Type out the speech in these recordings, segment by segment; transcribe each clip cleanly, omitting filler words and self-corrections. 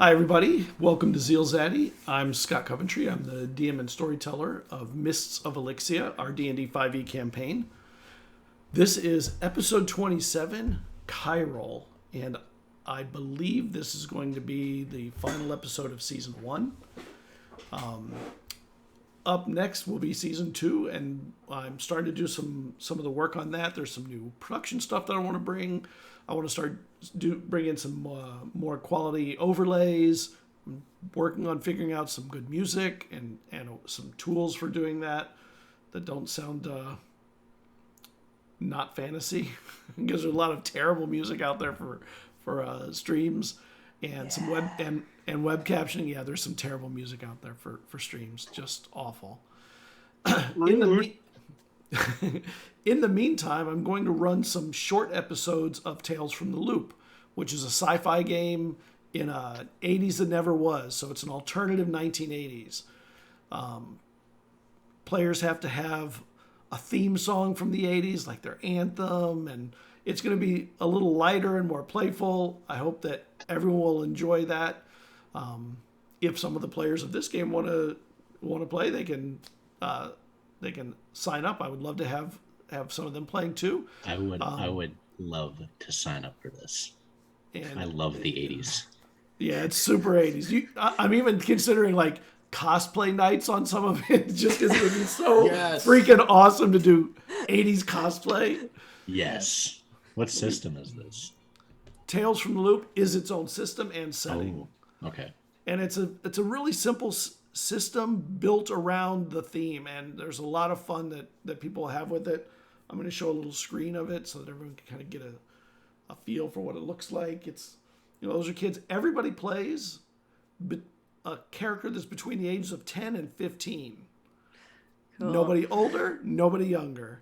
Hi, everybody. Welcome to ZealZaddy. I'm Scott Coventry. I'm the DM and storyteller of Mysts of Elixia, our D&D 5e campaign. This is episode 27, Kyroll, and I believe this is going to be the final episode of season 1. Up next will be season 2, and I'm starting to do some of the work on that. There's some new production stuff that I want to bring. I want to bring in some more quality overlays. I'm working on figuring out some good music and some tools for doing that don't sound not fantasy, because there's a lot of terrible music out there for streams, and some web captioning. Yeah, there's some terrible music out there for streams, just awful. In the In the meantime, I'm going to run some short episodes of Tales from the Loop, which is a sci-fi game in a 80s that never was. So it's an alternative 1980s. Players have to have a theme song from the 80s, like their anthem, and it's going to be a little lighter and more playful. I hope that everyone will enjoy that. If some of the players of this game want to play, they can sign up. I would love to have some of them playing too. I would love to sign up for this. And I love the 80s. Yeah, it's super 80s. I'm even considering like cosplay nights on some of it, just because it would be so freaking awesome to do 80s cosplay. Yes. What system is this? Tales from the Loop is its own system and setting. Oh, okay. And it's a really simple system built around the theme, and there's a lot of fun that people have with it. I'm going to show a little screen of it so that everyone can kind of get a feel for what it looks like. It's, those are kids. Everybody plays a character that's between the ages of 10 and 15. Cool. Nobody older, nobody younger.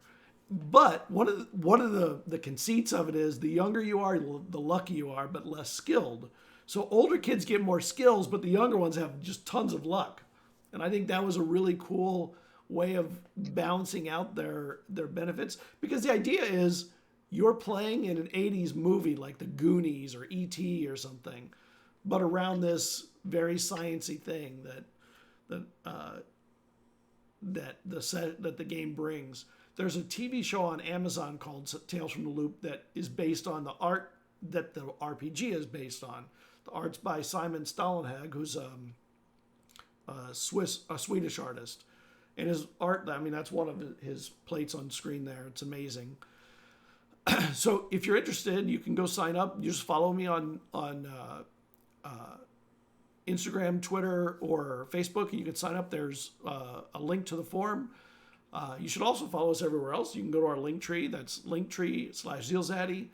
But one of the conceits of it is the younger you are, the luckier you are, but less skilled. So older kids get more skills, but the younger ones have just tons of luck. And I think that was a really cool way of balancing out their benefits, because the idea is you're playing in an 80s movie like the Goonies or E.T. or something, but around this very sciencey thing that the game brings. There's a TV show on Amazon called Tales from the Loop that is based on the art that the RPG is based on. The art's by Simon Stålenhag, who's a Swedish artist. And his art, I mean, that's one of his plates on screen there. It's amazing. So if you're interested, you can go sign up. You just follow me on Instagram, Twitter, or Facebook, and you can sign up. There's a link to the form. You should also follow us everywhere else. You can go to our link tree. That's linktree/ZealZaddy.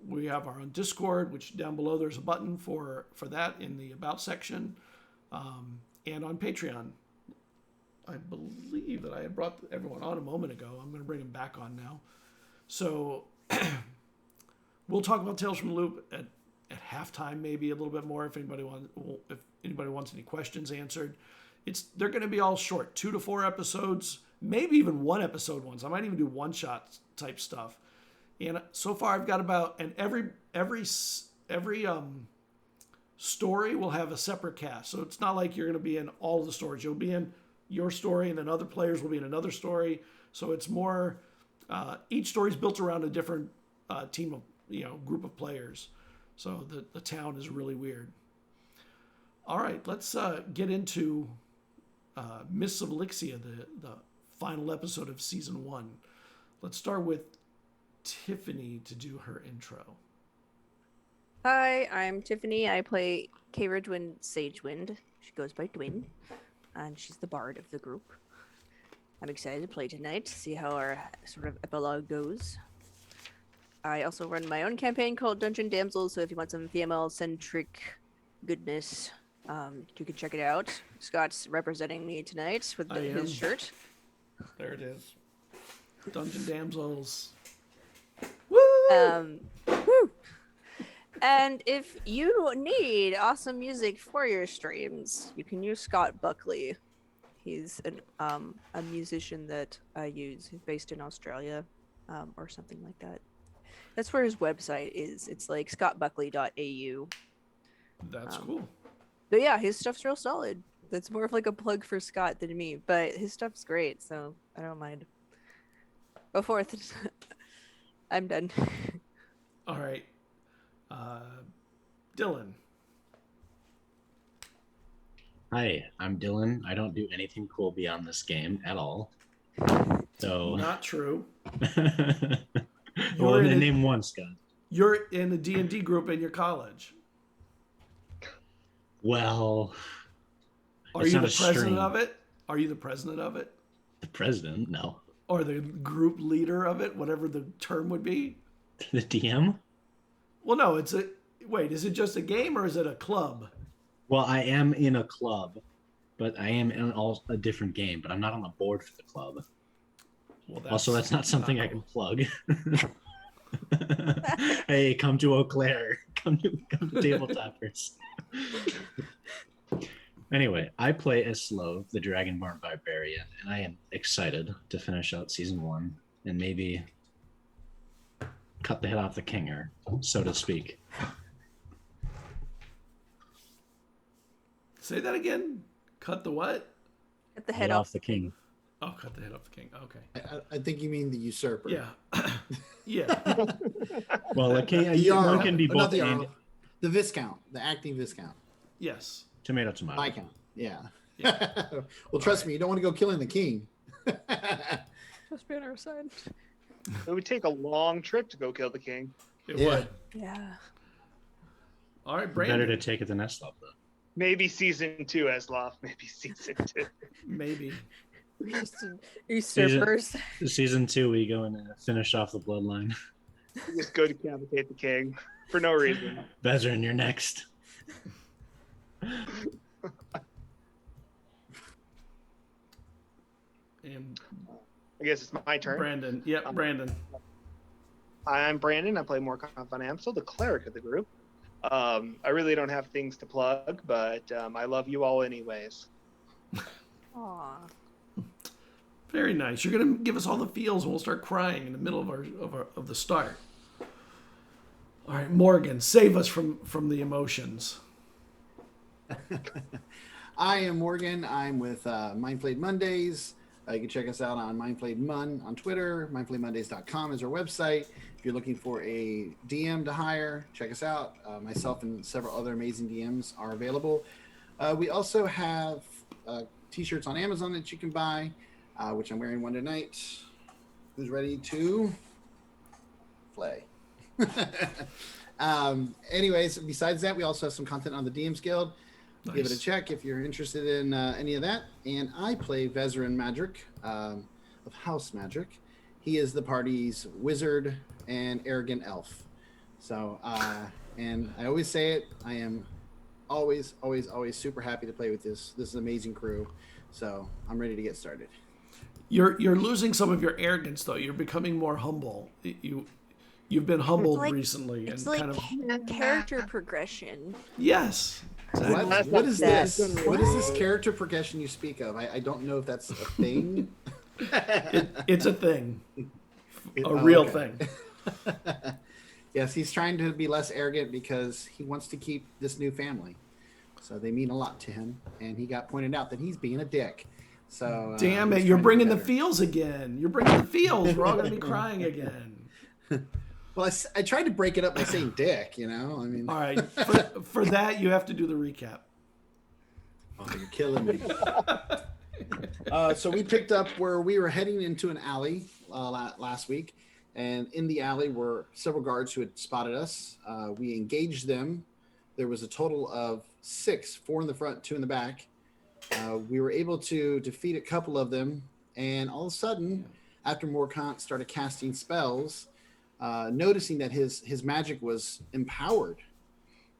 We have our own Discord, which down below there's a button for that in the About section. And on Patreon. I believe that I had brought everyone on a moment ago. I'm going to bring them back on now. So we'll talk about Tales from the Loop at halftime, maybe a little bit more if anybody wants any questions answered. They're going to be all short, 2 to 4 episodes, maybe even 1 episode ones. I might even do one-shot type stuff. And so far I've got and every story will have a separate cast. So it's not like you're going to be in all of the stories. You'll be in your story, and then other players will be in another story. So it's more, each story is built around a different team of, group of players. So the town is really weird. All right, let's get into Mysts of Elixia, the final episode of season 1. Let's start with Tiffany to do her intro. Hi, I'm Tiffany. I play Kyroll Sagewind. She goes by Dwin, and she's the bard of the group. I'm excited to play tonight to see how our sort of epilogue goes. I also run my own campaign called Dungeon Damsels, so if you want some female-centric goodness, you can check it out. Scott's representing me tonight with his shirt. There it is. Dungeon Damsels. Woo! Woo! And if you need awesome music for your streams, you can use Scott Buckley. He's a musician that I use. He's based in Australia, or something like that. That's where his website is. It's like scottbuckley.au. That's cool. But yeah, his stuff's real solid. That's more of like a plug for Scott than me, but his stuff's great, so I don't mind. Go forth. I'm done. All right. Dylan. Hi, I'm Dylan. I don't do anything cool beyond this game at all. So Not true. Well, name one, Scott. You're in a D&D group in your college. Well, are you the president of it? Are you the president of it? The president? No. Or the group leader of it, whatever the term would be? The DM? Well, no, is it just a game or is it a club? Well, I am in a club, but I am in a different game, but I'm not on the board for the club. Well, also, that's not something I can plug. Hey, come to Eau Claire. Come to Tabletoppers. Anyway, I play as Slow, the Dragonborn Barbarian, and I am excited to finish out Season 1 and maybe cut the head off the kinger, so to speak. Say that again. Cut the what? Cut the head off the king. Oh, cut the head off the king. Okay. I think you mean the usurper. Yeah. Yeah. Well, a king one can be both. The Viscount, the acting Viscount. Yes. Tomato. Viscount. Yeah. Yeah. Well, trust me, you don't want to go killing the king. Just be on our side. It would take a long trip to go kill the king. It would. Yeah. All right, Brandon. Better to take it than Eslov, though. Maybe season 2, Esloff. Maybe season 2. Maybe. Usurpers. Season 2, we go and finish off the bloodline. You just go decapitate the king for no reason. Vezrin, you're next. And I guess it's my turn. Brandon. Yep, Brandon. I'm Brandon. I play Morcon von Amstel, the cleric of the group. I really don't have things to plug, but I love you all anyways. Aww. Very nice. You're gonna give us all the feels, and we'll start crying in the middle of the start. All right, Morgan, save us from the emotions. I am Morgan. I'm with Mindflayed Mondays. You can check us out on Mindflayed Mun on Twitter. Mindflayedmondays.com is our website. If you're looking for a DM to hire, check us out. Myself and several other amazing DMs are available. We also have t-shirts on Amazon that you can buy, which I'm wearing one tonight. Who's ready to play? Anyways, besides that, we also have some content on the DMs Guild. Nice. Give it a check if you're interested in any of that. And I play Vezrin Madrick of House Madrick. He is the party's wizard and arrogant elf. So, and I always say it, I am always super happy to play with this amazing crew. So I'm ready to get started. You're losing some of your arrogance, though. You're becoming more humble. You've been humbled recently. It's and like kind of character progression. Yes. Exactly. What is this? What is this character progression you speak of? I don't know if that's a thing. It's a thing. A real thing. Yes, he's trying to be less arrogant because he wants to keep this new family. So they mean a lot to him. And he got pointed out that he's being a dick. So damn it, you're bringing the feels again. You're bringing the feels. We're all going to be crying again. Well, I tried to break it up by saying dick, you know? I mean, all right. For that, you have to do the recap. Oh, you're killing me. So we picked up where we were heading into an alley last week. And in the alley were several guards who had spotted us. We engaged them. There was a total of 6, 4 in the front, 2 in the back. We were able to defeat a couple of them. And all of a sudden, after Morcant started casting spells, noticing that his magic was empowered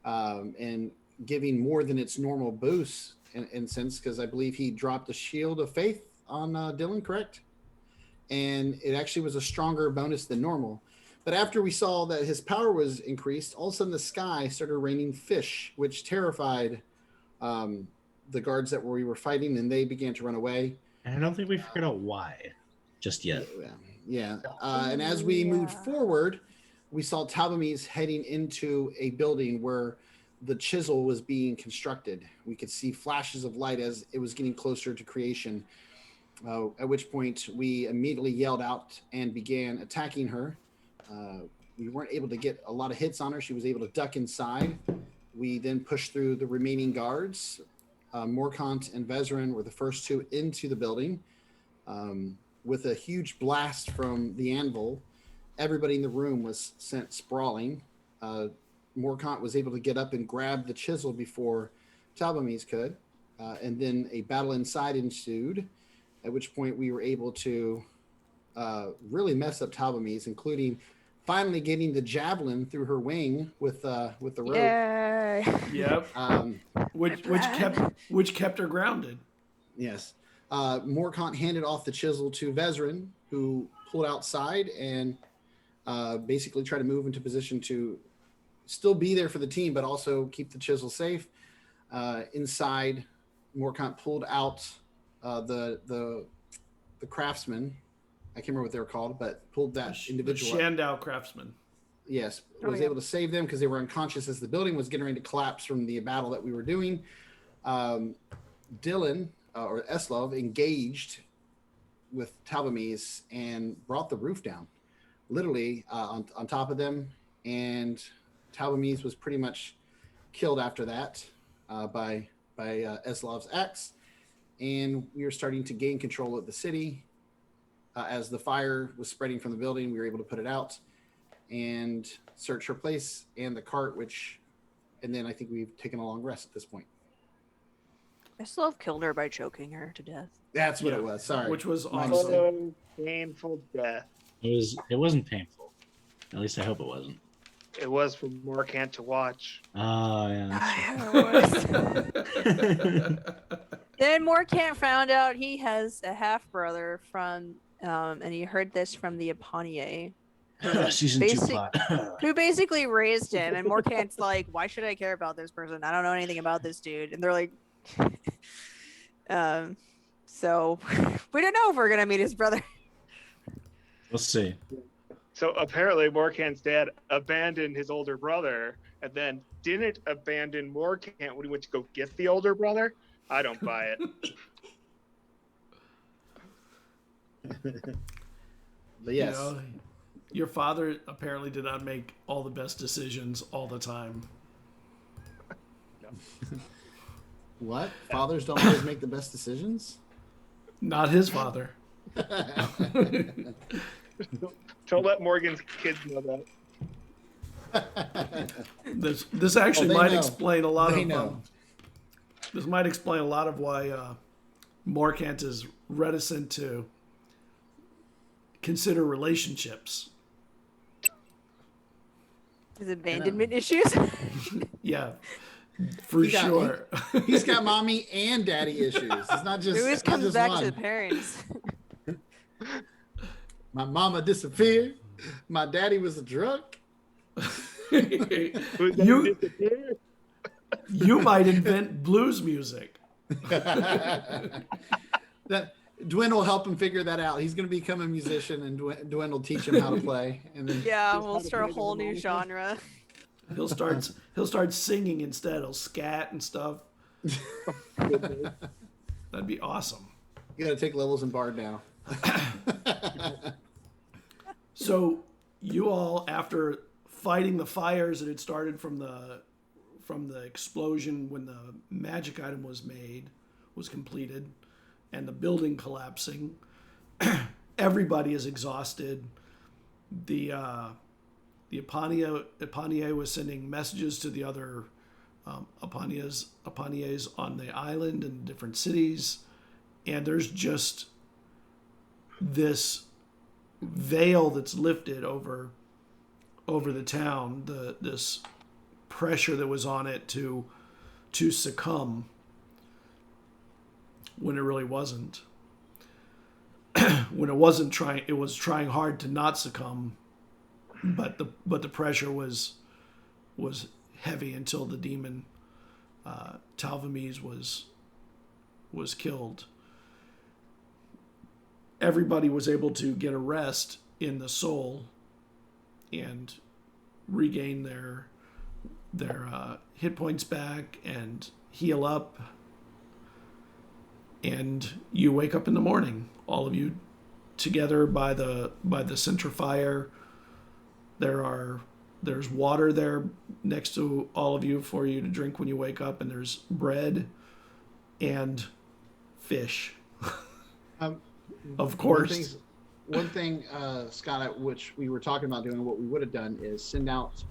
and giving more than its normal boost in sense, because I believe he dropped a shield of faith on Dylan, correct? And it actually was a stronger bonus than normal. But after we saw that his power was increased, all of a sudden the sky started raining fish, which terrified the guards that we were fighting, and they began to run away. And I don't think we figured out why just yet. Yeah. And as we moved forward, we saw Talbamis heading into a building where the chisel was being constructed. We could see flashes of light as it was getting closer to creation. At which point we immediately yelled out and began attacking her. We weren't able to get a lot of hits on her. She was able to duck inside. We then pushed through the remaining guards. Morkant and Vezran were the first two into the building. With a huge blast from the anvil, everybody in the room was sent sprawling. Morkant was able to get up and grab the chisel before Talbamis could. And then a battle inside ensued, at which point we were able to really mess up Talbamis, including finally getting the javelin through her wing with the rope. Yay. Yep. Which kept her grounded. Yes. Morkant handed off the chisel to Vezran, who pulled outside and basically tried to move into position to still be there for the team, but also keep the chisel safe. Inside, Morkant pulled out the craftsman. I can't remember what they were called, but pulled that individual. The Shandau craftsman. Yes, was able to save them because they were unconscious as the building was getting ready to collapse from the battle that we were doing. Dylan or Eslov engaged with Talbamis and brought the roof down, literally on top of them. And Talbamis was pretty much killed after that by Eslov's axe. And we were starting to gain control of the city. As the fire was spreading from the building, we were able to put it out and search her place and the cart, and then I think we've taken a long rest at this point. Eslov killed her by choking her to death. That's what it was. Sorry. Which was My awesome. mistake. Painful death. It wasn't painful. At least I hope it wasn't. It was for Morkant to watch. Oh yeah. Then Morkant found out he has a half brother from, and he heard this from the Eponier, Season 2 plot. who basically raised him. And Morkant's like, "Why should I care about this person? I don't know anything about this dude." And they're like, so we don't know if we're gonna meet his brother. We'll see. So apparently Morkant's dad abandoned his older brother and then didn't abandon Morkant when he went to go get the older brother. I don't buy it. But yes. You know, your father apparently did not make all the best decisions all the time. What? Fathers don't always make the best decisions? Not his father. Don't let Morgan's kids know that. This actually might know. explain a lot They of know. this might explain a lot of why Morkant is reticent to consider relationships. His abandonment issues. Yeah, for sure. He's got mommy and daddy issues. It's not just. It always it's not comes just back one. to the parents. My mama disappeared. My daddy was a drunk. You might invent blues music. That Dwayne will help him figure that out. He's going to become a musician, and Dwayne will teach him how to play. And then Yeah, we'll start a whole new genre. He'll start singing instead. He'll scat and stuff. That'd be awesome. you got to take levels in Bard now. So you all, after fighting the fires that had started from the explosion when the magic item was completed, and the building collapsing, everybody is exhausted. The Eponier was sending messages to the other Eponiers on the island and different cities, and there's just this veil that's lifted over the town. This pressure that was on it to succumb when it really wasn't. When it wasn't trying, it was trying hard to not succumb, but the pressure was heavy until the demon Talvamis was killed. Everybody was able to get a rest in the soul and regain their hit points back and heal up. And you wake up in the morning, all of you together by the center fire. There's water there next to all of you for you to drink when you wake up, and there's bread and fish. Of course. One thing, Scott, which we were talking about doing, what we would have done is send out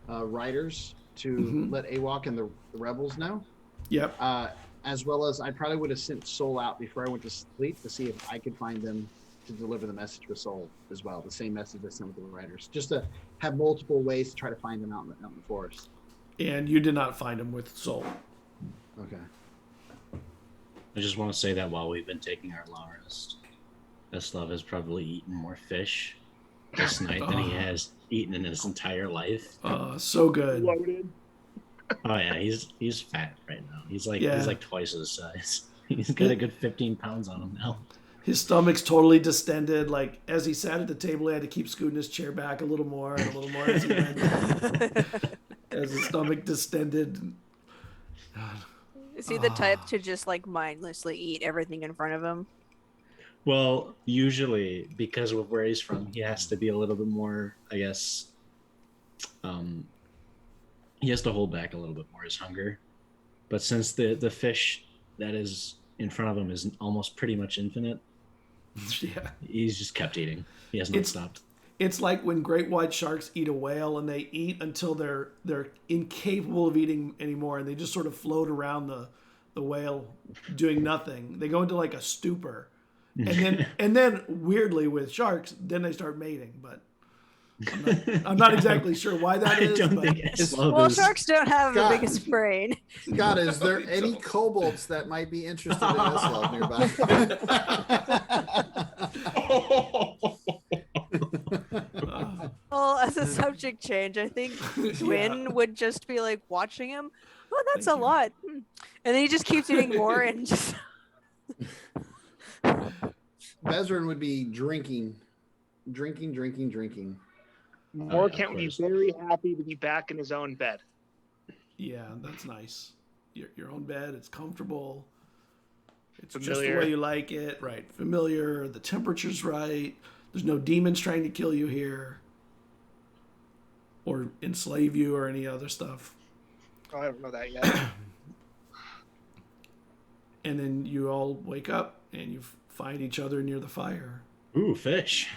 riders to let AWOC and the rebels know. Yep. As well as I probably would have sent Soul out before I went to sleep to see if I could find them to deliver the message with Soul as well. The same message I sent with the riders. Just to have multiple ways to try to find them out in the forest. And you did not find him with Soul. Okay. I just want to say that while we've been taking our long rest, Eslov has probably eaten more fish this night than he has eaten in his entire life. So good. Loaded. Oh yeah, he's fat right now. He's like twice his size. He's got a good 15 pounds on him now. His stomach's totally distended. Like, as he sat at the table, he had to keep scooting his chair back a little more and a little more as he went. As his stomach distended. Is he the type to just like mindlessly eat everything in front of him? Well, usually because of where he's from, he has to be a little bit more, I guess. He has to hold back a little bit more his hunger. But since the fish that is in front of him is almost pretty much infinite, Yeah. he's just kept eating. He has not stopped. It's like when great white sharks eat a whale and they eat until they're incapable of eating anymore, and they just sort of float around the whale doing nothing. They go into like a stupor. And then weirdly with sharks, then they start mating, but I'm not exactly sure why that is. I don't think Eslov Well, is... sharks don't have Scott. the biggest brain. Scott, is there any kobolds that might be interested in Eslov nearby? Well, as a subject change, I think Twin would just be like watching him. Oh, that's a lot. And then he just keeps eating more and just. Bezrin would be drinking. Morkant would be very happy to be back in his own bed. Yeah, that's nice. Your own bed, it's comfortable. It's just Familiar. the way you like it, right? Familiar, the temperature's right. There's no demons trying to kill you here. Or enslave you or any other stuff. Oh, I don't know that yet. And then you all wake up and you find each other near the fire. Ooh, fish.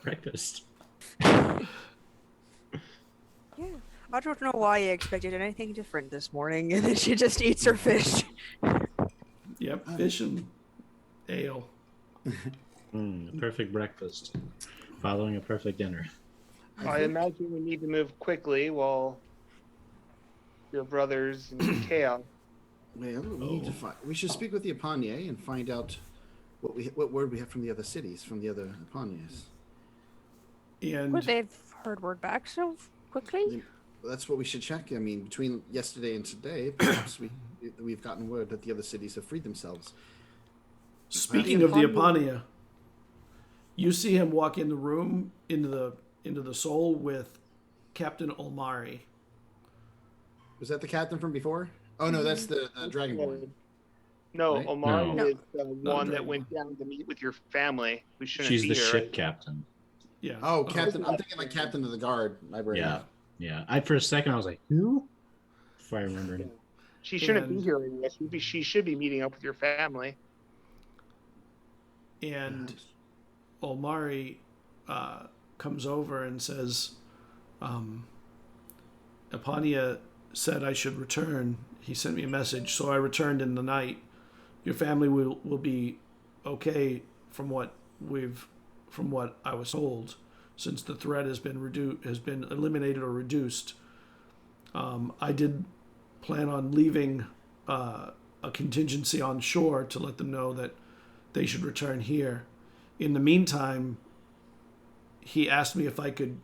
Breakfast. Yeah. I don't know why you expected anything different this morning, and then she just eats her fish. Yep, fish and ale. Perfect breakfast. Following a perfect dinner. I imagine we need to move quickly while your brothers in chaos. Well, we need to find. We should speak with the Apanye and find out what word we have from the other cities, from the other Apanyes. And Would they've heard word back so quickly? That's what we should check. I mean, between yesterday and today, perhaps we've gotten word that the other cities have freed themselves. speaking of the Apania, you see him walk in the room into the soul with Captain Olmari. Was that the captain from before? Oh no, that's the Dragonborn. No, Right? Omar No. is the one that Dragonborn. went down to meet with your family. Who shouldn't She's be the here. ship captain. Yeah. Oh, captain! I'm thinking like captain of the guard. Yeah. For a second I was like, who? If I remember. She shouldn't And- be here. She should be meeting up with your family. And Olmari comes over and says, Apania said I should return. He sent me a message, so I returned in the night. Your family will be okay from what I was told, since the threat has been eliminated or reduced. I did plan on leaving a contingency on shore to let them know that they should return here. In the meantime, he asked me if I could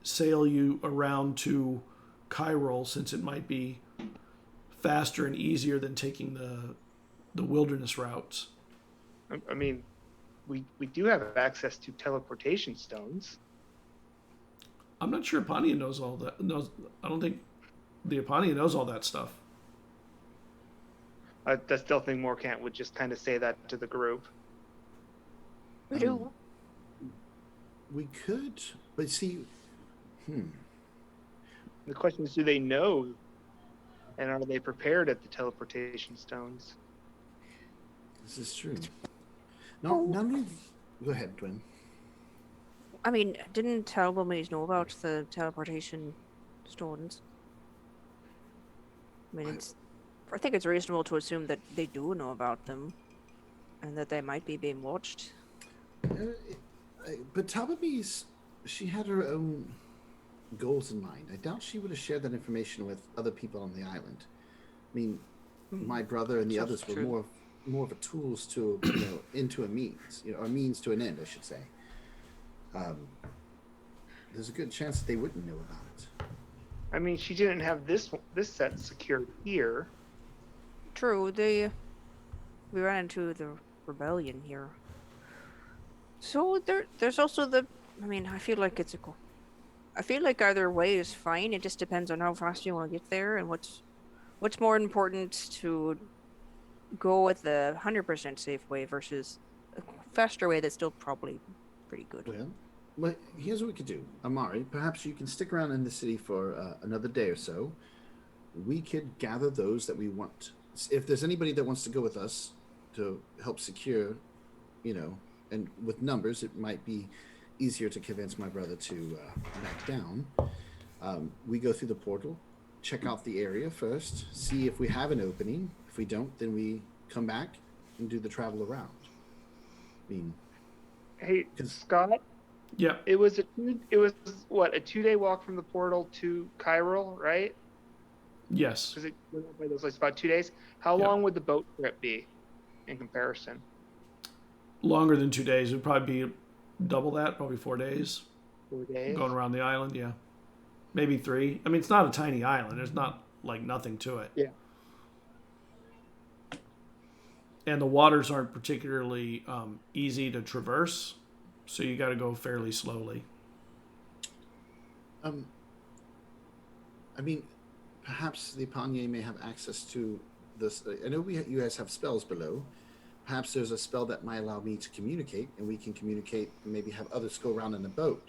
sail you around to Kyroll, since it might be faster and easier than taking the wilderness routes. I mean, we do have access to teleportation stones. I'm not sure Epania knows all that. I don't think the Epania knows all that stuff. I still think Morcant would just kind of say that to the group. We do. We could, but see, The question is, do they know, and are they prepared at the teleportation stones? this is true. No, go ahead, Twin. I mean, didn't Talbomies know about the teleportation stones? I mean, I think it's reasonable to assume that they do know about them, and that they might be being watched. But Talbomies, she had her own goals in mind. I doubt she would have shared that information with other people on the island. I mean, my brother and the Sounds others were true. more of a tools to into a means, or means to an end, I should say. There's a good chance that they wouldn't know about it. I mean, she didn't have this set secured here. True, we ran into the rebellion here. So there's also I mean, I feel like I feel like either way is fine. It just depends on how fast you want to get there and what's more important to go with the 100% safe way versus a faster way that's still probably pretty good. Well, here's what we could do. Amari, perhaps you can stick around in the city for another day or so. We could gather those that we want. If there's anybody that wants to go with us to help secure, and with numbers, it might be easier to convince my brother to back down. We go through the portal, check out the area first, see if we have an opening. If we don't, then we come back and do the travel around. I mean, Hey, Scott. Yeah. It was a 2-day walk from the portal to Kyroll, right? Yes. Because it went up by those like about 2 days. How Yeah. long would the boat trip be in comparison? Longer than 2 days. It would probably be double that, probably 4 days. 4 days. Going around the island, yeah. Maybe 3. I mean, it's not a tiny island. There's not like nothing to it. Yeah. And the waters aren't particularly easy to traverse, so you got to go fairly slowly. I mean, perhaps the Panye may have access to this. I know you guys have spells below. Perhaps there's a spell that might allow me to communicate, and we can communicate and maybe have others go around in the boat.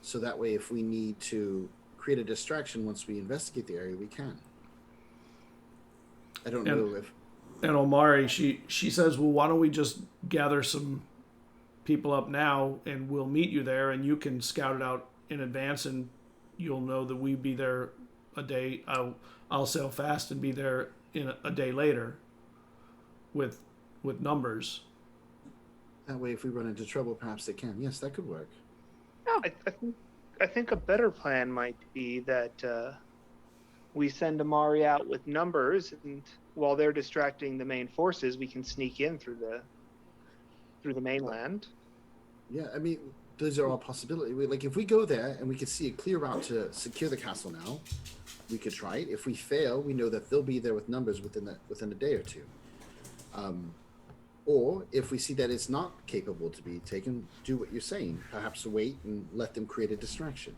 So that way, if we need to create a distraction once we investigate the area, we can. I don't know if... And Omari, she says, well, why don't we just gather some people up now, and we'll meet you there, and you can scout it out in advance, and you'll know that we'd be there a day. I'll sail fast and be there in a day later with numbers. That way, if we run into trouble, perhaps they can. Yes, that could work. I think a better plan might be that we send Amari out with numbers, and while they're distracting the main forces, we can sneak in through the mainland. Yeah, I mean, those are all possibilities. Like, if we go there and we could see a clear route to secure the castle now, we could try it. If we fail, we know that they'll be there with numbers within a day or two. Or if we see that it's not capable to be taken, do what you're saying. Perhaps wait and let them create a distraction.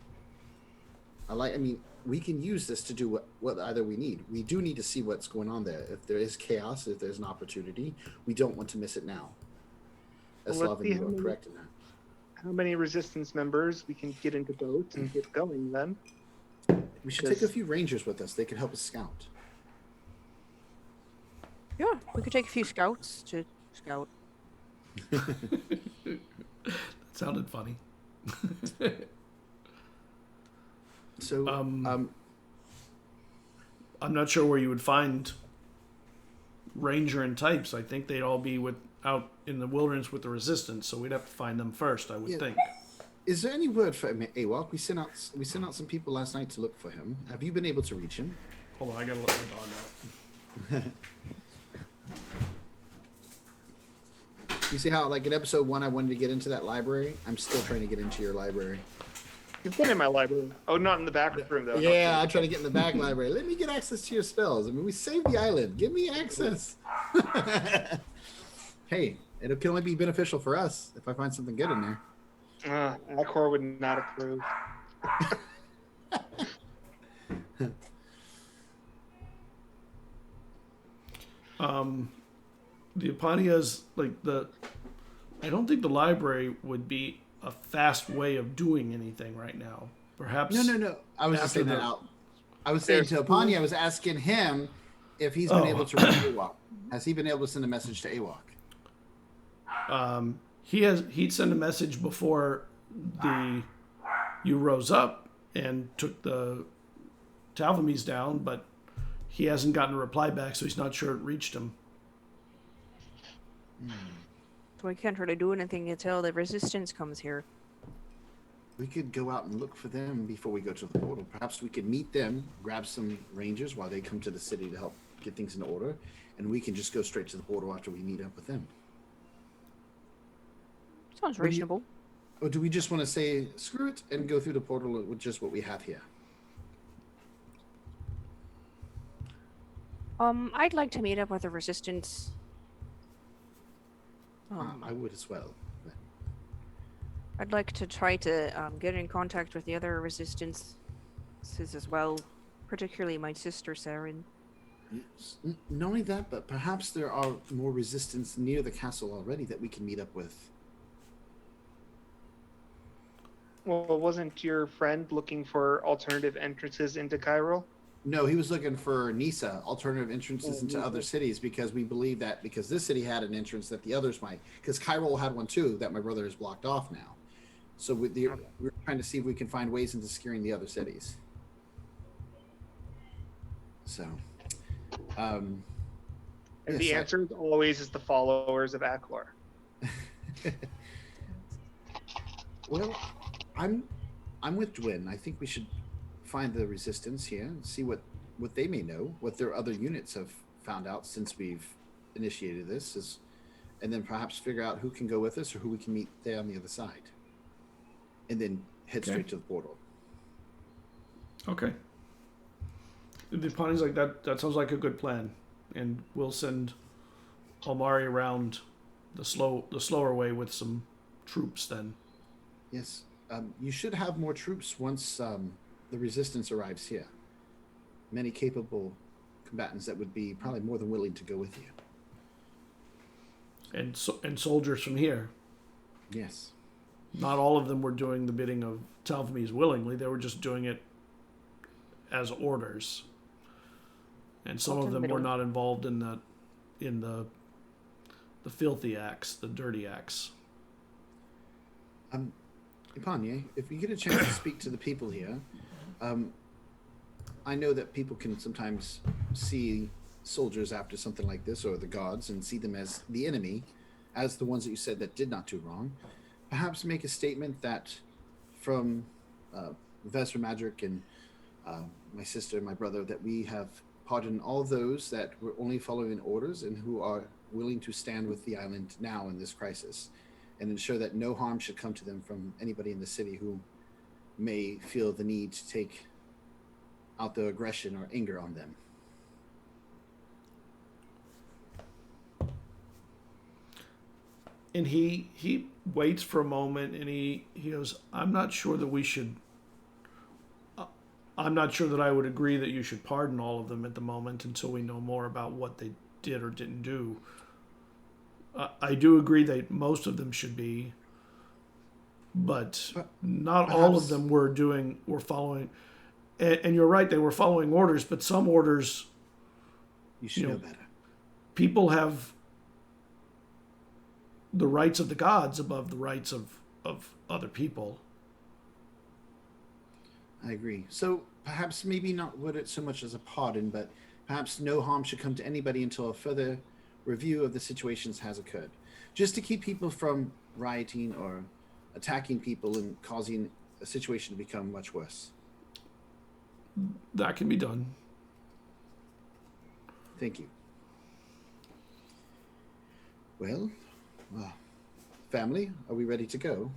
I mean, we can use this to do what either we need. We do need to see what's going on there. If there is chaos, if there's an opportunity, we don't want to miss it now. Eslav, you are correct in that. How many resistance members we can get into boats and get going then? We should take a few rangers with us. They could help us scout. Yeah, we could take a few scouts to scout. That sounded funny. So, I'm not sure where you would find ranger and types. I think they'd all be out in the wilderness with the resistance, so we'd have to find them first, I would think. is there any word for Awok? We sent out some people last night to look for him. Have you been able to reach him? Hold on, I gotta let my dog out. You see how, like, in episode 1, I wanted to get into that library? I'm still trying to get into your library. You've been in my library. Oh, not in the back room though. Yeah, I'm trying to get in the back library. Let me get access to your spells. I mean, we saved the island. Give me access. Hey, it can only be beneficial for us if I find something good in there. Alcor would not approve. The Eponia's I don't think the library would be a fast way of doing anything right now. Perhaps. No. I was just after saying that the- out. I was saying to Apanya, I was asking him if he's been able to reach Awok. Has he been able to send a message to Awok? He'd send a message before you rose up and took the Talvamies down, but he hasn't gotten a reply back, so he's not sure it reached him. So I can't really do anything until the resistance comes here. We could go out and look for them before we go to the portal. Perhaps we could meet them, grab some rangers while they come to the city to help get things in order, and we can just go straight to the portal after we meet up with them. Sounds reasonable. Or do we just want to say, screw it, and go through the portal with just what we have here? I'd like to meet up with the resistance. I would as well. But I'd like to try to get in contact with the other resistances as well, particularly my sister Saren. not only that, but perhaps there are more resistance near the castle already that we can meet up with. Well, wasn't your friend looking for alternative entrances into Kyroll? No, he was looking for Nisa, alternative entrances into other cities, because we believe that because this city had an entrance that the others might, because Kyroll had one too that my brother has blocked off now. So we're trying to see if we can find ways into securing the other cities. So, And yes, the answer always is the followers of Aklor. Well, I'm with Dwin. I think we should find the resistance here and see what they may know, what their other units have found out since we've initiated this, and then perhaps figure out who can go with us or who we can meet there on the other side, and then head straight to the portal. Okay. The Pawning's like that sounds like a good plan, and we'll send Omari around the slower way with some troops then. Yes, you should have more troops once the resistance arrives here. Many capable combatants that would be probably more than willing to go with you. And soldiers from here. Yes. Not all of them were doing the bidding of Talvamies willingly. They were just doing it as orders. And some of them were not involved in the filthy acts, the dirty acts. Ipanye, if you get a chance to speak to the people here, I know that people can sometimes see soldiers after something like this, or the gods, and see them as the enemy, as the ones that you said that did not do wrong. Perhaps make a statement that from Professor Madrick and my sister and my brother, that we have pardoned all those that were only following orders and who are willing to stand with the island now in this crisis, and ensure that no harm should come to them from anybody in the city who may feel the need to take out their aggression or anger on them. And he waits for a moment, and he goes, I'm not sure that I would agree that you should pardon all of them at the moment until we know more about what they did or didn't do. I do agree that most of them should be, but not all of them were following. And you're right, they were following orders, but some orders, You should know better. people have the rights of the gods above the rights of other people. I agree. So perhaps maybe not word it so much as a pardon, but perhaps no harm should come to anybody until a further review of the situations has occurred, just to keep people from rioting or attacking people and causing a situation to become much worse. That can be done. Thank you. Well, family, are we ready to go?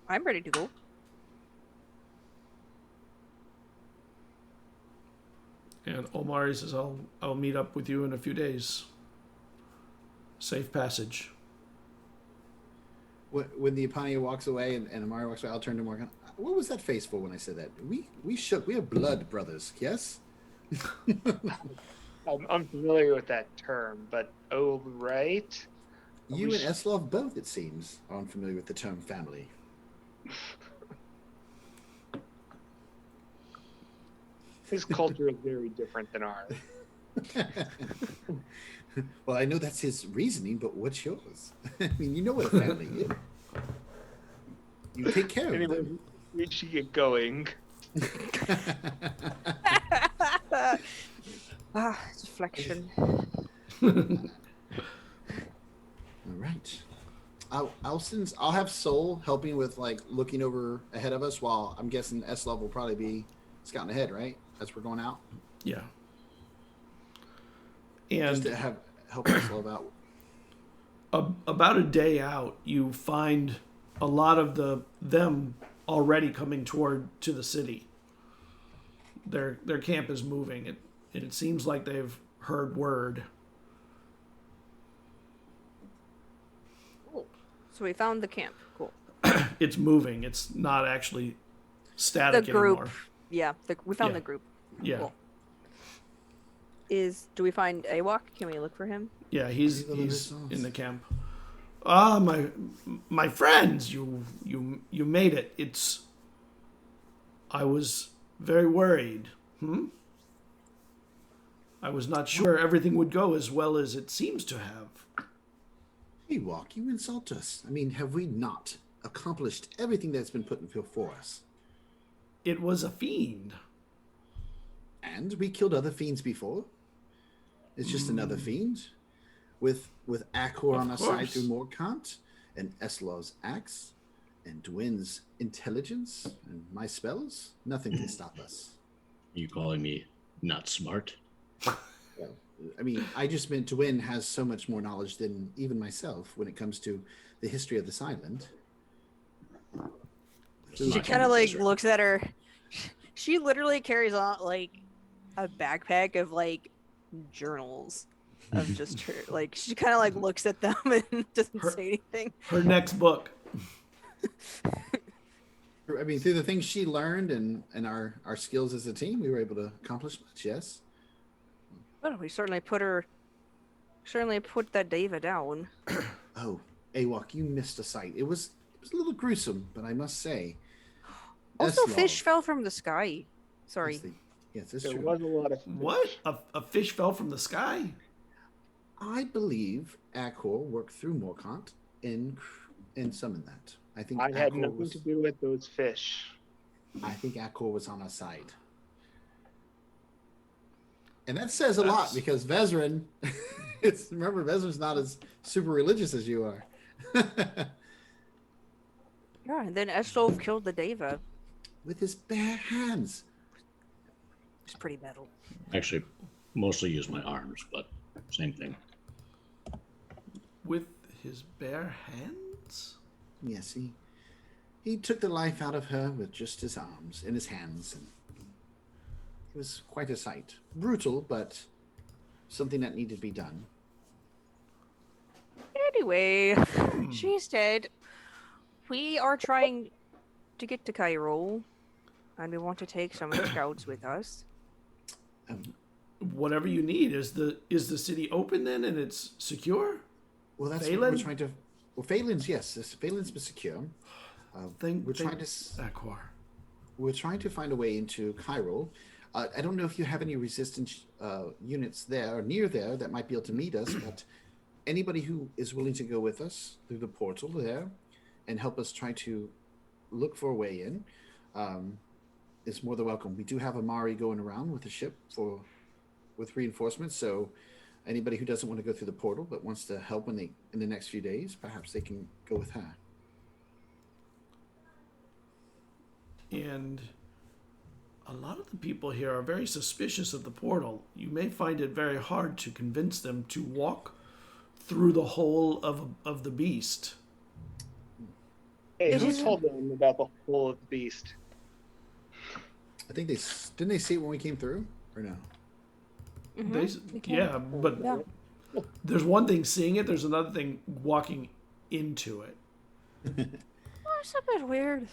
I'm ready to go. And Omari says, I'll meet up with you in a few days. Safe passage. when the Epania walks away and Amari walks away, I'll turn to Morgan. What was that face for when I said that? We shook. We are blood brothers. Yes. I'm familiar with that term, but oh right. You and Eslov both, it seems, are unfamiliar with the term family. His culture is very different than ours. Well, I know that's his reasoning, but what's yours? I mean, you know what a family is. You take care Anyway, of them. we should get going. Deflection. All right. I'll have Soul helping with like looking over ahead of us while I'm guessing Eslov will probably be scouting ahead, right? As we're going out. Yeah. Just And to help Eslov out. about a day out, you find a lot of them already coming to the city. Their camp is moving. It seems like they've heard word. So we found the camp. Cool. It's moving. It's not actually static The group. anymore. Yeah, we found Yeah. the group. Yeah. Cool. Do we find Awok? Can we look for him? Yeah, he's Evil results. in the camp. Ah, my friends, you made it. I was very worried. I was not sure everything would go as well as it seems to have. Hey, Walk, you insult us. I mean, have we not accomplished everything that's been put before us? It was a fiend. And we killed other fiends before. It's just another fiend. With Akor on our side course. through Morkant, and Eslov's axe, and Dwin's intelligence, and my spells, nothing can stop us. You calling me not smart? Well, I mean, I just meant Dwin has so much more knowledge than even myself when it comes to the history of this island. She Not kind of like Desert. looks at her. She literally carries on like a backpack of like journals of just her. Like she kind of like looks at them and doesn't say anything. Her next book. I mean, through the things she learned and our skills as a team, we were able to accomplish much, yes? Well, we certainly put that Deva down. Oh, Awok, you missed a sight. It was a little gruesome, but I must say. Also, Eslov- fish fell from the sky. Sorry. Yes, that's There true. was a lot of What? A fish fell from the sky? I believe Akor worked through Morkant and summoned that. I think I had Akor nothing was, to do with those fish. I think Akor was on our side. And that says a lot because Vezran, remember Vezran's not as super religious as you are. Yeah, and then Eshlov killed the Deva. With his bare hands. It's pretty metal. Actually, mostly use my arms, but same thing. With his bare hands? Yes, he took the life out of her with just his arms and his hands. And it was quite a sight. Brutal, but something that needed to be done. Anyway, she's dead. We are trying to get to Kyroll, and we want to take some of the scouts with us. Whatever you need. Is the city open then and it's secure? Well, that's what we're Phelan? trying to. Well, Phelan's, yes, Phelan's been secure. We're trying to. Aquar. We're trying to find a way into Kyroll. I don't know if you have any resistance units there or near there that might be able to meet us, but anybody who is willing to go with us through the portal there and help us try to look for a way in is more than welcome. We do have a Mari going around with a ship with reinforcements, so anybody who doesn't want to go through the portal but wants to help in the next few days, perhaps they can go with her. And a lot of the people here are very suspicious of the portal. You may find it very hard to convince them to walk through the hole of the beast. Hey, Is who it- told them about the hole of the beast? I think didn't they see it when we came through or no? We can. Yeah, but Yeah. there's one thing seeing it. There's another thing walking into it. Oh, it's a bit weird.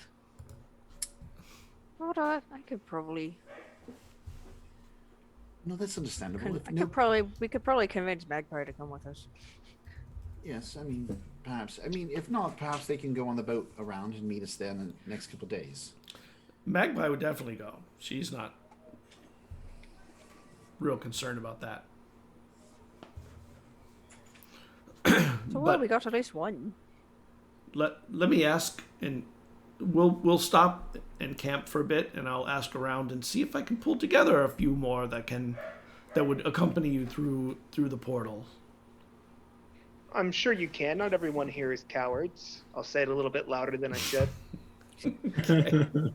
Hold on, I could probably. No, that's understandable. If We could probably convince Magpie to come with us. Yes, I mean, perhaps. I mean, if not, perhaps they can go on the boat around and meet us there in the next couple of days. Magpie would definitely go. She's not real concerned about that. So But- we got at least one. Let me ask, and we'll stop and camp for a bit, and I'll ask around and see if I can pull together a few more that would accompany you through the portal. I'm sure you can. Not everyone here is cowards. I'll say it a little bit louder than I should. We're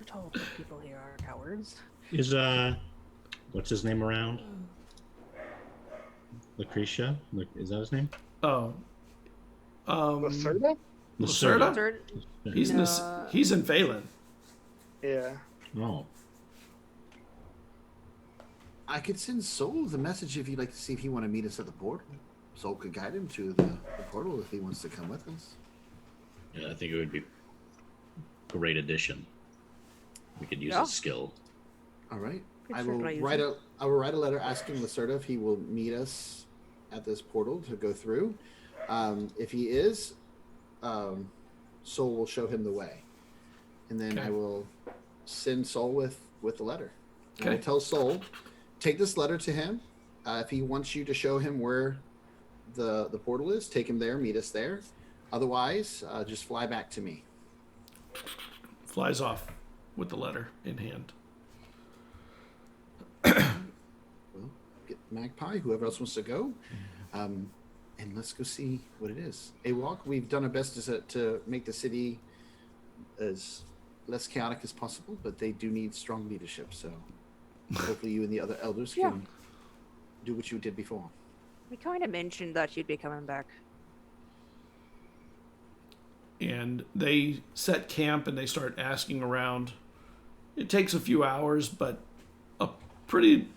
told that people here are cowards. Is what's his name around? Lucretia? Is that his name? Oh, Lacerda? Lacerda? Third, He's No. he's in Phelan. Yeah. Oh, I could send Soul the message if you'd like to see if he want to meet us at the portal. Soul could guide him to the portal if he wants to come with us. yeah. I think it would be a great addition. We could use Yeah. his skill. All right. Could I will certainly use write it. I will write a letter asking Lacerda if he will meet us at this portal to go through. If he is, Soul will show him the way, and then Okay. I will send Soul with the letter. And I Okay. will tell Soul, take this letter to him. If he wants you to show him where the portal is, take him there, meet us there. Otherwise, just fly back to me. Flies off with the letter in hand. Well, get Magpie, whoever else wants to go, and let's go see what it is. A walk. We've done our best to make the city as less chaotic as possible, but they do need strong leadership. So hopefully, you and the other elders Yeah. can do what you did before. We kind of mentioned that you'd be coming back. And they set camp and they start asking around. It takes a few hours, but a pretty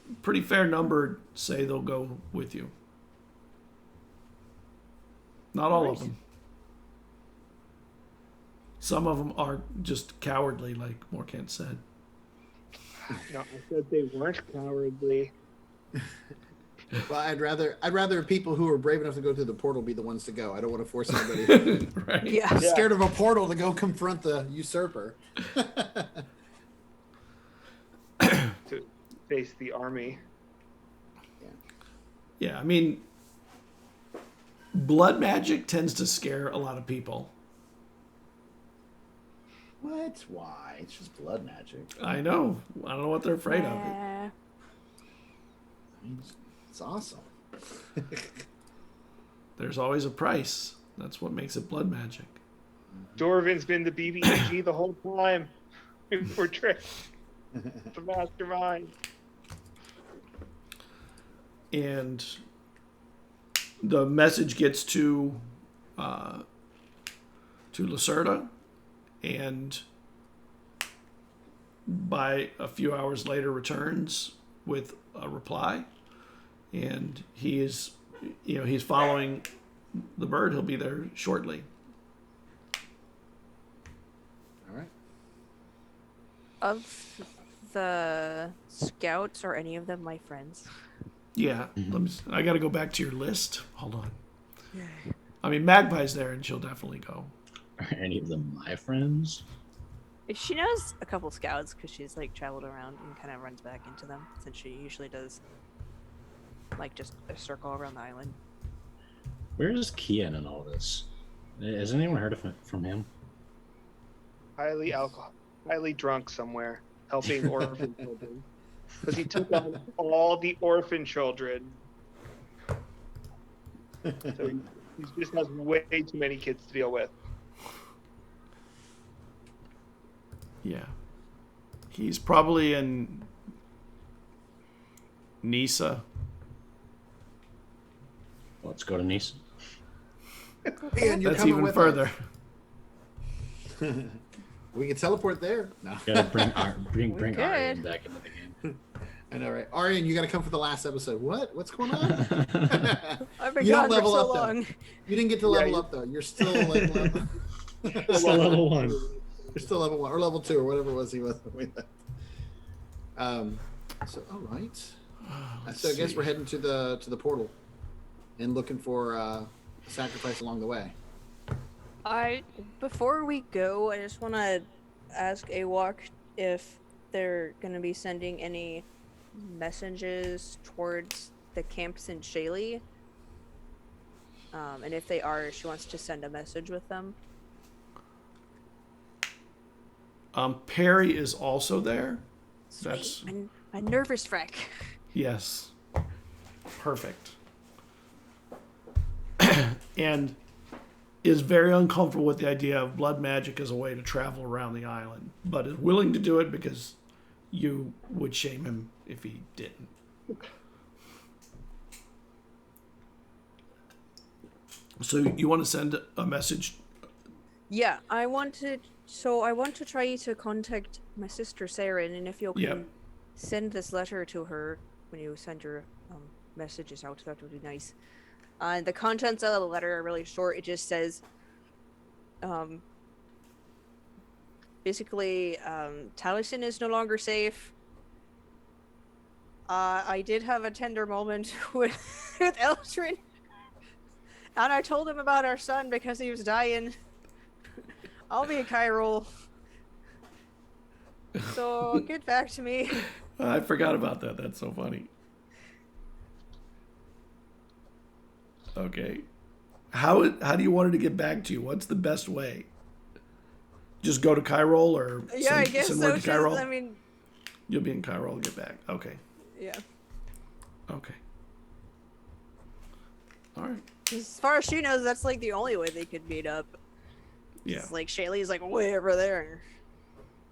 fair number say they'll go with you. Not all of Nice. them. Some of them are just cowardly, like Morkant said. No, I said they weren't cowardly. Well, I'd rather people who are brave enough to go through the portal be the ones to go. I don't want to force anybody Right? Yeah. scared of a portal to go confront the usurper. To face the army. Yeah, I mean, blood magic tends to scare a lot of people. What? Why? It's just blood magic. I know. I don't know what they're afraid of. Nah. I mean, it's awesome. There's always a price. That's what makes it blood magic. Dorvin's been the BBG the whole time. We're tricked. The mastermind. And the message gets to Lacerda, and by a few hours later returns with a reply, and he's following the bird. He'll be there shortly. All right. Of the scouts, are any of them my friends? Yeah, I got to go back to your list. Hold on. I mean, Magpie's there, and she'll definitely go. Are any of them my friends? She knows a couple scouts because she's like traveled around and kind of runs back into them, since she usually does like just a circle around the island. Where is Kian in all this? Has anyone heard from him? Highly drunk somewhere, helping orphan children. Because he took on all the orphan children. So he just has way too many kids to deal with. Yeah. He's probably in Nisa. Let's go to Nice. And you're That's coming even with further. We can teleport there. No. Gotta bring We Aryan could. back into the game. I know, right? Arian, you got to come for the last episode. What? What's going on? I've been You don't gone for level so up, though. long. You didn't get to level up though. You're still like level. Still level 1. You're still level 1 or level 2 or whatever it was he was. So all right. So I guess we're heading to the portal and looking for a sacrifice along the way. Before we go, I just want to ask Awok if they're going to be sending any messages towards the camps in Shaley. And if they are, she wants to send a message with them. Perry is also there. Sweet. That's My nervous wreck. yes, perfect. And is very uncomfortable with the idea of blood magic as a way to travel around the island, but is willing to do it because you would shame him if he didn't. So you want to send a message? Yeah, I want to try to contact my sister Sarah, and if you can Yep. send this letter to her when you send your messages out, that would be nice. The contents of the letter are really short. It just says, basically, Taliesin is no longer safe. I did have a tender moment with Eldrin, and I told him about our son because he was dying. I'll be a Kyroll. So get back to me. I forgot about that. That's so funny. Okay. How do you want her to get back to you? What's the best way? Just go to Kyroll or Yeah, I guess send so. word to Kyroll? I mean, You'll be in Kyroll and get back. Okay. yeah. Okay. All right. As far as she knows, that's like the only way they could meet up. Yeah. It's like Shaylee's like way over there.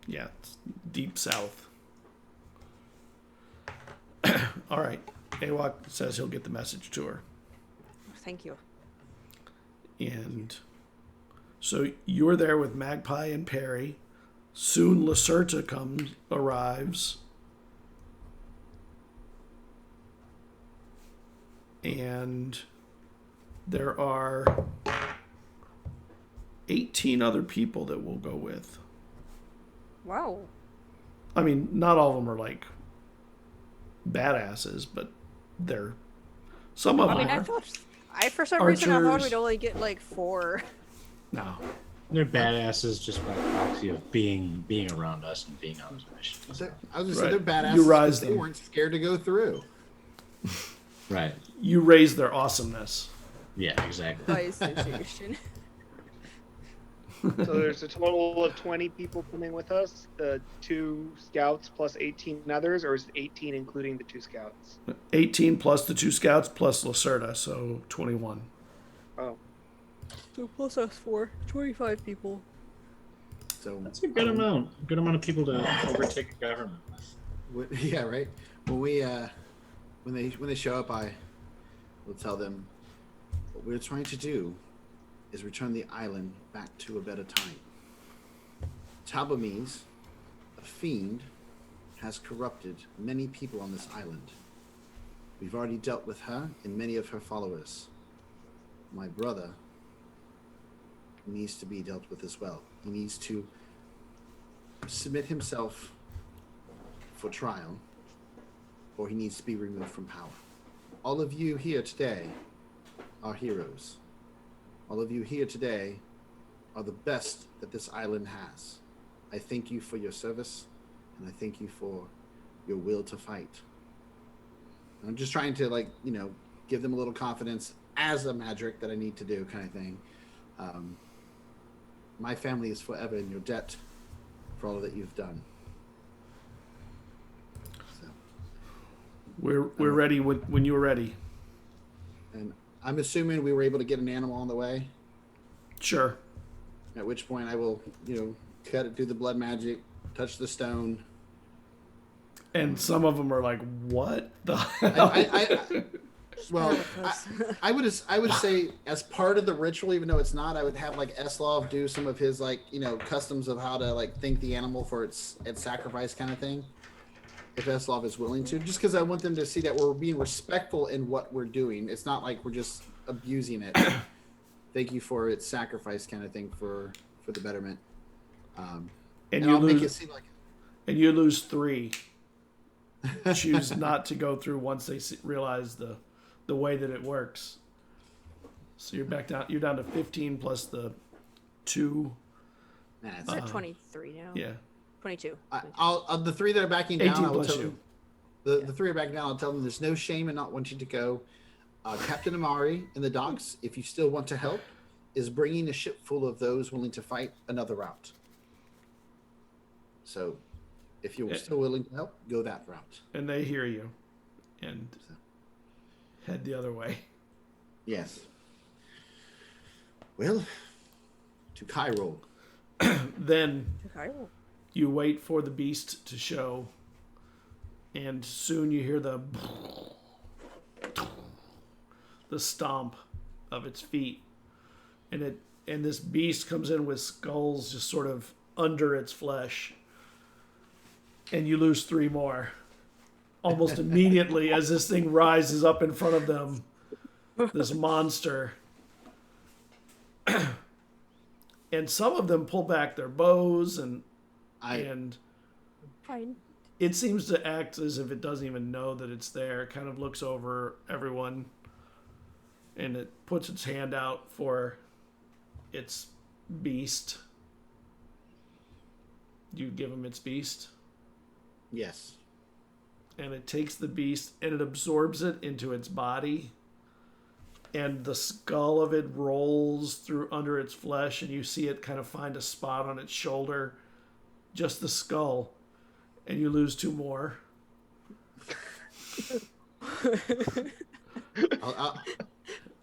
Yeah. It's deep south. All right. Awok says he'll get the message to her. Thank you. And so you're there with Magpie and Perry. Soon Lacerta arrives. And there are 18 other people that we'll go with. Wow. I mean, not all of them are like badasses, but they're some of I them mean, are. I for some reason I thought Archers. we'd only get like 4. No. They're badasses just by proxy of being around us and being on this mission. I was just Right. say they're badasses. You rise They them. weren't scared to go through. Right. You raise their awesomeness. Yeah, exactly. By association. So there's a total of 20 people coming with us, the 2 scouts plus 18 others, or is it 18 including the 2 scouts? 18 plus the 2 scouts plus Lacerta, so 21. Oh, So plus us 4, 25 people. So That's a good amount. A good amount of people to overtake a government with. yeah, right. When we when they show up, I will tell them what we're trying to do is return the island back to a better time. Tabamis, a fiend, has corrupted many people on this island. We've already dealt with her and many of her followers. My brother needs to be dealt with as well. He needs to submit himself for trial, or he needs to be removed from power. All of you here today are heroes. All of you here today are the best that this island has. I thank you for your service, and I thank you for your will to fight. I'm just trying to, like, you know, give them a little confidence as a magic that I need to do, kind of thing. My family is forever in your debt for all that you've done. So, We're ready when you're ready. and I'm assuming we were able to get an animal on the way. Sure. At which point I will, you know, cut it, do the blood magic, touch the stone. And some of them are like, "What the hell?" Well, I would say as part of the ritual, even though it's not, I would have like Eslov do some of his, like, you know, customs of how to like thank the animal for its sacrifice kind of thing. if Eslov is willing to, just because I want them to see that we're being respectful in what we're doing. It's not like we're just abusing it. Thank you for its sacrifice, kind of thing, for the betterment. And I'll make it lose, seem like and you lose 3. Choose not to go through once they realize the way that it works. So you're back down. You're down to 15 plus the 2. Nah, it's We're at 23 now. Yeah, 22. I'll the 3 that are backing 18 down. I will plus tell you. them, the 3 are backing down. I'll tell them there's no shame in not wanting to go. Captain Amari in the docks, if you still want to help, is bringing a ship full of those willing to fight another route. So, if you're still willing to help, go that route. And they hear you, and head the other way. Yes. Well, to Kyroll. Then Kyroll. you wait for the beast to show, and soon you hear the stomp of its feet, and this beast comes in with skulls just sort of under its flesh, and you lose 3 more almost immediately as this thing rises up in front of them, this monster. And some of them pull back their bows, and Fine. it seems to act as if it doesn't even know that it's there. It kind of looks over everyone, and it puts its hand out for its beast. You give him its beast, Yes. and it takes the beast and it absorbs it into its body, and the skull of it rolls through under its flesh, and you see it kind of find a spot on its shoulder, just the skull, and you lose 2 more.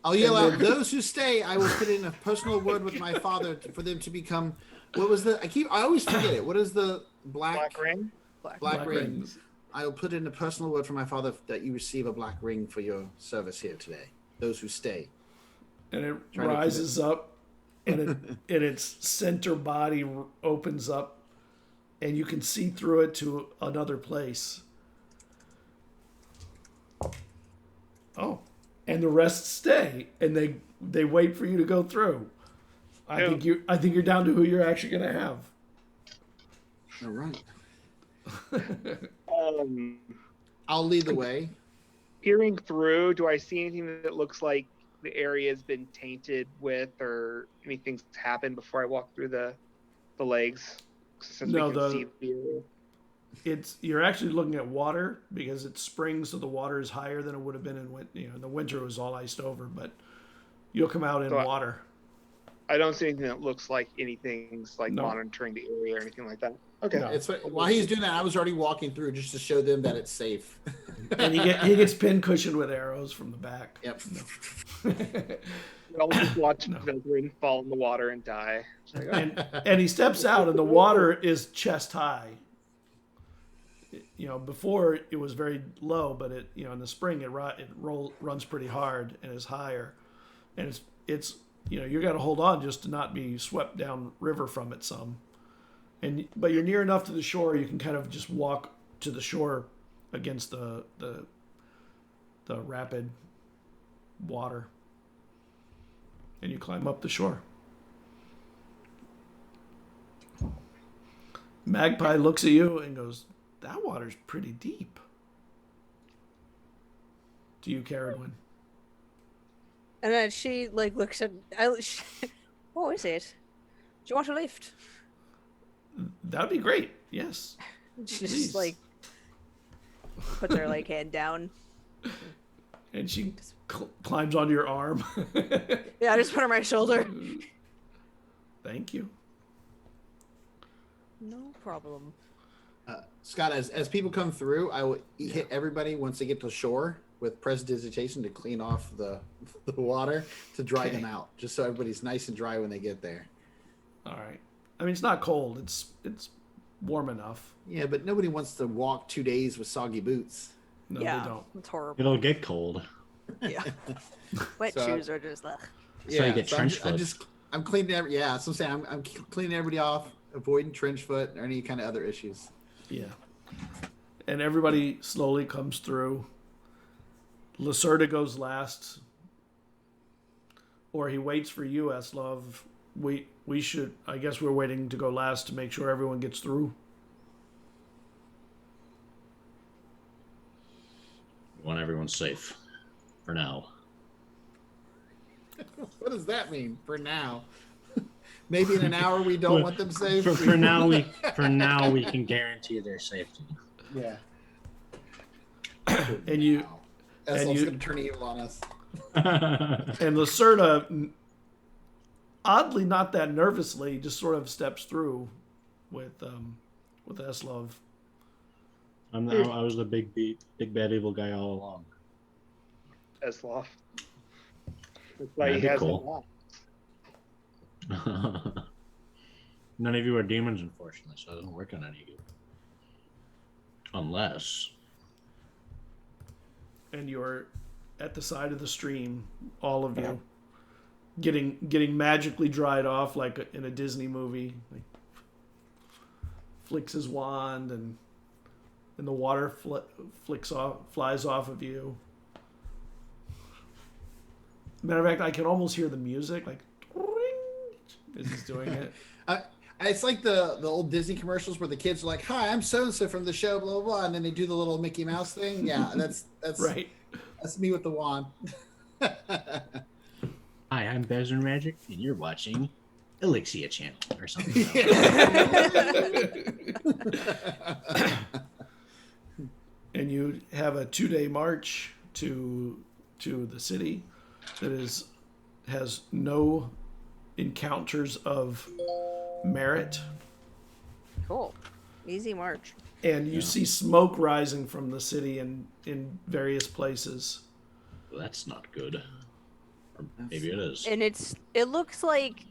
I'll yell out, "Those who stay, I will put in a personal word with my father for them to become." What was the? I always forget it. What is the Black ring. Black ring. rings. I will put in a personal word for my father that you receive a black ring for your service here today. Those who stay. And it Trying to keep rises up, and and its center body opens up, and you can see through it to another place. Oh, and the rest stay, and they wait for you to go through. I think you're down to who you're actually going to have. All right. Um, I'll lead the way. peering through, do I see anything that looks like the area has been tainted with, or anything's happened before I walk through the legs? Since No, we can see the area. You're actually looking at water because it's spring, so the water is higher than it would have been in winter. In the winter it was all iced over, but you'll come out in So water. I don't see anything that looks like anything's like No. monitoring the area or anything like that. Okay. No. It's while he's doing that, I was already walking through just to show them that it's safe. And he gets pin cushioned with arrows from the back. Yep. I'll just watch No. the ring fall in the water and die. It's like, oh, and he steps out, and the water is chest high. Before it was very low, but in the spring it runs pretty hard and is higher, and it's you got to hold on just to not be swept down river from it some, but you're near enough to the shore you can kind of just walk to the shore against the rapid water, and you climb up the shore. Magpie looks at you and goes, "That water's pretty deep." To you, Caradwin. And then she looks at. What is it? Do you want a lift? That'd be great. Yes. She Please. just puts her hand down. And she climbs onto your arm. Yeah, I just put her on my shoulder. Thank you. No problem. Scott, as people come through, I will hit everybody once they get to shore with prestidigitation to clean off the water to dry them out, just so everybody's nice and dry when they get there. All right. I mean, it's not cold. It's warm enough. Yeah, but nobody wants to walk 2 days with soggy boots. No, yeah, they don't. it's horrible. It'll get cold. Yeah. Wet So- shoes are just ugh. So you get trench foot. I'm cleaning so I'm saying I'm cleaning everybody off, avoiding trench foot or any kind of other issues. Yeah. and everybody slowly comes through. Lacerda goes last, or he waits for you, Eslov. We should. I guess we're waiting to go last to make sure everyone gets through. We want everyone safe for now. What does that mean? For now. Maybe in an hour we don't want them safe. For now we can guarantee their safety. Yeah. And you, Essel's going to turn evil on us. and Lacerda, oddly not that nervously, just sort of steps through with Eslov. I was the big bad evil guy all along. Esloff. That's why That'd he be has cool. None of you are demons, unfortunately, so it doesn't work on any of you. Unless. And you're at the side of the stream, all of you, getting magically dried off like in a Disney movie. Like, flicks his wand and the water flies off of you. Matter of fact, I can almost hear the music, like, as he's doing it. It's like the old Disney commercials where the kids are like, "Hi, I'm so-and-so from the show, blah, blah, blah," and then they do the little Mickey Mouse thing. Yeah, that's Right. That's me with the wand. Hi, I'm Bezer Magic, and you're watching Elixia Channel or something. And you have a 2-day march to the city that has no encounters of merit. Cool. Easy march. And you see smoke rising from the city in various places. Well, that's not good. Or maybe it is. And it looks like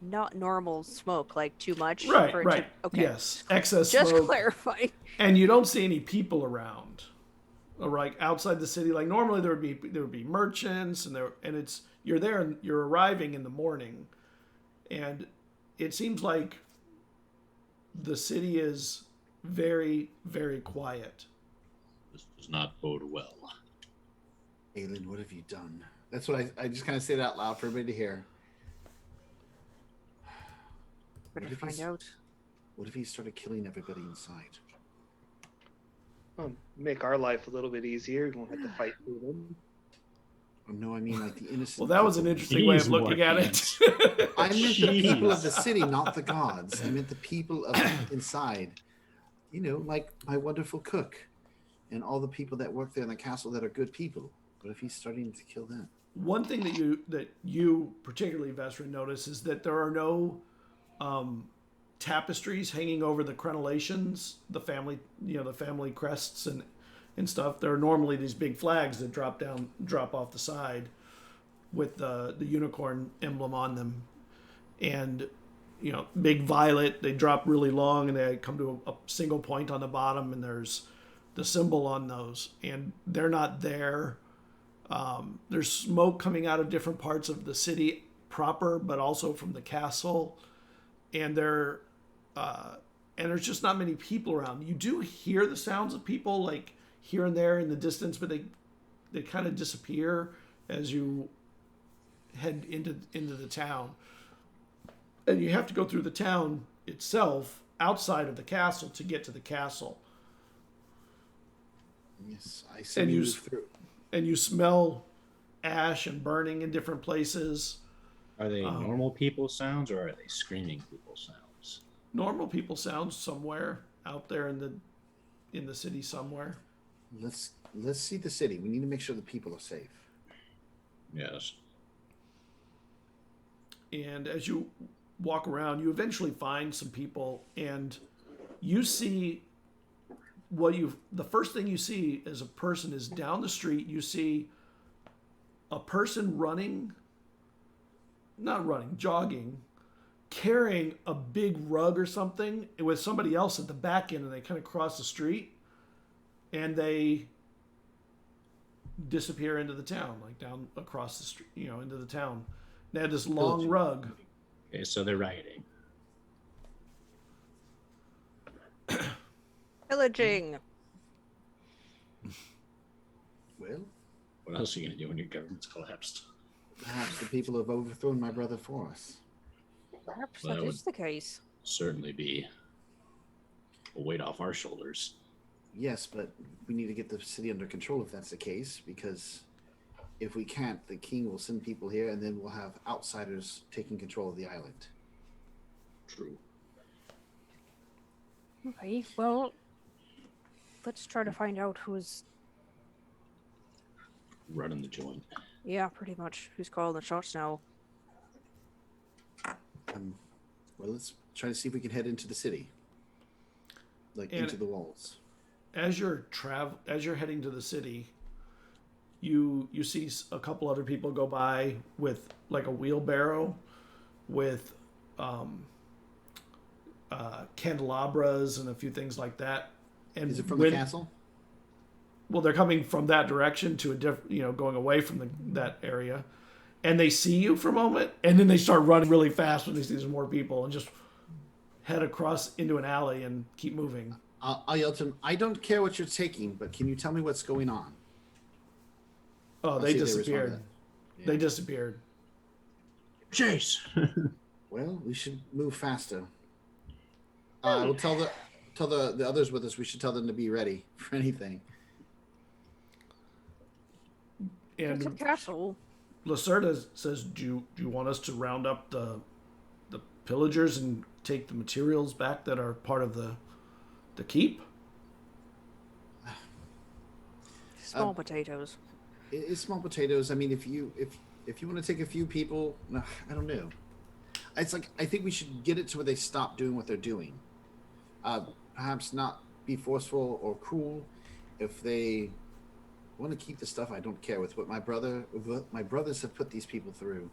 not normal smoke, like too much. Right, for it right. To, okay. Yes, excess Just smoke. clarifying. And you don't see any people around, or like outside the city. Like normally there would be merchants, and you're arriving in the morning, and it seems like the city is very, very quiet. This does not bode well. Aylin, what have you done? That's what I just kind of say it out loud for everybody to hear. Better What if find he's- out. What if he started killing everybody inside? Make our life a little bit easier. We won't have to fight through them. Oh, no, I mean like the innocent. Well, that was an people. interesting way of Jeez, looking at Morpheus. it. I meant the people of Jeez. the city, not the gods. I meant the people of inside. You know, like my wonderful cook and all the people that work there in the castle that are good people. What if he's starting to kill them? One thing that you particularly, Vesrin, notice is that there are no tapestries hanging over the crenellations, the family crests and stuff. There are normally these big flags that drop off the side with the unicorn emblem on them, and big violet. They drop really long and they come to a single point on the bottom, and there's the symbol on those, and they're not there. There's smoke coming out of different parts of the city proper, but also from the castle, and there's just not many people around. You do hear the sounds of people like here and there in the distance, but they kind of disappear as you head into the town. And you have to go through the town itself outside of the castle to get to the castle. Yes, I see. And you move through. And you smell ash and burning in different places. Are they normal people sounds or are they screaming people sounds? Normal people sounds somewhere out there in the city somewhere. Let's see the city. We need to make sure the people are safe. Yes. And as you walk around, you eventually find some people, and you see the first thing you see as a person is down the street. You see a person jogging, carrying a big rug or something with somebody else at the back end, and they kind of cross the street and they disappear into the town, like down across the street, into the town. They had this long rug. Okay, so they're rioting. Pillaging. Well, What else are you going to do when your government's collapsed? perhaps the people have overthrown my brother for us. Perhaps Well, that that is the case. Certainly be a weight off our shoulders. Yes, but we need to get the city under control if that's the case, because if we can't, the king will send people here, and then we'll have outsiders taking control of the island. True. Okay, well, let's try to find out who's... Running the joint. Yeah, pretty much. Who's calling the shots now? Well, let's try to see if we can head into the city, like And- into the walls. As you're heading to the city, you see a couple other people go by with like a wheelbarrow with candelabras and a few things like that. And Is it from the castle? Well, they're coming from that direction to a different, going away from that area, and they see you for a moment, and then they start running really fast when they see there's more people, and just head across into an alley and keep moving. I'll yell to him, I don't care what you're taking, but can you tell me what's going on? Oh, I'll they see if respond to disappeared. that. Yeah. They disappeared. Chase! Well, we should move faster. We'll tell the others with us. We should tell them to be ready for anything. It's a And castle. Lacerda says, "Do you want us to round up the pillagers and take the materials back that are part of the keep?" Small potatoes. It's small potatoes. I mean, if you want to take a few people, no, I don't know. It's like I think we should get it to where they stop doing what they're doing. Perhaps not be forceful or cruel. If they want to keep the stuff, I don't care. With what my brothers have put these people through,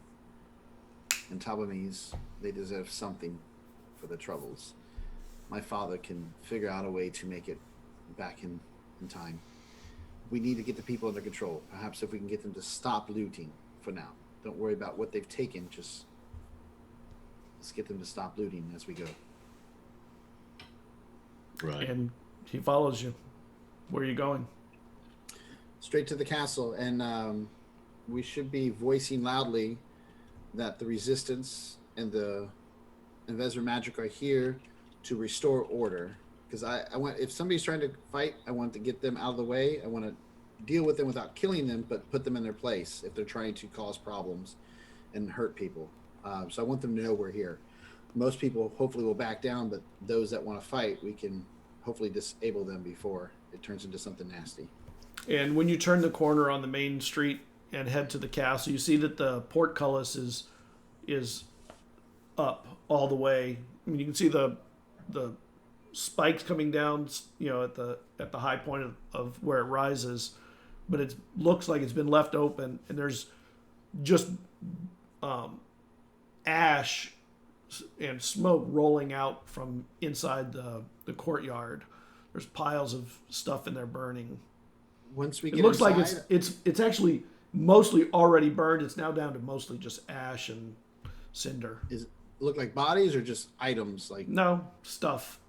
and Tabamis, they deserve something for their troubles. My father can figure out a way to make it back in time. We need to get the people under control. Perhaps if we can get them to stop looting for now. Don't worry about what they've taken. Just let's get them to stop looting as we go. Right. And he follows you. Where are you going? Straight to the castle, and we should be voicing loudly that the resistance and the Invisor Magic are here to restore order. Because I want, if somebody's trying to fight, I want to get them out of the way. I want to deal with them without killing them, but put them in their place if they're trying to cause problems and hurt people. So I want them to know we're here. Most people hopefully will back down, but those that want to fight, we can hopefully disable them before it turns into something nasty. And when you turn the corner on the main street and head to the castle, you see that the portcullis is up all the way. I mean, you can see the spikes coming down, at the high point of where it rises, but it looks like it's been left open, and there's just ash and smoke rolling out from inside the courtyard. There's piles of stuff in there burning. Once we It get looks inside, like it's actually mostly already burned. It's now down to mostly just ash and cinder. is it look like bodies or just items? Like No stuff.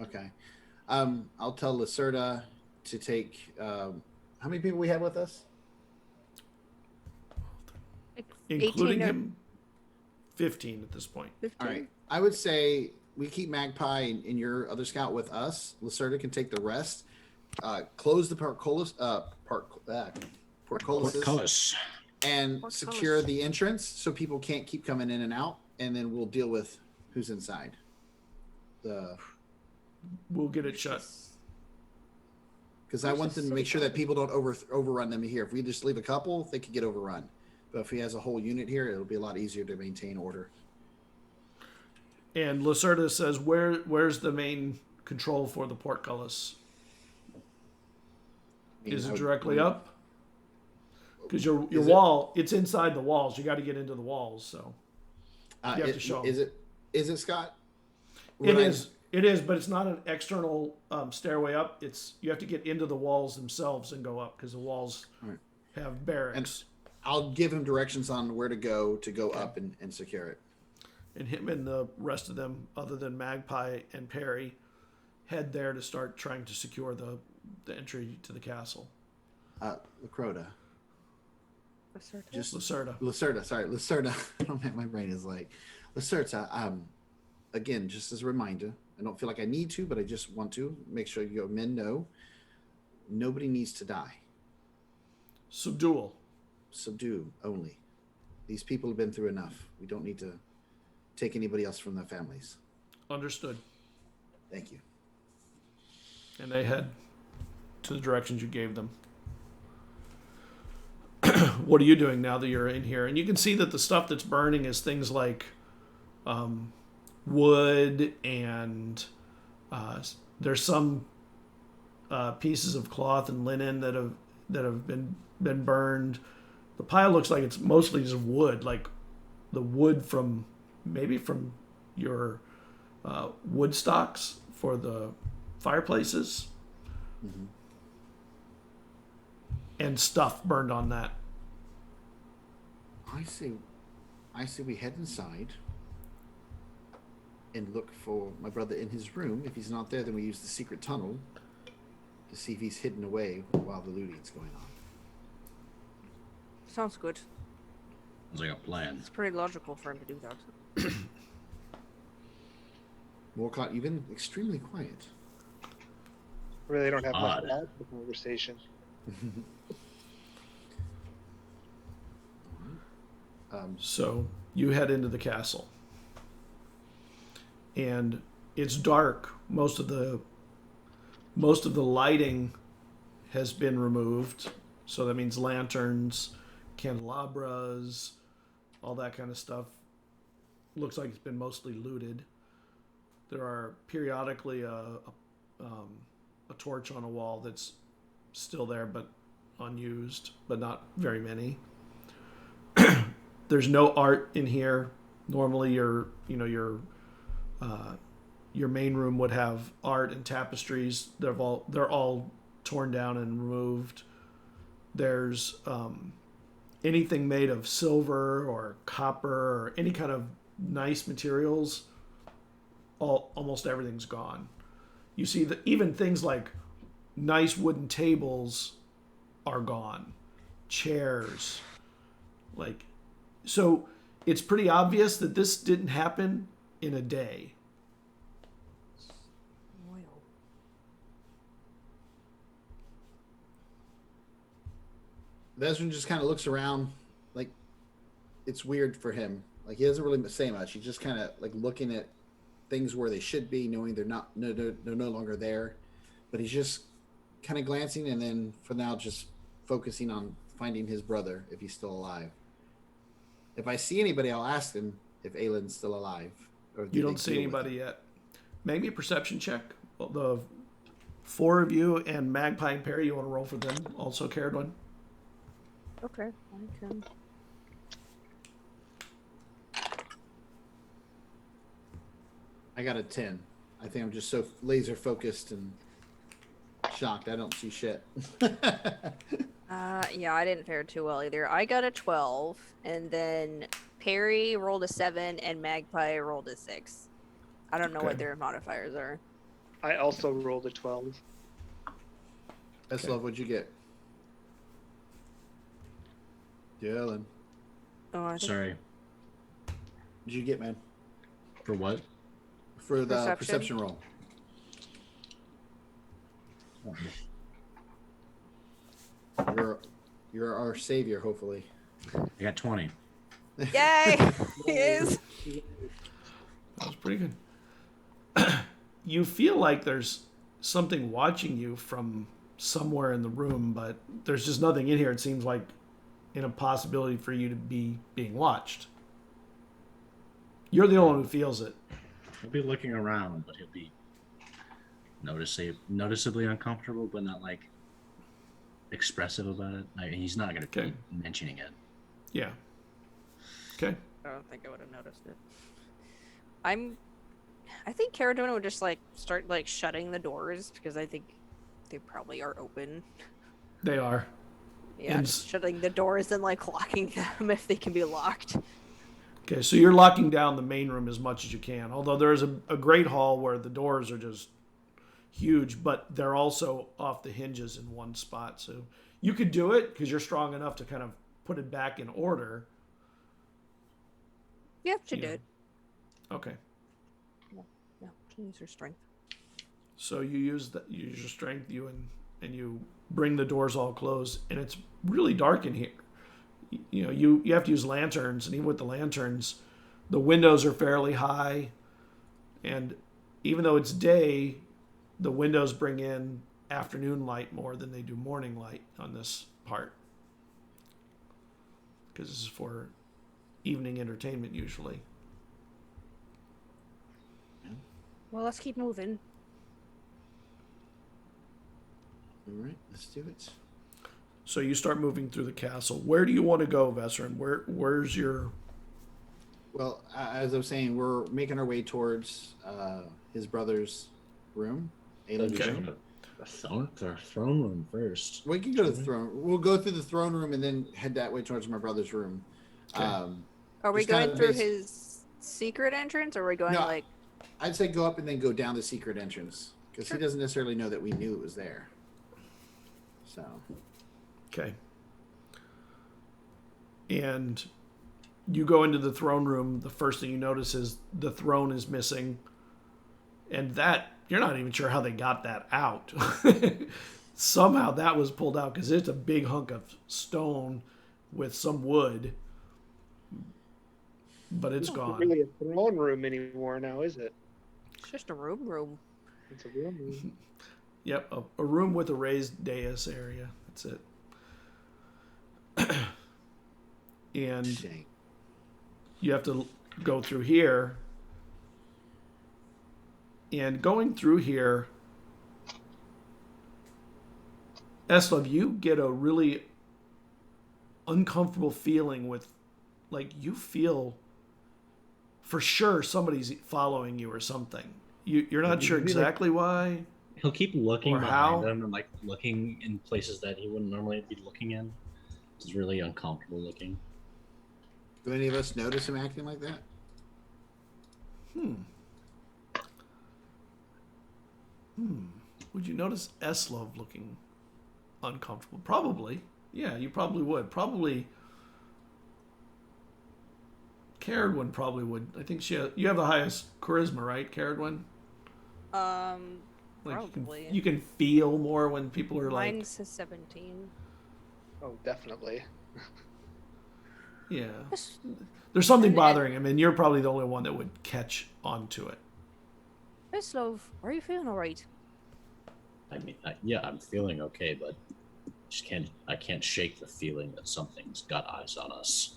okay, I'll tell Lacerda to take. How many people we have with us? Including 18 or him, 15 at this point. 15? All right, I would say we keep Magpie and your other scout with us. Lacerda can take the rest. Close the portcullis, Portcullis. and Portcullis. secure the entrance so people can't keep coming in and out. And then we'll deal with who's inside. We'll get it shut. Because I want them to make sure that people don't overrun them here. If we just leave a couple, they could get overrun. But if he has a whole unit here, it'll be a lot easier to maintain order. And Lacerda says, "Where's the main control for the portcullis? I mean, Is I it would- directly up? Because your Is it- wall, it's inside the walls. You got to get into the walls. So you have to show 'em. Is it Scott? it Right. is. It is, but it's not an external stairway up. You have to get into the walls themselves and go up because the walls Right. have barracks. I'll give him directions on where to go up and secure it. And him and the rest of them, other than Magpie and Perry, head there to start trying to secure the entry to the castle. Lakota. Just Lacerda. Lacerda. Sorry, Lacerda. Oh man, my brain is like Lacerda. Again, just as a reminder, I don't feel like I need to, but I just want to make sure your men know nobody needs to die. Subdual. Subdue only. These people have been through enough. We don't need to take anybody else from their families. Understood. Thank you. And they head to the directions you gave them. What are you doing now that you're in here? And you can see that the stuff that's burning is things like wood, and there's some pieces of cloth and linen that have been burned. The pile looks like it's mostly just wood, like the wood from your wood stocks for the fireplaces, and stuff burned on that. I say we head inside and look for my brother in his room. If he's not there, then we use the secret tunnel to see if he's hidden away while the looting's going on. Sounds good. Sounds like a plan. It's pretty logical for him to do that. Morcott, you've been extremely quiet. Really don't have much Odd. to add to the conversation. So you head into the castle, and it's dark. Most of the lighting has been removed, so that means lanterns, candelabras, all that kind of stuff. Looks like it's been mostly looted. There are periodically a torch on a wall that's still there but unused, but not very many. There's no art in here. Normally your main room would have art and tapestries. They're all torn down and removed. There's anything made of silver or copper or any kind of nice materials. Almost everything's gone. You see that even things like nice wooden tables are gone. Chairs, so it's pretty obvious that this didn't happen in a day. Desmond just kind of looks around, like it's weird for him. Like he doesn't really say much. He's just kind of like looking at things where they should be, knowing they're no longer there. But he's just kind of glancing, and then for now just focusing on finding his brother if he's still alive. If I see anybody, I'll ask them if Aylin's still alive. Or You don't see anybody yet. Maybe a perception check. Well, the four of you and Magpie and Perry, you want to roll for them? Also, Caradwin. Okay, I can. I got a 10. I think I'm just so laser focused and shocked. I don't see shit. Yeah, I didn't fare too well either. I got a 12, and then Perry rolled a 7, and Magpie rolled a 6. I don't know what their modifiers are. I also rolled a 12. That's love. What'd you get? Yeah, Aylin. Oh, I think Sorry. What'd you get, man? For what? For the Perception? perception roll. You're our savior, hopefully. I got 20. Yay! He is. That was pretty good. You feel like there's something watching you from somewhere in the room, but there's just nothing in here. It seems like an impossibility for you to be being watched. You're the only one who feels it. He'll be looking around, but he'll be noticeably uncomfortable, but not like expressive about it. Like, he's not going to Okay. be mentioning it. Yeah. Okay. I don't think I would have noticed it. I think Caradona would just start shutting the doors, because I think they probably are open. They are. Yeah, And just shutting the doors and locking them if they can be locked. Okay, so you're locking down the main room as much as you can. Although there is a great hall where the doors are just huge, but they're also off the hinges in one spot. So you could do it because you're strong enough to kind of put it back in order. Yeah, should Yeah. do it. Okay. Yeah, she needs her strength. So you use your strength, and you bring the doors all closed, and it's really dark in here. You know, you have to use lanterns, and even with the lanterns, the windows are fairly high, and even though it's day, the windows bring in afternoon light more than they do morning light on this part, because this is for evening entertainment usually. Well, let's keep moving. All right, let's do it. So you start moving through the castle. Where do you want to go, Vesserin? Where's your... Well, as I was saying, we're making our way towards his brother's room. Aylin's Okay. room. The throne room first. We can go to the throne. We'll go through the throne room and then head that way towards my brother's room. Okay. Are we Just kinda going through basic- his secret entrance, or are we going No. like... I'd say go up and then go down the secret entrance because Sure. he doesn't necessarily know that we knew it was there. So Okay. And you go into the throne room. The first thing you notice is the throne is missing. And that, you're not even sure how they got that out. Somehow that was pulled out because it's a big hunk of stone with some wood. But it's It's not gone. really a throne room anymore now, is it? It's just a room. It's a room. Yep, a room with a raised dais area. That's it. And shame. you have to go through here. And going through here, Eslov, you get a really uncomfortable feeling with, like, you feel for sure somebody's following you or something. You're not sure Maybe, like, exactly why. He'll keep looking Or behind how? him and like looking in places that he wouldn't normally be looking in. It's really uncomfortable looking. Do any of us notice him acting like that? Would you notice Eslov looking uncomfortable? Probably. Yeah, you probably would. Probably. Caradwin probably would. I think you have the highest charisma, right, Caradwin? Like Probably. you can feel more when people are like, Mine says 17. Oh, definitely. yeah. Yes. There's something And- bothering him, and you're probably the only one that would catch onto it. Yes, love. Are you feeling alright? I mean, yeah, I'm feeling okay, but I can't shake the feeling that something's got eyes on us.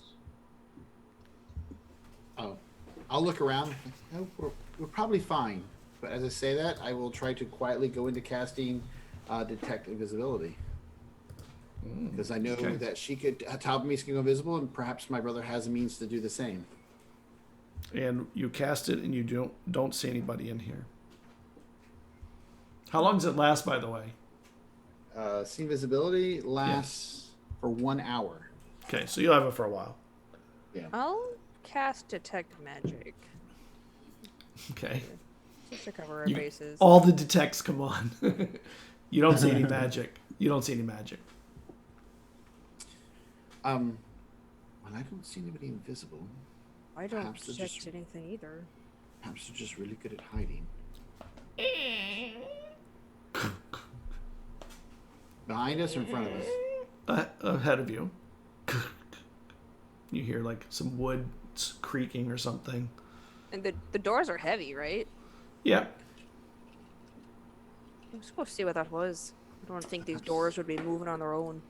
Oh, I'll look around. No, we're probably fine. But as I say that, I will try to quietly go into casting Detect Invisibility. Because I know okay. that she could, top of me can go invisible, and perhaps my brother has a means to do the same. And you cast it, and you don't see anybody in here. How long does it last, by the way? See invisibility lasts for 1 hour. Okay, so you'll have it for a while. I'll cast Detect Magic. Okay. Just to cover our bases. All the detects come on. You don't see any magic. You don't see any magic. Well, I don't see anybody invisible. I don't perhaps they're detect just- anything either. Perhaps they're just really good at hiding. Behind us or in front of us? Ahead of you. You hear like some wood creaking or something. And the doors are heavy, right? Yeah. I'm supposed to see what that was. I don't think these doors would be moving on their own.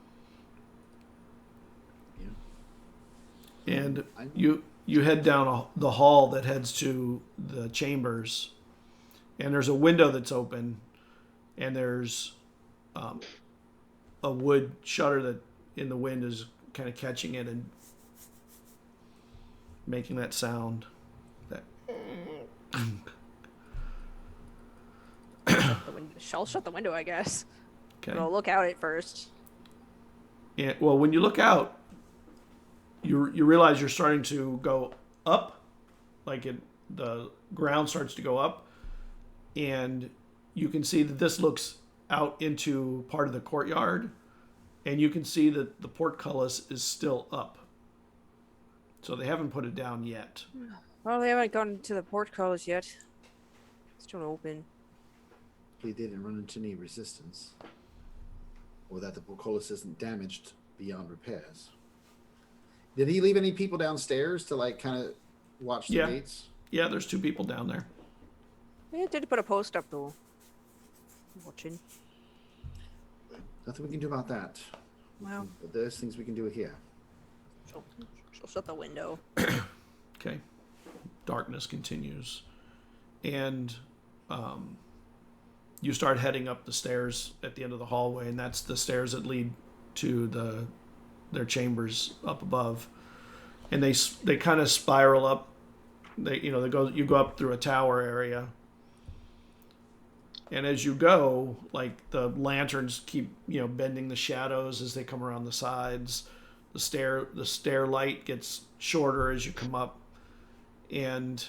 And you head down the hall that heads to the chambers, and there's a window that's open, and there's a wood shutter that in the wind is kind of catching it and making that sound. That I'll shut the window, I guess. okay. But I'll look out at first. And well, when you look out, you realize you're starting to go up, like the ground starts to go up, and you can see that this looks out into part of the courtyard, and you can see that the portcullis is still up. So they haven't put it down yet. Well, they haven't gone to the portcullis yet. It's still open. He didn't run into any resistance, or that the portcullis isn't damaged beyond repairs. Did he leave any people downstairs to like kind of watch the gates? Yeah, there's 2 people down there. Yeah, did put a post up though. Watching. Nothing we can do about that. Well, But there's things we can do here. she'll shut the window. Okay. Darkness continues. And you start heading up the stairs at the end of the hallway, and that's the stairs that lead to their chambers up above. And they kind of spiral up. You go up through a tower area. And as you go, like the lanterns keep, bending the shadows as they come around the sides. The stair light gets shorter as you come up. And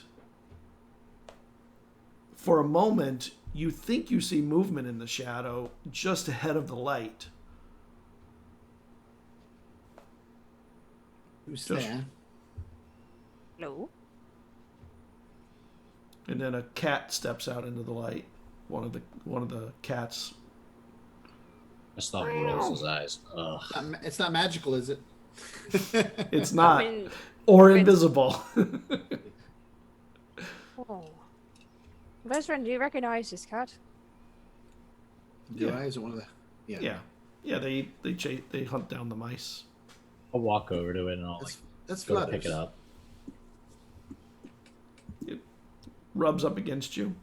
for a moment, you think you see movement in the shadow just ahead of the light. Who's Just- there? No. And then a cat steps out into the light. One of the cats. I just thought he rolls his eyes. Ugh. It's not magical, is it? It's not. I mean, Or it's- invisible. oh. Vesrin, do you recognize this cat? Do Yeah. I? Is it one of the? Yeah. Yeah. They hunt down the mice. I'll walk over to it and I'll That's go to flutters. pick it up. It rubs up against you.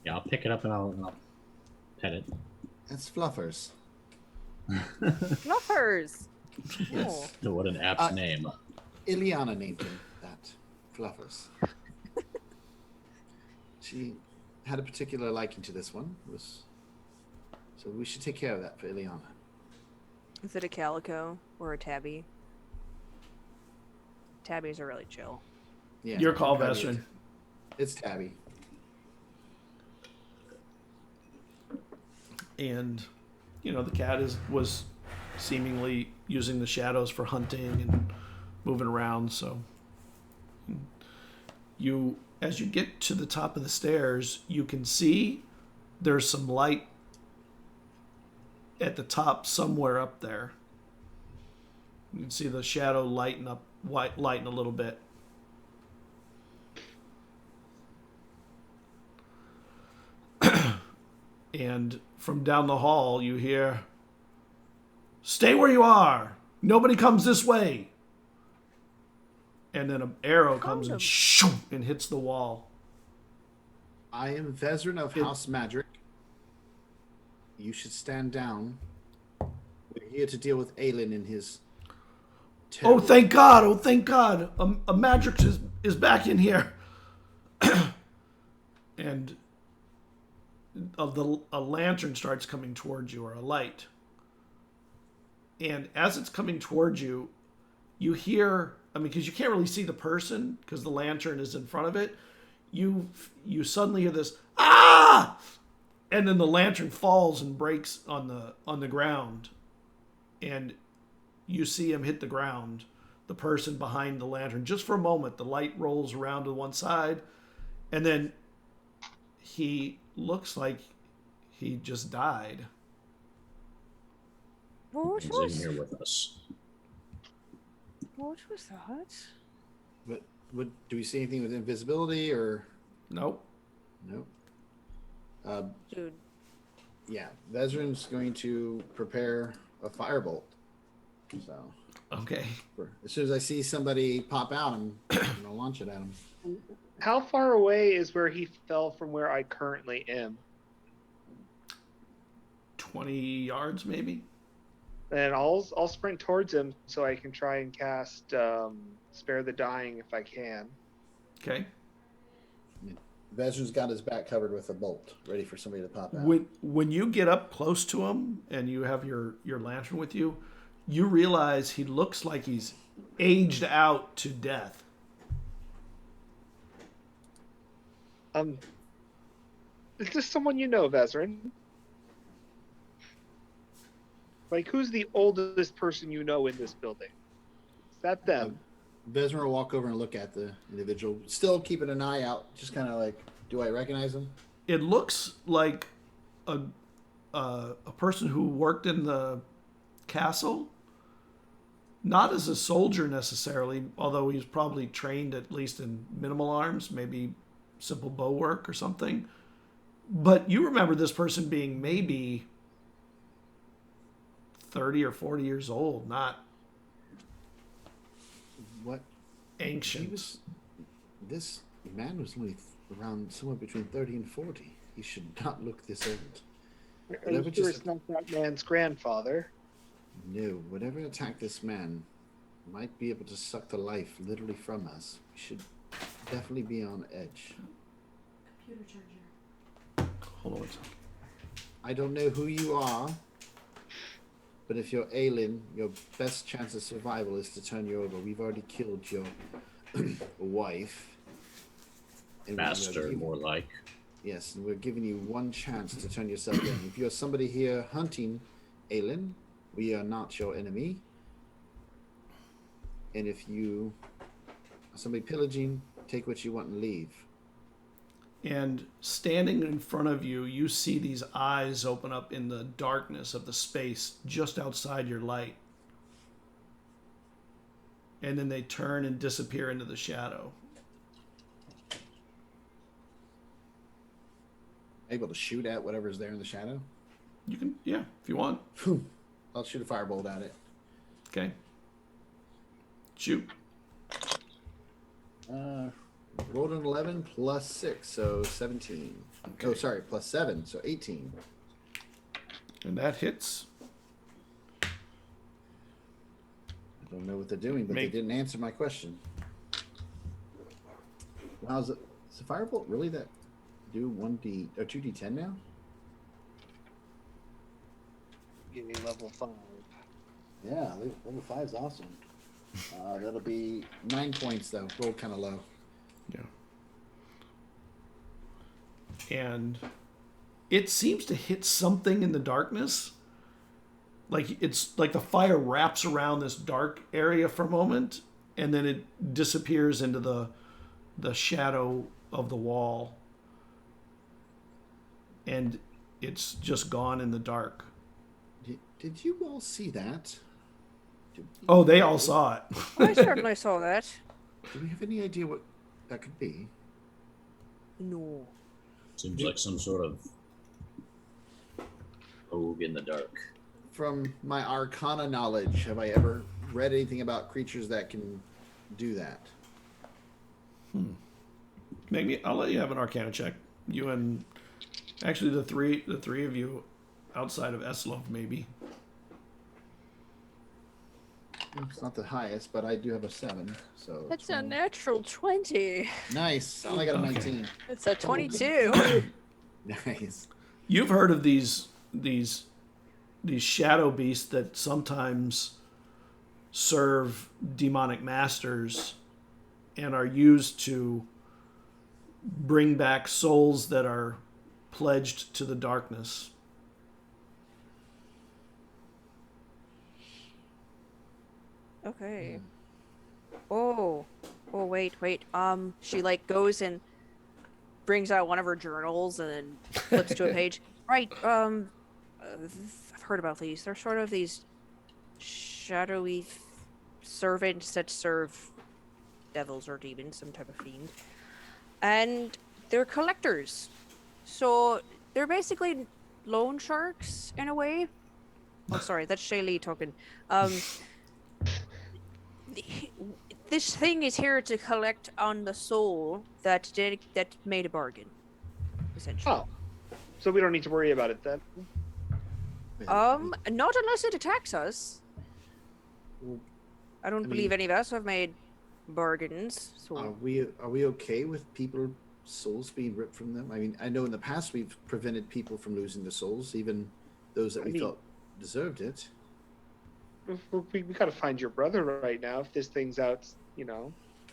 Yeah, I'll pick it up and I'll pet it. That's fluffers. Fluffers! Yes. Oh. What an apt name. Ileana named him that. Fluffers. She had a particular liking to this one. So we should take care of that for Ileana. Is it a calico or a tabby? Tabbies are really chill. Yeah. Your call, Tabby. Vesrin. It's Tabby. And the cat was seemingly using the shadows for hunting and moving around. So as you get to the top of the stairs, you can see there's some light at the top somewhere up there. You can see the shadow lighten a little bit. And from down the hall, you hear, "Stay where you are. Nobody comes this way." And then an arrow comes and and hits the wall. I am Vezrin of House Magic. You should stand down. We're here to deal with Aylin and his. Oh, thank God! Oh, thank God! A magic is back in here. And a lantern starts coming towards you, or a light. And as it's coming towards you, you hear, because you can't really see the person because the lantern is in front of it. You suddenly hear this, "Ah!" And then the lantern falls and breaks on the ground. And you see him hit the ground, the person behind the lantern. Just for a moment, the light rolls around to one side, and then he looks like he just died. What He's was, in here with us. what was that? But do we see anything with invisibility or Nope. no? Dude, Yeah, Vezrin's going to prepare a firebolt. So Okay. as soon as I see somebody pop out, I'm gonna launch it at him. How far away is where he fell from where I currently am? 20 yards, maybe? And I'll sprint towards him so I can try and cast Spare the Dying if I can. Okay. Vezrin's got his back covered with a bolt, ready for somebody to pop out. When you get up close to him and you have your lantern with you, you realize he looks like he's aged out to death. Is this someone you know, Vezrin? Like, who's the oldest person you know in this building? Is that them? Vesmer will walk over and look at the individual, still keeping an eye out, just kind of like, do I recognize him? It looks like a person who worked in the castle, not as a soldier necessarily, although he's probably trained at least in minimal arms, maybe simple bow work or something. But you remember this person being maybe 30 or 40 years old, not What? ancient. This man was only around somewhere between 30 and 40. He should not look this old. Are you Whatever sure just- it's not that man's grandfather? No, whatever attacked this man might be able to suck the life literally from us. We should definitely be on edge. Computer charger. Hold on one second. I don't know who you are, but if you're Aylin, your best chance of survival is to turn you over. We've already killed your wife. And we are Master, giving- more like. Yes, and we're giving you one chance to turn yourself in. If you're somebody here hunting Aylin, we are not your enemy. And if you are somebody pillaging, take what you want and leave. And standing in front of you, you see these eyes open up in the darkness of the space just outside your light. And then they turn and disappear into the shadow. Able to shoot at whatever's there in the shadow. You can, yeah, if you want. I'll shoot a firebolt at it. Okay. Shoot. Rolled an 11 plus 6, so 17. Okay. Oh, sorry, plus 7, so 18. And that hits. I don't know what they're doing, but Make- they didn't answer my question. How's it? Is the firebolt really that do 1d or 2d10 now? Give me level 5. Yeah, level 5 is awesome. That'll be 9 points though. Rolled kind of low. Yeah. And it seems to hit something in the darkness. Like it's like the fire wraps around this dark area for a moment and then it disappears into the shadow of the wall. And it's just gone in the dark. Did you all see that? Oh, they all saw it. I certainly saw that. Do we have any idea what that could be? No. Seems like some sort of rogue in the dark. From my Arcana knowledge, have I ever read anything about creatures that can do that? Maybe I'll let you have an Arcana check. You and actually the three of you outside of Eslov, maybe. It's not the highest, but I do have a 7. So That's a 12. natural 20. Nice. I only got a Okay. 19. It's a 22. Nice. You've heard of these shadow beasts that sometimes serve demonic masters and are used to bring back souls that are pledged to the darkness. Okay. Oh, wait. She like goes and brings out one of her journals and then flips to a page. Right. I've heard about these. They're sort of these shadowy servants that serve devils or demons, some type of fiend, and they're collectors. So they're basically loan sharks in a way. Oh, sorry, that's Shaylee talking. This thing is here to collect on the soul that made a bargain, essentially. Oh. So we don't need to worry about it then. Not unless it attacks us. I don't I believe mean- any of us have made bargains. So Are we okay with people souls being ripped from them? I mean, I know in the past we've prevented people from losing their souls, even those that I we mean- felt deserved it. We gotta find your brother right now. If this thing's out,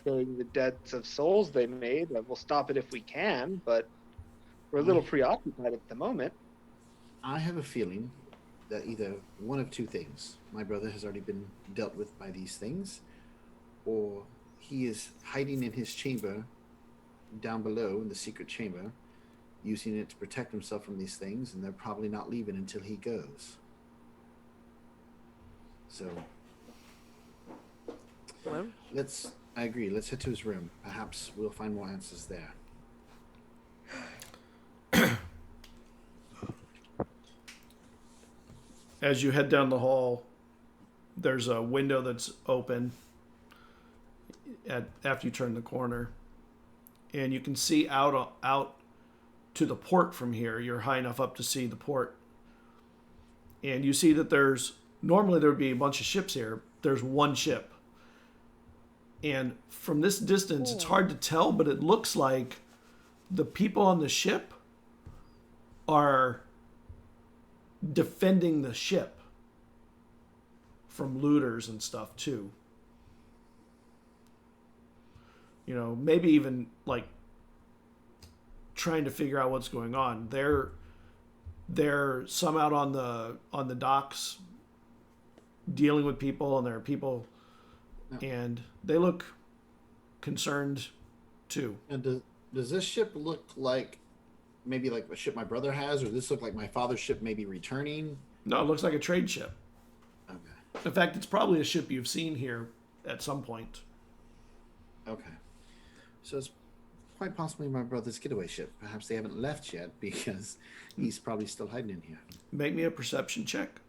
filling the debts of souls they made, we'll stop it if we can. But We're a little preoccupied at the moment. I have a feeling that either one of two things. My brother has already been dealt with by these things, or he is hiding in his chamber down below in the secret chamber, using it to protect himself from these things, and they're probably not leaving until he goes. So Well, I agree, let's head to his room. Perhaps we'll find more answers there. As you head down the hall, there's a window that's open after you turn the corner, and you can see out to the port from here. You're high enough up to see the port, and you see that normally there would be a bunch of ships here. There's one ship, and from this distance, it's hard to tell, but it looks like the people on the ship are defending the ship from looters and stuff too. You know, maybe even like trying to figure out what's going on. They're some out on the docks dealing with people, and there are people, and they look concerned too. And does this ship look like maybe like a ship my brother has, or does this look like my father's ship maybe returning? No, it looks like a trade ship. Okay. In fact, it's probably a ship you've seen here at some point. Okay. So it's quite possibly my brother's getaway ship. Perhaps they haven't left yet because he's probably still hiding in here. Make me a perception check.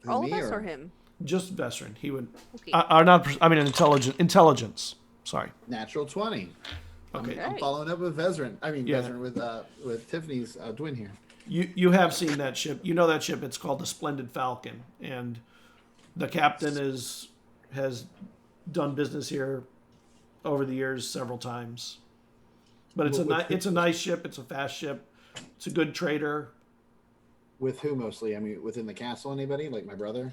Who, all me of us or or him? Just Vesrin. He would. Okay. Intelligence. Sorry. Natural 20. Okay. I'm following up with Vezrin. Yeah. Vezrin with Tiffany's twin here. You have seen that ship. You know that ship. It's called the Splendid Falcon, and the captain has done business here over the years several times. But it's a nice ship. It's a fast ship. It's a good trader. With who mostly? I mean, within the castle, anybody? Like my brother?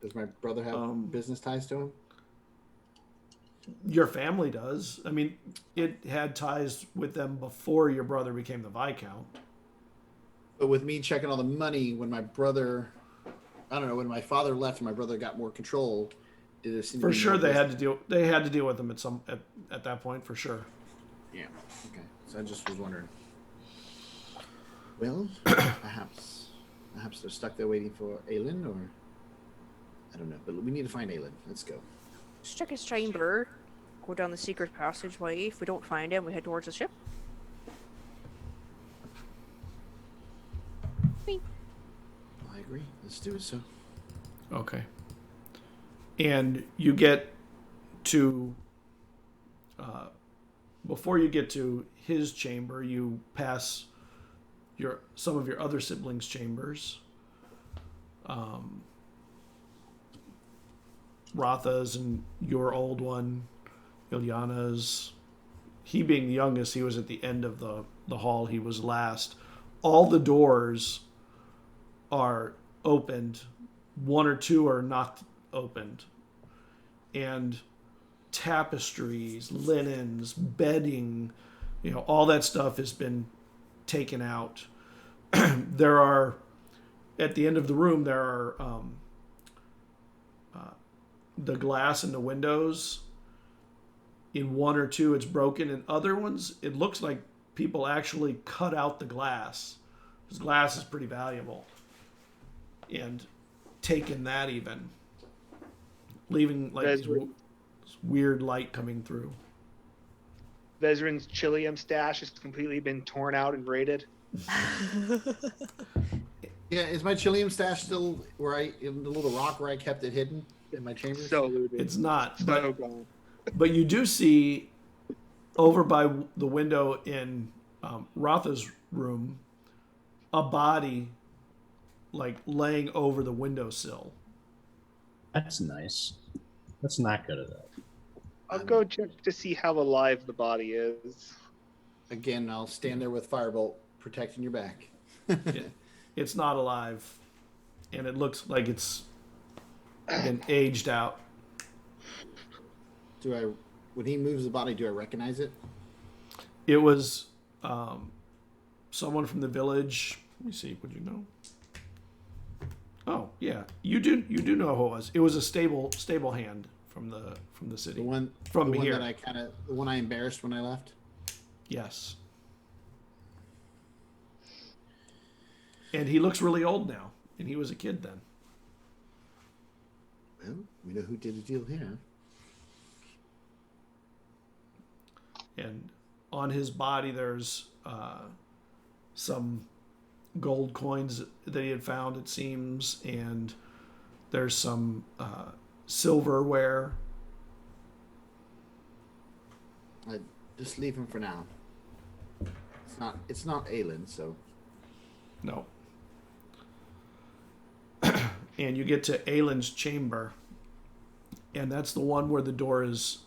Does my brother have business ties to him? Your family does. I mean, it had ties with them before your brother became the Viscount. But with me checking all the money when my brother, I don't know, when my father left and my brother got more control, did there seem to For be sure, more they had business? to deal with them at that point for sure. Yeah. Okay. So I just was wondering. Well, perhaps they're stuck there waiting for Aylin, or I don't know. But we need to find Aylin. Let's go. Let's check his chamber. Go down the secret passageway. If we don't find him, we head towards the ship. I agree. Let's do it. So. Okay. And you get to, before you get to his chamber, you pass some of your other siblings' chambers. Ratha's and your old one, Ilyana's. He being the youngest, he was at the end of the hall. He was last. All the doors are opened. One or two are not opened. And tapestries, linens, bedding, all that stuff has been taken out. There are, at the end of the room, there are the glass in the windows. In one or two, it's broken. In other ones, it looks like people actually cut out the glass, because glass is pretty valuable, and taken that even, leaving like this weird light coming through. Vezrin's Chilium stash has completely been torn out and raided. Yeah, is my Chilium stash still in the little rock where I kept it hidden in my chamber? So looted. It's not, So gone. but you do see over by the window in Ratha's room a body like laying over the windowsill. That's nice. Let's not go to that. I'll go check to see how alive the body is. Again, I'll stand there with Firebolt protecting your back. It's not alive, and it looks like it's been aged out. When he moves the body, do I recognize it? It was someone from the village. Let me see. Would you know? Oh yeah, you do know who it was. It was a stable hand from the city. The one from the here. one that the one I embarrassed when I left. Yes. And he looks really old now, and he was a kid then. Well, we know who did the deal here. And on his body, there's some gold coins that he had found, it seems, and there's some silverware. I just leave him for now. It's not Aylin, so No. And you get to Aylin's chamber, and that's the one where the door is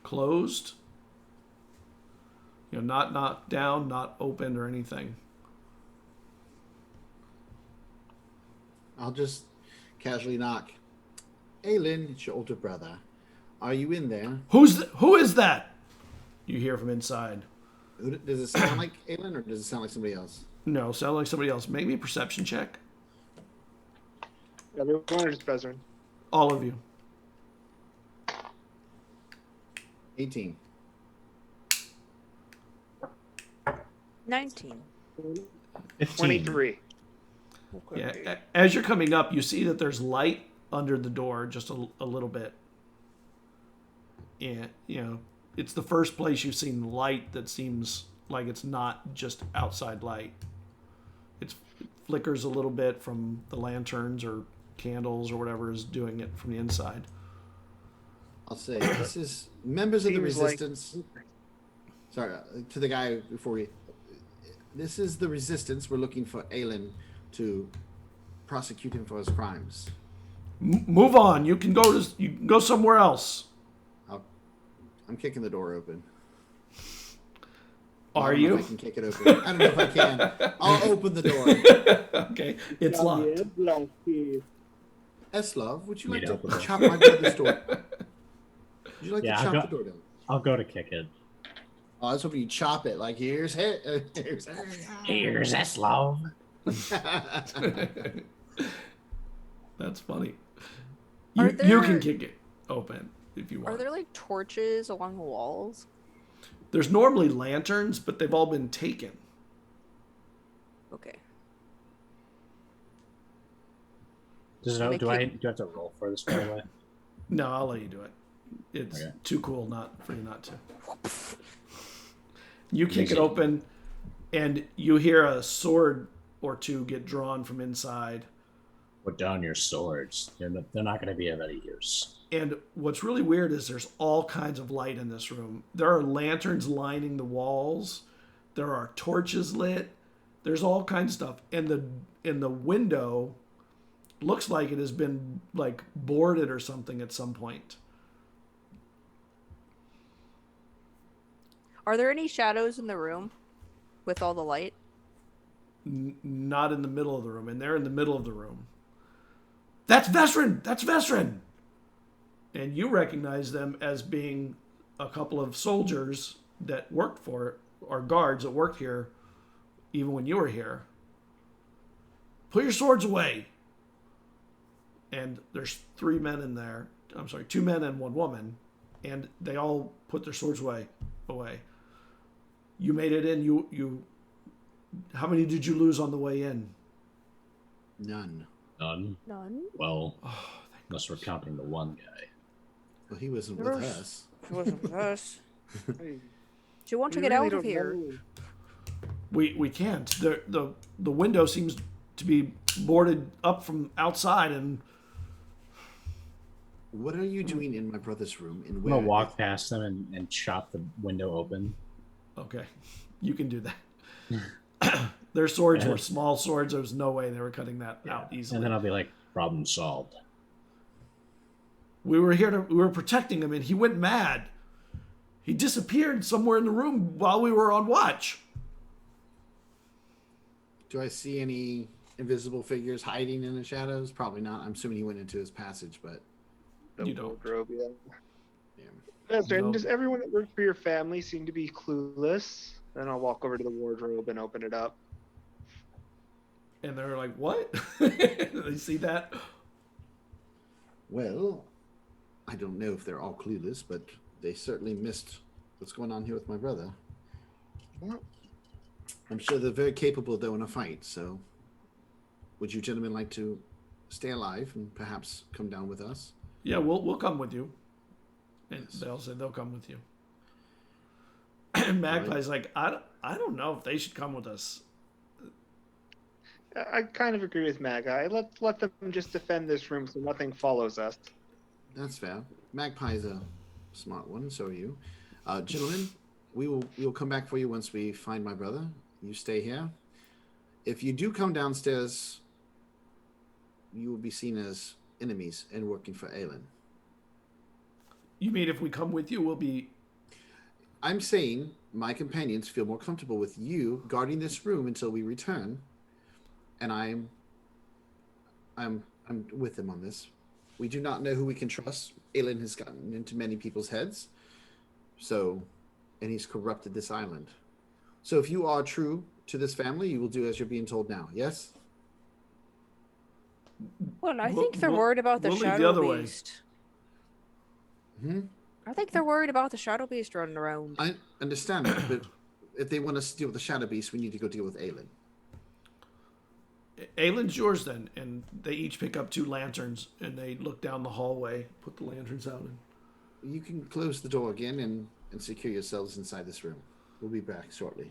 closed. You know, not knocked down, not opened or anything. I'll just casually knock. Aylin, it's your older brother. Are you in there? Who is that? You hear from inside. Does it sound like Aylin, or does it sound like somebody else? No, sound like somebody else. Make me a perception check. Everyone or just Bezrin? All of you. 18. 19. 15. 23. Okay. Yeah. As you're coming up, you see that there's light under the door, just a little bit. And you know, it's the first place you've seen light that seems like it's not just outside light. It flickers a little bit from the lanterns or candles or whatever is doing it from the inside. I'll say this is members of the Seems like- resistance. Sorry, to the guy before we. This is the resistance. We're looking for Aylin to prosecute him for his crimes. Move on. You can go somewhere else. I'm kicking the door open. Are I don't know you? if I can kick it open. I don't know if I can. I'll open the door. Okay, it's locked. Eslov, would you like Need to open it. chop my brother's door? Would you like Yeah, to I've chop got- the door down? I'll go to kick it. Oh, I was hoping you chop it. Like here's Here's Eslov. That's funny. Are You there- can kick it open if you want. Are there like torches along the walls? There's normally lanterns, but they've all been taken. Okay. Do I have to roll for this, by the way? No, I'll let you do it. It's Okay. too cool not for you not to. You kick Easy. it open, and you hear a sword or two get drawn from inside. Put down your swords. They're not going to be of any use. And what's really weird is there's all kinds of light in this room. There are lanterns lining the walls. There are torches lit. There's all kinds of stuff. And the window looks like it has been like boarded or something at some point. Are there any shadows in the room with all the light? Not in the middle of the room, and they're in the middle of the room. That's Vesrin! That's Vesrin! And you recognize them as being a couple of soldiers that worked for, or guards that worked here, even when you were here. Put your swords away! And there's 3 men in there. I'm sorry, 2 men and 1 woman. And they all put their swords away. You made it in. You. How many did you lose on the way in? None. None. None. Well, unless we're counting the one guy. Well, he wasn't with There's- us. It wasn't with us. Hey, Do you want to we get really out of don't here? know. We can't. The window seems to be boarded up from outside, and What are you doing in my brother's room? And I'm where? going to walk past them and chop the window open. okay, you can do that. Their swords Yeah. were small swords. There was no way they were cutting that out easily. And then I'll be like, problem solved. We were protecting him, and he went mad. He disappeared somewhere in the room while we were on watch. Do I see any invisible figures hiding in the shadows? Probably not. I'm assuming he went into his passage, but The You don't. wardrobe, yeah. yeah. Bezrin, No. does everyone that worked for your family seem to be clueless? Then I'll walk over to the wardrobe and open it up. And they're like, what? They see that? Well, I don't know if they're all clueless, but they certainly missed what's going on here with my brother. Well, I'm sure they're very capable, though, in a fight. So, would you gentlemen like to stay alive and perhaps come down with us? Yeah, we'll come with you. And Yes. they'll say they'll come with you. And Magpie's like, I don't know if they should come with us. I kind of agree with Magi. Let them just defend this room so nothing follows us. That's fair. Magpie's a smart one, so are you. Gentlemen, we will come back for you once we find my brother. You stay here. If you do come downstairs, you will be seen as enemies and working for Aylin. You mean if we come with you, we'll be... I'm saying my companions feel more comfortable with you guarding this room until we return, and I'm with them on this. We do not know who we can trust. Aylin has gotten into many people's heads, and he's corrupted this island. So if you are true to this family, you will do as you're being told now. Yes. Well, I We'll- think they're we'll- worried about the we'll leave the shadow other way. beast. Hmm? I think they're worried about the shadow beast running around. I understand that, but if they want us to deal with the Shadow Beast, we need to go deal with Aylin. Aylin's yours then. And they each pick up 2 lanterns and they look down the hallway, put the lanterns out. And You can close the door again and secure yourselves inside this room. We'll be back shortly.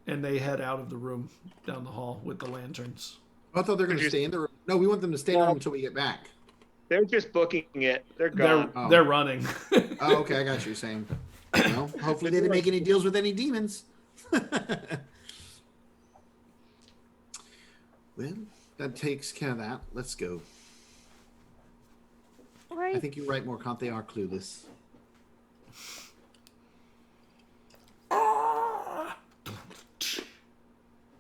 they head out of the room down the hall with the lanterns. I thought they were going to Just- stay in the room. No, we want them to stay in the No. room until we get back. They're just booking it. They're gone. Oh. They're running. Oh, okay, I got you saying. Well, hopefully they didn't make any deals with any demons. Well, that takes care of that. Let's go. Right. I think you're right, Morkant. They are clueless.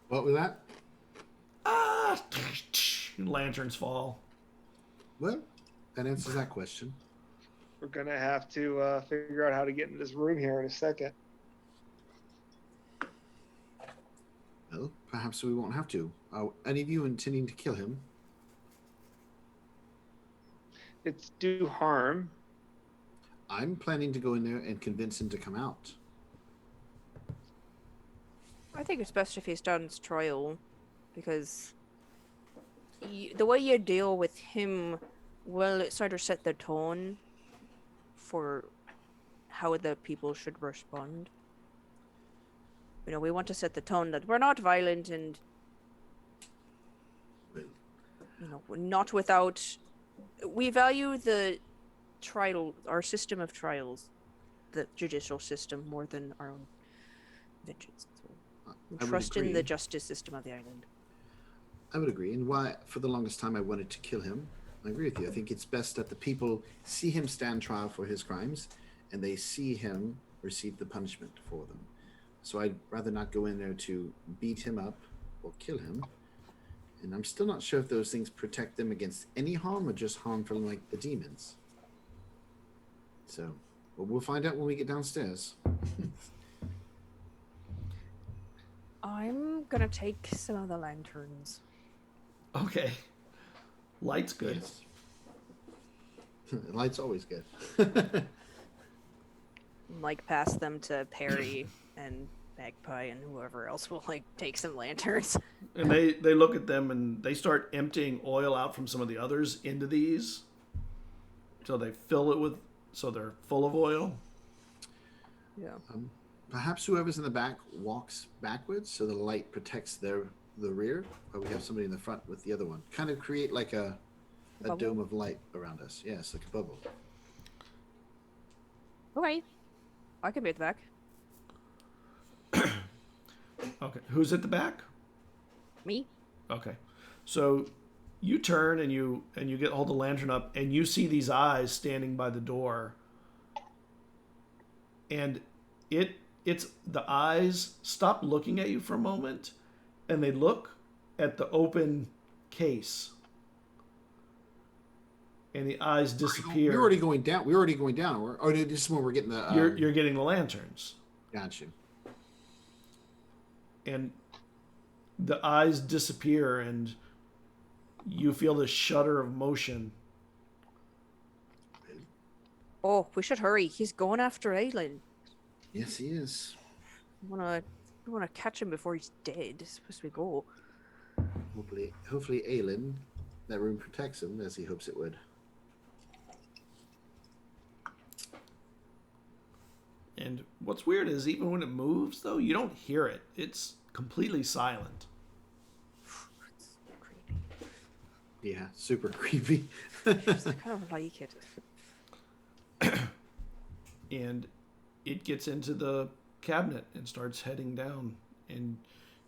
What was that? Lanterns fall. Well, that answers that question. We're gonna have to figure out how to get in this room here in a second. Well, perhaps we won't have to. Are any of you intending to kill him? It's do harm. I'm planning to go in there and convince him to come out. I think it's best if he stands trial, because the way you deal with him will sort of set the tone for how the people should respond. You know, we want to set the tone that we're not violent and, Well, you know, we're not without. We value the trial, our system of trials, the judicial system, more than our own vengeance. So we I would trust in the agree. justice system of the island. I would agree. And why, for the longest time, I wanted to kill him. I agree with you. I think it's best that the people see him stand trial for his crimes and they see him receive the punishment for them. So I'd rather not go in there to beat him up or kill him. And I'm still not sure if those things protect them against any harm or just harm from, like, the demons. So, well, we'll find out when we get downstairs. I'm gonna take some of the lanterns. Okay. Light's good. Yes. Light's always good. Like pass them to Perry and Magpie and whoever else will like take some lanterns. And they look at them and they start emptying oil out from some of the others into these. So they fill it with, so they're full of oil. Yeah. Perhaps whoever's in the back walks backwards so the light protects the rear, but we have somebody in the front with the other one. Kind of create like a Bubble? dome of light around us. Yes, like a bubble. Okay. I can be at the back. Okay. Who's at the back? Me? Okay. So you turn and you get hold the lantern up and you see these eyes standing by the door. And it's the eyes stop looking at you for a moment and they look at the open case. And the eyes disappear. We're already going down. We're already going down. Or this is when we're getting the. You're getting the lanterns. Got you. and the eyes disappear, and you feel this shudder of motion. Oh, we should hurry. He's going after Aylin. Yes, he is. We wanna catch him before he's dead. It's supposed to be go. Hopefully, Aylin, that room protects him as he hopes it would. And what's weird is even when it moves, though, you don't hear it. It's completely silent. It's creepy. Yeah, super creepy. I kind of like it. And it gets into the cabinet and starts heading down. And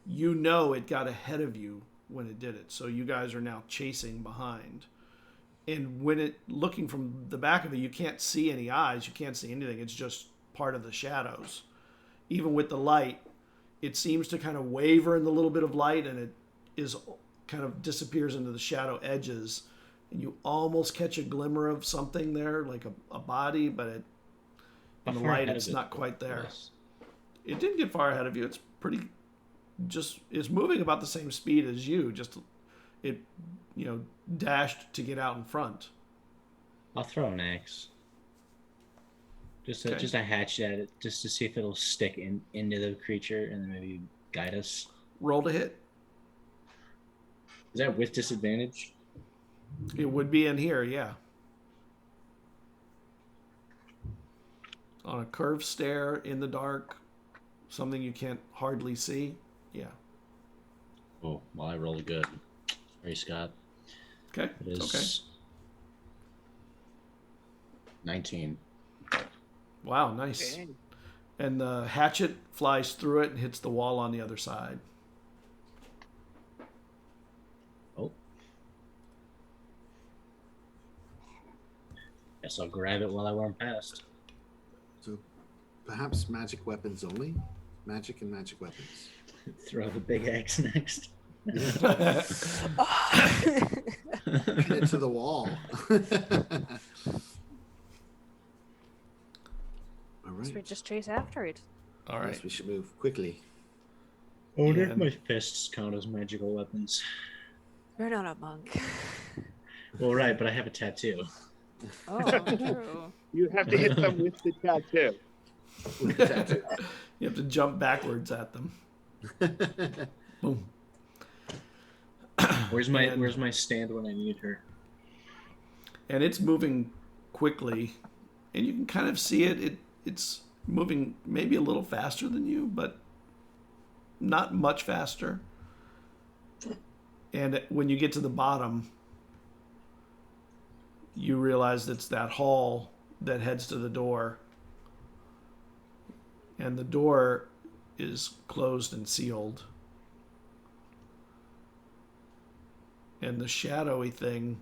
you know it got ahead of you when it did it. So you guys are now chasing behind. And when it, looking from the back of it, you can't see any eyes. You can't see anything. It's just part of the shadows. Even with the light, it seems to kind of waver in the little bit of light, and it is kind of disappears into the shadow edges. And you almost catch a glimmer of something there, like a body, but in How the far light, ahead it's of it not quite there. was? It didn't get far ahead of you. It's it's moving about the same speed as you. Just it, dashed to get out in front. I'll throw an axe. Just Okay. a hatchet at it, just to see if it'll stick into the creature and then maybe guide us. Roll to hit. Is that with disadvantage? It would be in here, yeah. On a curved stair in the dark, something you can't hardly see. Yeah. Oh, well, I rolled good. Sorry, Scott. Okay. It is Okay. 19. Wow, nice. Dang. And the hatchet flies through it and hits the wall on the other side. Oh. Guess I'll grab it while I run past. So perhaps magic weapons only? Magic and magic weapons. Throw the big axe next. Pin it to the wall. All So we right. just chase after it. All right. Yes, we should move quickly. I wonder if And- my fists count as magical weapons. You're not a monk. Well, right, but I have a tattoo. Oh, true. You have to hit them with the tattoo. With the tattoo. You have to jump backwards at them. Boom. Where's And- my stand when I need her? And it's moving quickly, and you can kind of see it. It's moving maybe a little faster than you, but not much faster. And when you get to the bottom, you realize it's that hall that heads to the door. And the door is closed and sealed. And the shadowy thing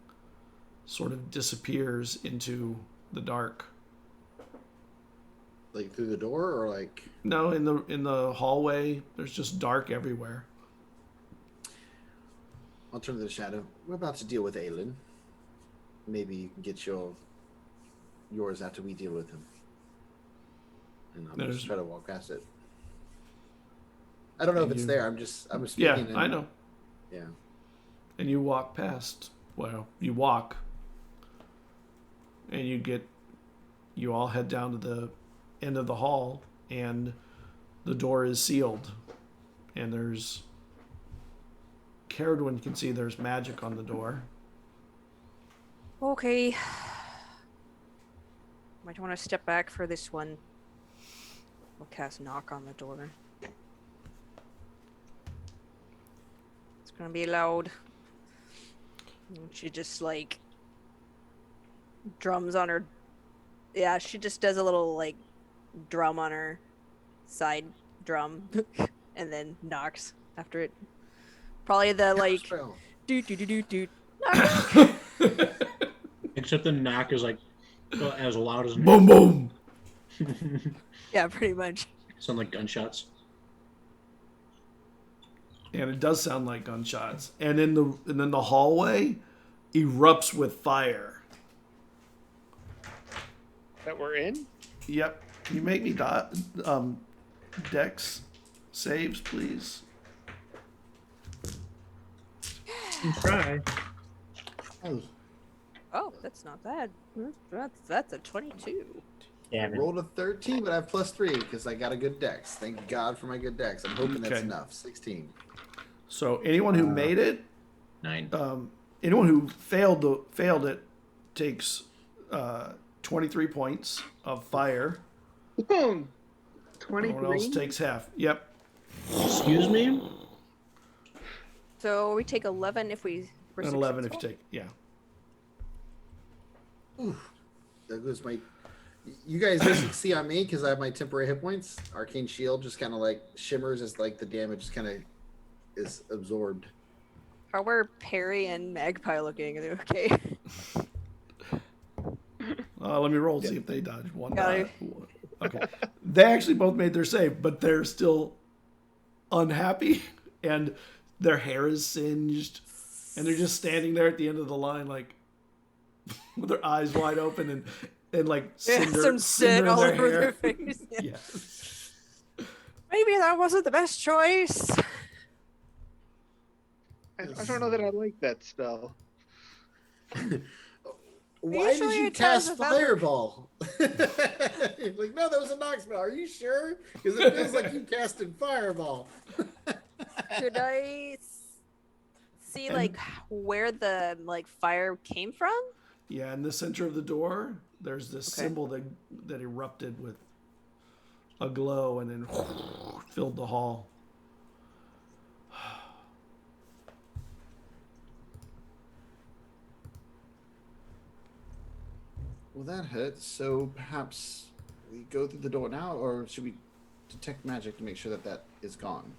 sort of disappears into the dark. Like through the door or like No, in the hallway, there's just dark everywhere. I'll turn to the shadow. We're about to deal with Aylin. Maybe you can get yours after we deal with him. And I'll There's- just try to walk past it. I don't know if And it's you- there. I'm speaking. Yeah, in- I know. Yeah. And you walk past. Well, you walk. And you all head down to the end of the hall, and the door is sealed. And Caradwin can see there's magic on the door. Okay. Might want to step back for this one. We'll cast knock on the door. It's gonna be loud. And she just like drums on her. Yeah, she just does a little like drum on her side drum, and then knocks after it. Probably the like Spell. doot doot doot doot doot. Except the knock is like as loud as Boom, boom. Yeah, pretty much. sound like gunshots. And it does sound like gunshots. And then the hallway erupts with fire. That we're in? Yep. Can you make me dex saves, please? Try. Oh, Oh, that's not bad. That's a 22. Yeah, I rolled a 13, but I have +3 because I got a good dex. Thank God for my good dex. I'm hoping that's Okay. enough. 16. So anyone who made it, 9. anyone who failed it takes 23 points of fire. Boom. Everyone else 23. takes half. Yep. Excuse me? So we take 11 if we were And 11 if successful? you take, yeah. That goes my. You guys just see on me because I have my temporary hit points. Arcane Shield just kind of like shimmers as like the damage kind of is absorbed. How are Perry and Magpie looking? Are they okay? Let me roll, see if they dodge one. Got it. Okay. They actually both made their save, but they're still unhappy, and their hair is singed, and they're just standing there at the end of the line, like, with their eyes wide open and like cinder, some cinder soot in all their over hair. their face. Yeah. Yes. Maybe that wasn't the best choice. I don't know that I like that spell. Why did Usually you it does cast with other- Fireball? Like, no, that was a knock spell. Are you sure? Because it feels like you casted Fireball. Could I see like where the like fire came from? Yeah, in the center of the door, there's this Okay. symbol that erupted with a glow and then filled the hall. Well, that hurts. So perhaps we go through the door now, or should we detect magic to make sure that that is gone?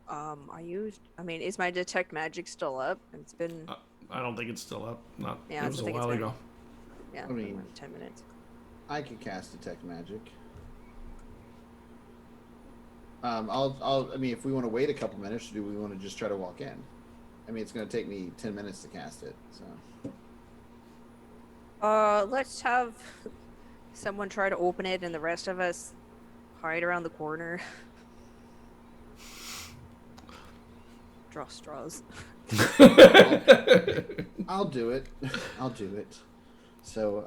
I mean, is my detect magic still up? It's been I don't think it's still up. Not. Yeah, it was I a think it's while been- ago. yeah, I mean- around 10 minutes. I could cast detect magic. I mean, if we want to wait a couple minutes, do we want to just try to walk in? I mean, it's going to take me 10 minutes to cast it. So Let's have someone try to open it and the rest of us hide around the corner. Draw straws. I'll do it. I'll do it. So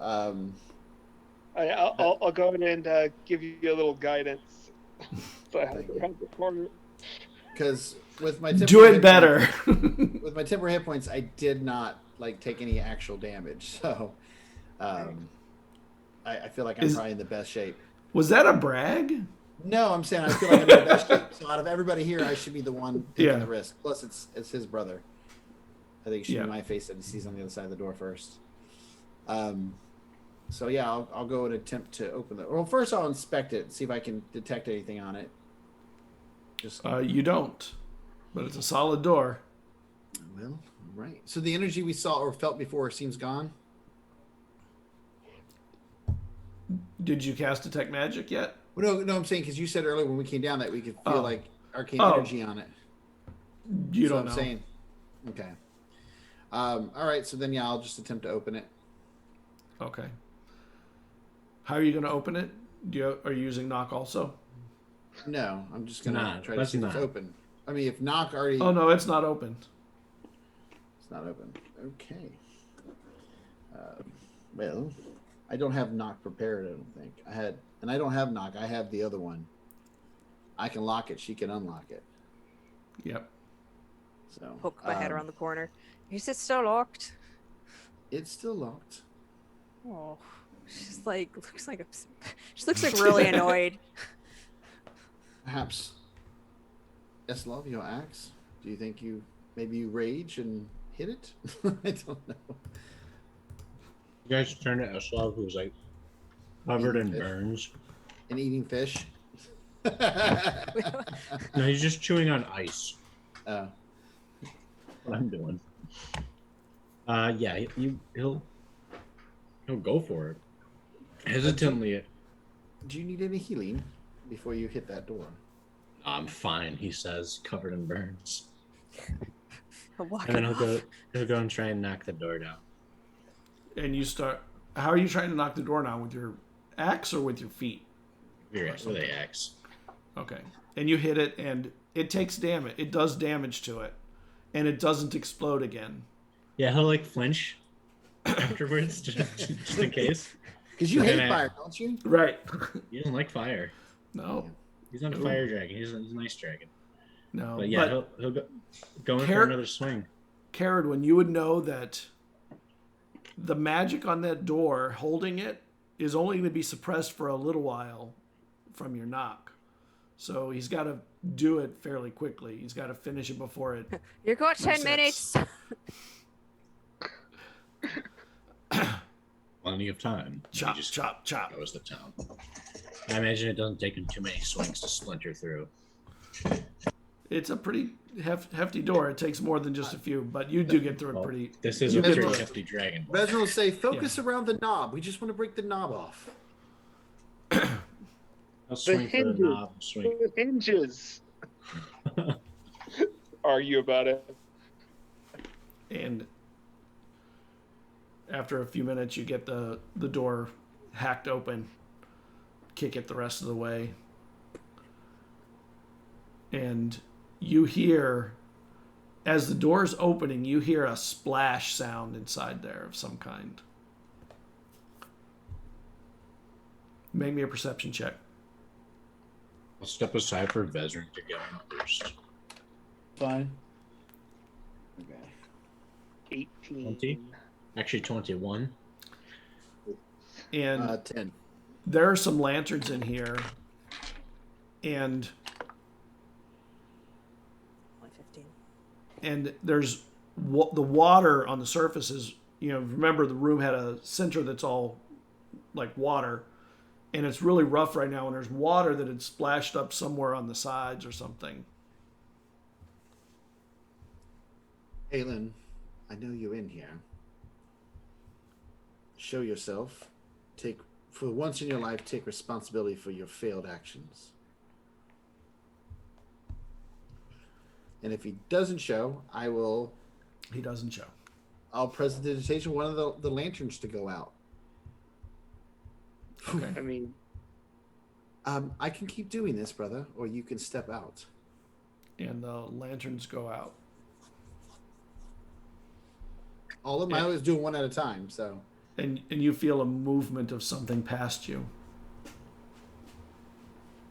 I'll go in and give you a little guidance. So I have to around the corner. because with my Do temporary it hit better. with my temporary hit points, I did not like take any actual damage. So I feel like I'm probably in the best shape. Was that a brag? No, I'm saying I feel like I'm in the best shape. So out of everybody here, I should be the one taking Yeah. the risk. Plus, it's his brother. I think it should Yeah. be my face that he sees on the other side of the door first. So yeah, I'll go and attempt to open it. Well, first I'll inspect it, see if I can detect anything on it. Just You don't, but it's a solid door. well, right. So the energy we saw or felt before seems gone. Did you cast detect magic yet? Well, no, I'm saying because you said earlier when we came down that we could feel Oh. like arcane Oh. energy on it. You So don't I'm know. saying, okay. All right. So then, yeah, I'll just attempt to open it. Okay. How are you going to open it? Are you using knock also? No, I'm just gonna Nah, try to let's see if it's not. open. I mean, if knock already, Oh no, it's not open. it's not open. Okay. Well, I don't have knock prepared. I don't think I don't have knock. I have the other one. I can lock it. She can unlock it. Yep. So Poke my head around the corner. Is it still locked? It's still locked. Oh, she's like she looks like really annoyed. Perhaps. Eslov, your axe. Do you think maybe you rage and hit it? I don't know. You guys turn to Eslov, who's like covered in Fish. burns. And eating fish. No, he's just chewing on ice. Oh. What I'm doing. Yeah, he'll go for it. Hesitantly, Do you need any healing before you hit that door? I'm fine, he says, covered in burns. Walk And then it he'll go and try and knock the door down. And you start. How are you trying to knock the door down? With your axe or with your feet? With the axe. Okay. And you hit it, and it takes damage. It does damage to it, and it doesn't explode again. Yeah, he'll like flinch afterwards, just in case. Because you And hate fire, don't you? Right. He doesn't like fire. No. He's not a fire dragon. He's a nice dragon. No. But yeah, he'll go in for another swing. Carradwin, you would know that the magic on that door holding it is only going to be suppressed for a little while from your knock. So he's got to do it fairly quickly. He's got to finish it before it. You got 10 resets. minutes. Plenty of time. Chop, He just chop, chop. goes to town. I imagine it doesn't take him too many swings to splinter through. It's a pretty hefty door. It takes more than just a few, but you do get through it Well, pretty. This is You a get pretty through it. hefty dragon. Reznor will say, focus around the knob. We just want to break the knob off. I'll swing for the hinges. knob. Swing. The hinges. Argue about it. And after a few minutes, you get the door hacked open, kick it the rest of the way, and you hear, as the door's opening, you hear a splash sound inside there of some kind. Make me a perception check. I'll step aside for Vezrin to get him first. Fine. Okay. 18. 20? Actually, 21. And 10. there are some lanterns in here, and 115. and there's the water on the surface is, remember the room had a center that's all like water, and it's really rough right now, and there's water that had splashed up somewhere on the sides or something. Aylin, I know you're in here. Show yourself. For once in your life, take responsibility for your failed actions. And if he doesn't show, He doesn't show. I'll prestidigitation one of the lanterns to go out. Okay. I mean, I can keep doing this, brother, or you can step out. And the lanterns go out. All of my is doing one at a time, so. And you feel a movement of something past you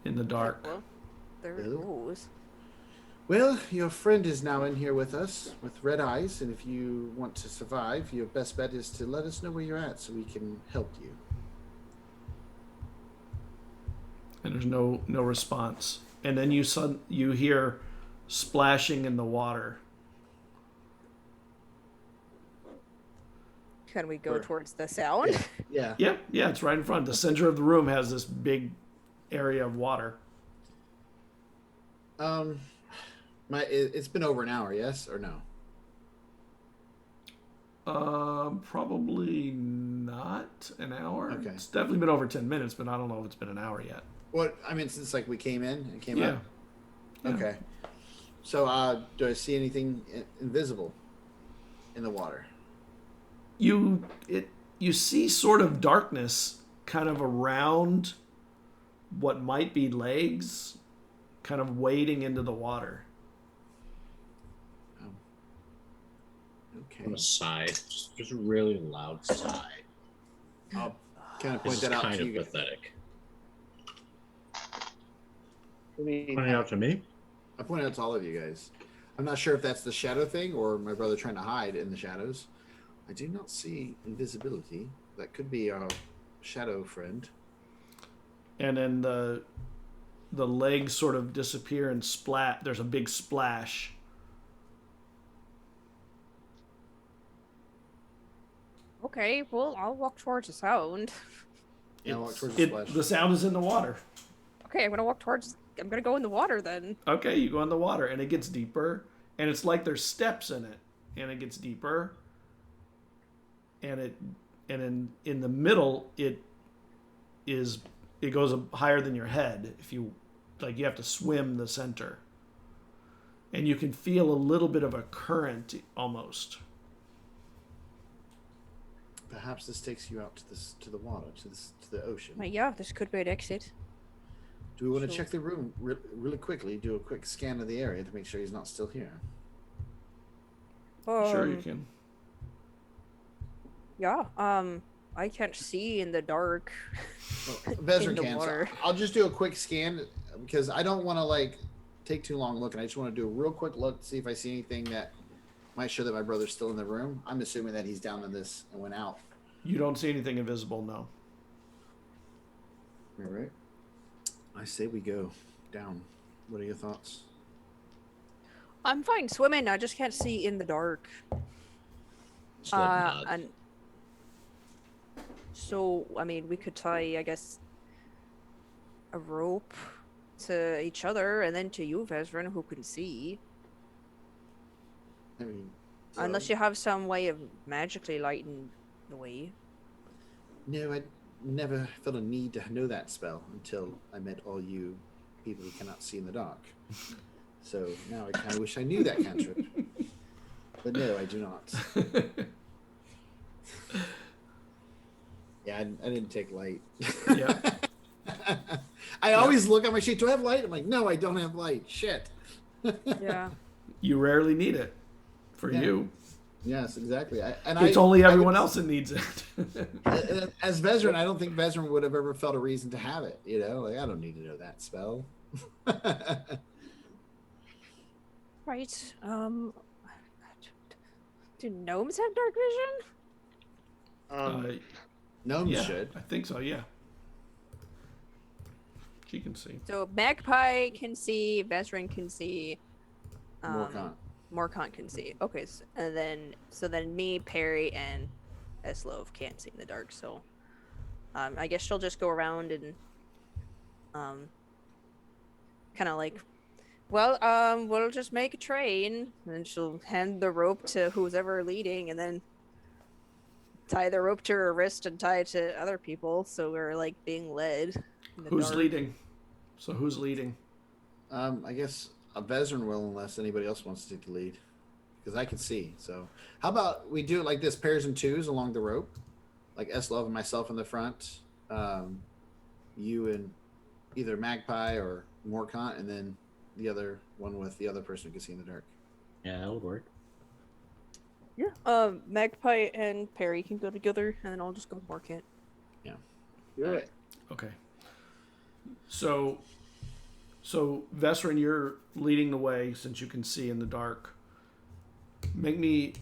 in the dark. Well, there it Ew. goes. Well, your friend is now in here with us with red eyes, and if you want to survive, your best bet is to let us know where you're at so we can help you. And there's no response. And then you hear splashing in the water. Can we go Where? towards the sound? Yeah. Yeah, it's right in front. The center of the room has this big area of water. It's been over an hour, yes or no? Probably not an hour. Okay. It's definitely been over 10 minutes, but I don't know if it's been an hour yet. What I mean, since like we came in and came Yeah. up. Yeah. Okay. So, do I see anything invisible in the water? You see sort of darkness kind of around what might be legs, kind of wading into the water. Okay. I'm gonna sigh. Just a really loud sigh. I'll kind of This point is that out kind to of you guys. pathetic. I mean, Pointing out to me? I point out to all of you guys. I'm not sure if that's the shadow thing or my brother trying to hide in the shadows. I do not see invisibility. That could be our shadow friend. And then the legs sort of disappear and splat. There's a big splash. Okay, well, I'll walk towards the sound. Yeah, walk towards the splash. The sound is in the water. Okay, I'm gonna go in the water then. Okay, you go in the water and it gets deeper, and it's like there's steps in it, and it gets deeper, and in the middle it goes up higher than your head. If you you have to swim the center, and you can feel a little bit of a current almost. Perhaps this takes you out to the water, to the ocean. Yeah, this could be an exit. Do we want to Sure. check the room really quickly? Do a quick scan of the area to make sure he's not still here. Sure, you can. Yeah. I can't see in the dark. Well, Vezran In the can. So water. I'll just do a quick scan because I don't want to like take too long looking. I just want to do a real quick look to see if I see anything that might show that my brother's still in the room. I'm assuming that he's down in this and went out. You don't see anything invisible, no. All right. I say we go down. What are your thoughts? I'm fine swimming. I just can't see in the dark. Just let him nod. And so, I mean, we could tie, I guess, a rope to each other and then to you, Vezran, who can see. I mean, Unless you have some way of magically lighting the way. No, I never felt a need to know that spell until I met all you people who cannot see in the dark. So now I kind of wish I knew that cantrip. But no, I do not. Yeah, I didn't take light. Yeah. I always look at my sheet. Do I have light? I'm like, no, I don't have light. Shit. Yeah. You rarely need it for Yeah. you. Yes, exactly. It's only everyone else that needs it. As Vezran, I don't think Vezran would have ever felt a reason to have it. You know, like I don't need to know that spell. Right. Do gnomes have dark vision? Gnomes Yeah, should. I think so, yeah. She can see. So Magpie can see, Vezran can see, Morcant. Morcant can see. Okay, and then me, Perry, and Eslov can't see in the dark. So, I guess she'll just go around and, kind of like, well, we'll just make a train, and then she'll hand the rope to who's ever leading, and then tie the rope to her wrist and tie it to other people. So we're like being led. In the Who's dark. leading? So who's leading? I guess a Vezran will, unless anybody else wants to take the lead, because I can see. So, how about we do it like this: pairs and twos along the rope, like Eslov and myself in the front, you and either Magpie or Morcant, and then the other one with the other person who can see in the dark. Yeah, that would work. Yeah. Magpie and Perry can go together, and then I'll just go with Morcant. Do it. Okay. So Vesrin, you're leading the way since you can see in the dark. Make me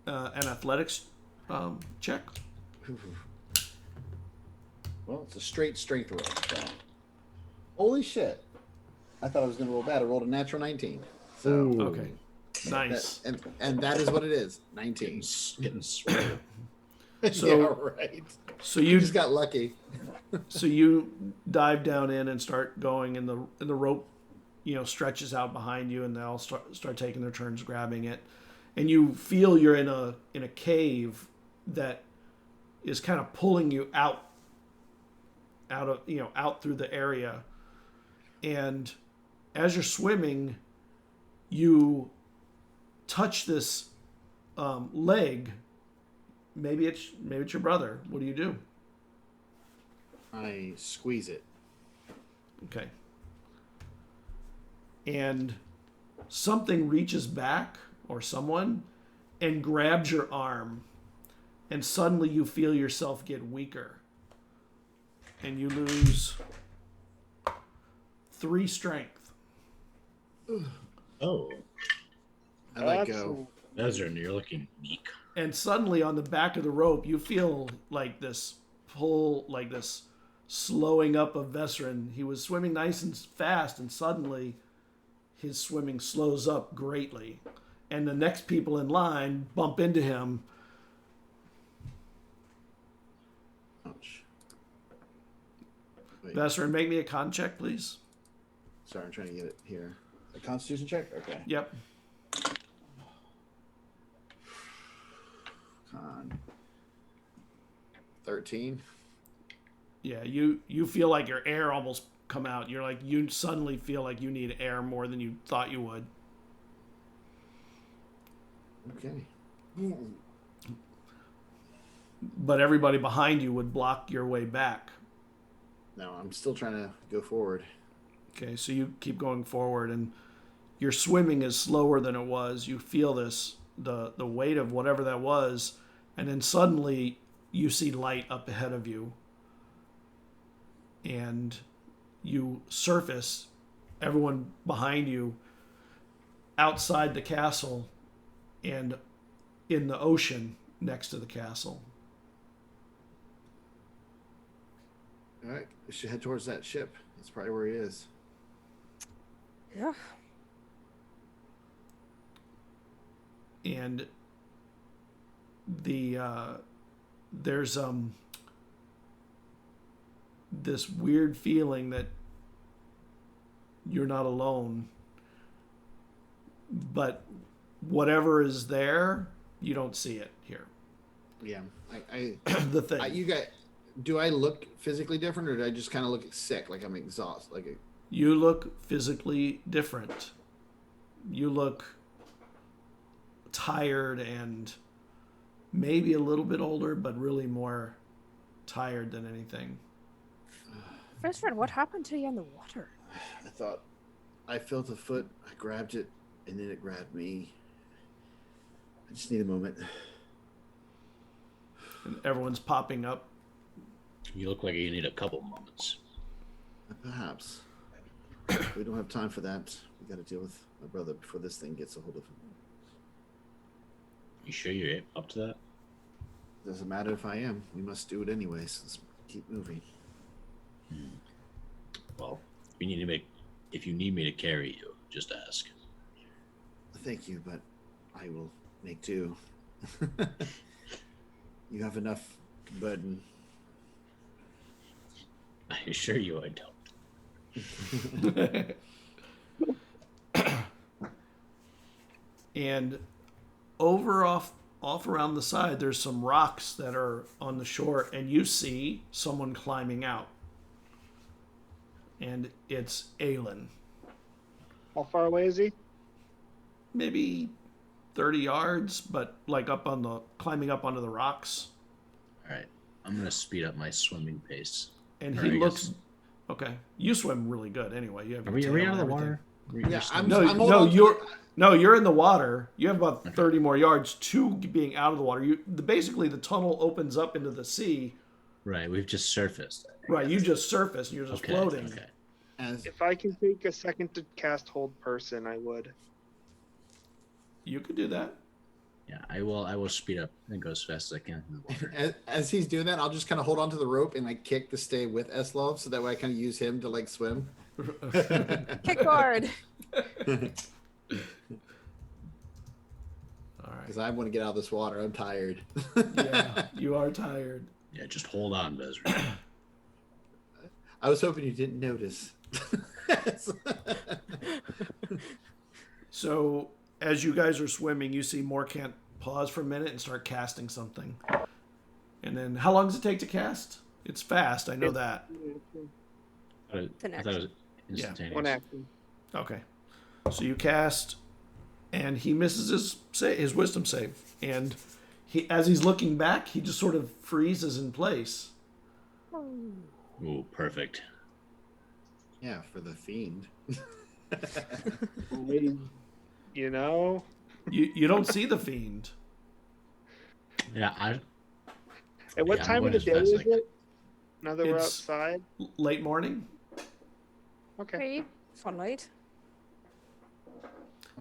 an athletics check. Well, it's a straight strength roll. So. Holy shit! I thought I was going to roll bad. I rolled a natural 19. So Okay. Nice. and that is what it is. 19. Getting sweaty. So- yeah, right. So You you just got lucky. so you dive down in and start going, and the rope, stretches out behind you, and they all start taking their turns grabbing it, and you feel you're in a cave that is kind of pulling you out through the area, and as you're swimming, you touch this leg. Maybe it's your brother. What do you do? I squeeze it. Okay. And something reaches back, or someone, and grabs your arm, and suddenly you feel yourself get weaker, and you lose 3 strength. Oh, I let go. Vezran, you're looking meek. And suddenly on the back of the rope, you feel like this pull, like this slowing up of Vesrin. He was swimming nice and fast, and suddenly his swimming slows up greatly. And the next people in line bump into him. Ouch. Wait, Vesrin, make me a con check, please. sorry, I'm trying to get it here. A Constitution check? Okay. Yep. Con. 13. Yeah, you feel like your air almost come out. You're like, you suddenly feel like you need air more than you thought you would. Okay. But everybody behind you would block your way back. No, I'm still trying to go forward. Okay, so you keep going forward, and your swimming is slower than it was. You feel this, the weight of whatever that was, and then suddenly you see light up ahead of you, and you surface, everyone behind you, outside the castle, and in the ocean next to the castle. All right, we should head towards that ship. That's probably where he is. Yeah. And there's this weird feeling that you're not alone, but whatever is there, you don't see it here. Yeah, I The thing. you got. Do I look physically different, or do I just kind of look sick, like I'm exhausted? You look physically different. You look tired and maybe a little bit older, but really more tired than anything. Best friend, what happened to you in the water? I thought I felt a foot. I grabbed it, and then it grabbed me. I just need a moment. And everyone's popping up. You look like you need a couple moments. Perhaps. We don't have time for that. We got to deal with my brother before this thing gets a hold of him. You sure you're up to that? Doesn't matter if I am. We must do it anyways. Let's keep moving. Well, if you need me to carry you, just ask. Thank you, but I will make do. You have enough burden. I assure you I don't. And off around the side, there's some rocks that are on the shore, and you see someone climbing out. And it's Aylin. How far away is he? Maybe 30 yards, but like climbing up onto the rocks. All right, I'm gonna speed up my swimming pace. And Or he I looks guess- okay. You swim really good anyway. You have Are your we tail out of and the everything. water? Yeah, I'm No, holding no, on to you're in the water. You have about 30 more yards to being out of the water. Basically the tunnel opens up into the sea. Right, we've just surfaced. Right, you just surfaced and you're just floating. Okay. As If I can take a second to cast Hold Person, I would. You could do that. Yeah, I will speed up and go as fast as I can in the water. as he's doing that, I'll just kind of hold onto the rope and like kick to stay with Eslov, so that way I kind of use him to like swim. Kick guard. All right. Because I want to get out of this water. I'm tired. Yeah, you are tired. Yeah, just hold on, Bezra. I was hoping you didn't notice. So as you guys are swimming, you see Morcant pause for a minute and start casting something. And then how long does it take to cast? It's fast, I know that. I thought it was instantaneous. One action. Okay. So you cast, and he misses his wisdom save. And as he's looking back, he just sort of freezes in place. Ooh, perfect. Yeah, for the fiend. You know? You don't see the fiend. Yeah, At what Yeah, I'm time of going the as day fast is as I can. it? Now that we're It's- outside? Late morning. Okay. Okay. Sunlight.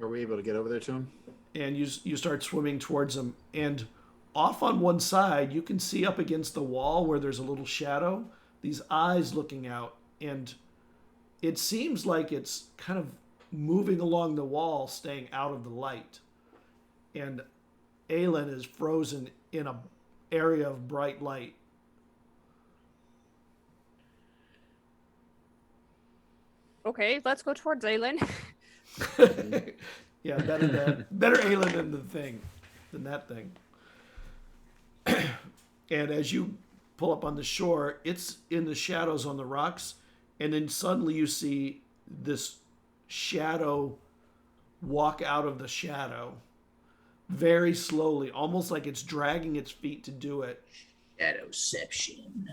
Are we able to get over there to him? And you start swimming towards him. And off on one side, you can see up against the wall where there's a little shadow, these eyes looking out. And it seems like it's kind of moving along the wall, staying out of the light. And Aylin is frozen in a area of bright light. Okay, let's go towards Aylin. Yeah, better Aylin than that thing. And as you pull up on the shore, it's in the shadows on the rocks, and then suddenly you see this shadow walk out of the shadow very slowly, almost like it's dragging its feet to do it. Shadowception.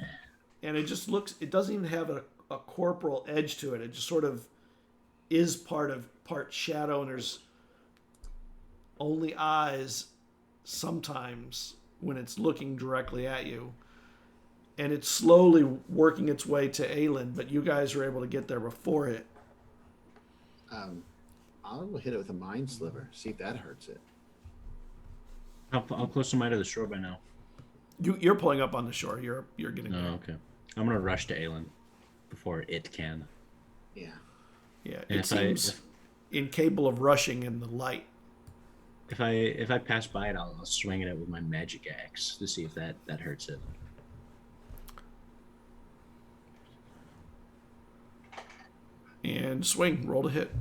and it just looks. It doesn't even have a corporal edge to it. It just sort of is part shadow, and there's only eyes sometimes when it's looking directly at you. And it's slowly working its way to Aylin, but you guys are able to get there before it. I'll hit it with a Mind Sliver. See if that hurts it. How close am I to the shore by now? You're pulling up on the shore. You're getting there. Oh, okay. I'm gonna rush to Aylin before it can. Yeah. Yeah, And it seems incapable of rushing in the light. If I pass by it, I'll swing it with my magic axe to see if that hurts it. And swing, roll to hit.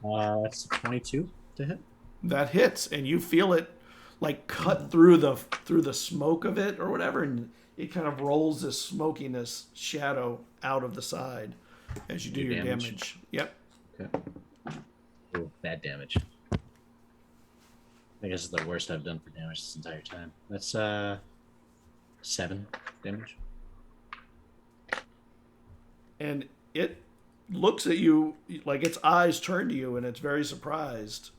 That's 22 to hit. That hits, and you feel it like cut through the smoke of it or whatever, and it kind of rolls this smokiness shadow out of the side as you do your damage. Yep. Okay. Oh, bad damage. I think this is the worst I've done for damage this entire time. That's 7 damage. And it looks at you like its eyes turn to you, and it's very surprised.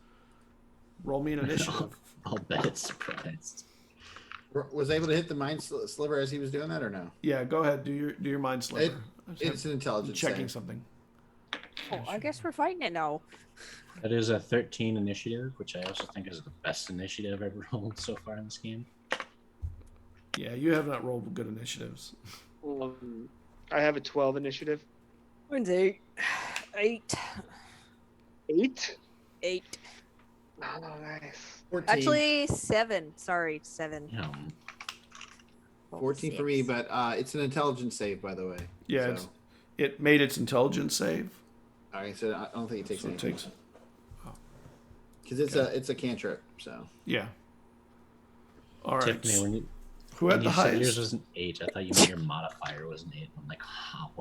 Roll me an initiative. I'll bet it's surprised. Was able to hit the Mind Sliver as he was doing that, or no? Yeah, go ahead. Do your mind sliver. It's an intelligence checking save. something. Oh, I guess we're fighting it now. That is a 13 initiative, which I also think is the best initiative I've ever rolled so far in this game. Yeah, you have not rolled good initiatives. I have a 12 initiative. Mine's 8. 8. 8? 8. Oh, nice. 14. Actually, 7. Sorry, 7. Yeah. 14 for me, but it's an intelligence save, by the way. Yeah, So, it made its intelligence save. all right, so I don't think it takes So it anything. takes. Because it's a cantrip, so. Yeah. All right. Tiffany, when you, Who when had you the said highest? yours was an 8, I thought you meant your modifier was an 8. I'm like, how?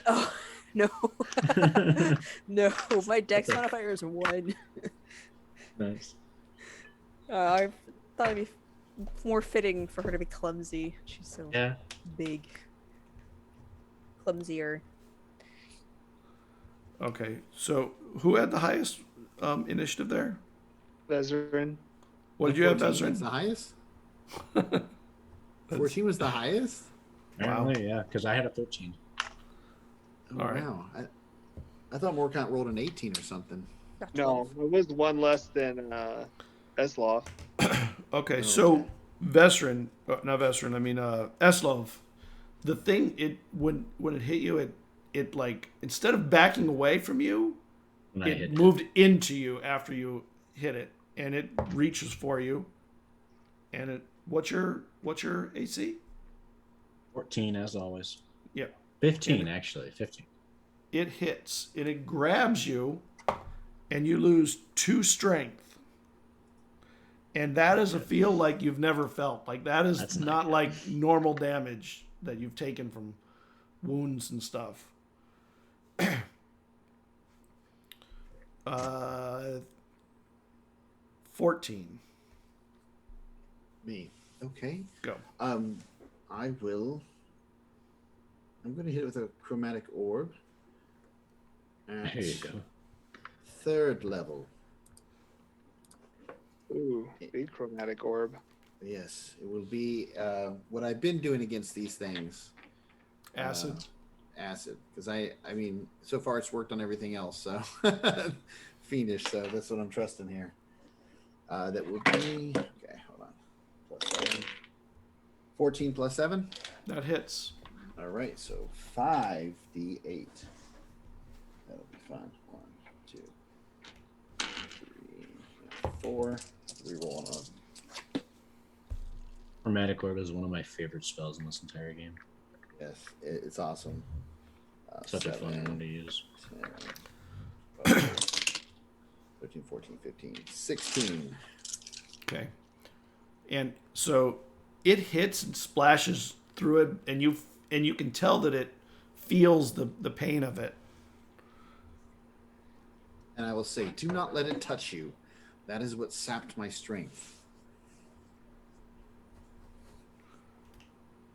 Oh, no. No, my dex modifier is 1. Nice. I thought it'd be more fitting for her to be clumsy. She's so Yeah. big. Clumsier. Okay, so who had the highest initiative there? Vezerin. What did you have, 14 Ezra? was the highest? 14 was the highest? Apparently, yeah, because I had a 13. Oh, All right. wow. I thought Morcount rolled an 18 or something. Got No, 12. it was one less than Eslov. Okay, Oh, so okay. Vesrin, not Vesrin, I mean Eslov. The thing when it hit you, it like instead of backing away from you, When I it hit moved into you after you hit it, and it reaches for you. And it what's your AC? 14 as always. Yep. 15 actually. 15. It hits and it grabs you, and you lose 2 strength. And that is a feel like you've never felt. Like that is That's not not good. like normal damage that you've taken from wounds and stuff. 14. Me. Okay. Go. I'm going to hit it with a Chromatic Orb. At There you go. 3rd level. Ooh, big chromatic orb. Yes, it will be what I've been doing against these things. Acid. Acid. Because I mean, so far it's worked on everything else, so. Fiendish, so that's what I'm trusting here. That would be, okay, hold on. +7. 14 plus 7. That hits. All right, so 5d8. That'll be fun. 1, 2, 3, 4. Reroll on Chromatic Orb is one of my favorite spells in this entire game. Yes, it's awesome. Such a fun 7, one to use. 10, 13, 14, 15, 16. Okay. And so it hits and splashes through it, and you can tell that it feels the pain of it. And I will say, do not let it touch you. That is what sapped my strength.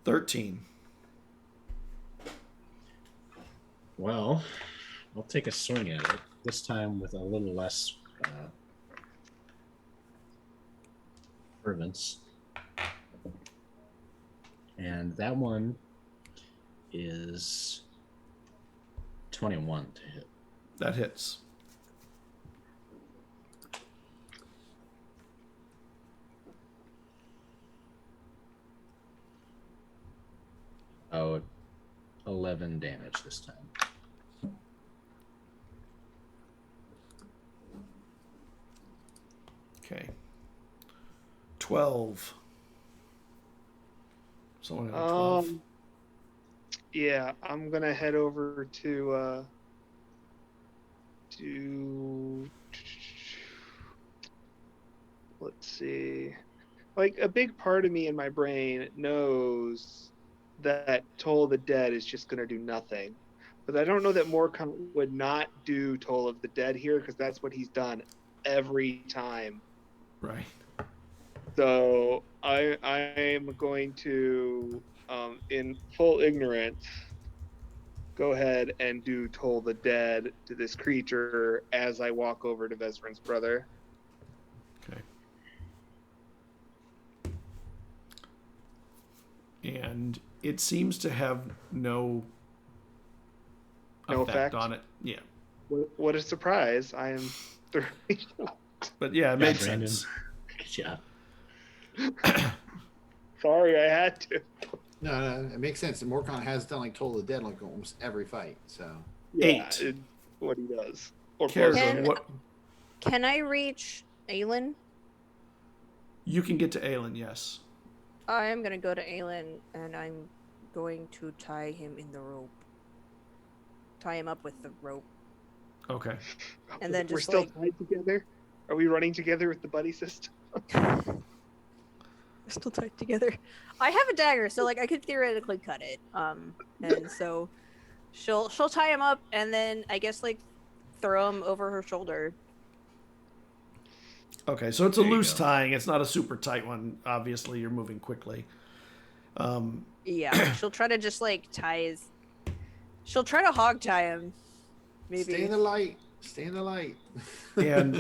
13. Well, I'll take a swing at it. This time with a little less fervence. And that one is 21 to hit. That hits. Oh, 11 damage this time. Okay. 12. Someone got a 12. Yeah, I'm gonna head over to let's see. Like, a big part of me in my brain knows that Toll of the Dead is just gonna do nothing. But I don't know that Morcon would not do Toll of the Dead here, because that's what he's done every time. Right. So I'm going to, in full ignorance, go ahead and do Toll the Dead to this creature as I walk over to Vesrin's brother. Okay. And it seems to have no effect on it. Yeah. What a surprise. I am thoroughly shocked. But yeah, it Yeah, makes Brandon. sense. Good job. Sorry, I had to. No, it makes sense. And Morcon has done like Toll of the Dead like almost every fight. So Yeah, 8. What he does. Or Cares close on it. what Can I reach Aylin? you can get to Aylin, yes. I am gonna go to Aylin and I'm going to tie him in the rope. Tie him up with the rope. Okay. And then We're just still like tied together? Are we running together with the buddy system? still tied together. I have a dagger, so like I could theoretically cut it. And so she'll tie him up and then I guess like throw him over her shoulder. Okay, so it's a There you loose go. tying. It's not a super tight one. Obviously, you're moving quickly. Yeah, she'll try to just like she'll try to hog tie him. Maybe. stay in the light. Stay in the light. And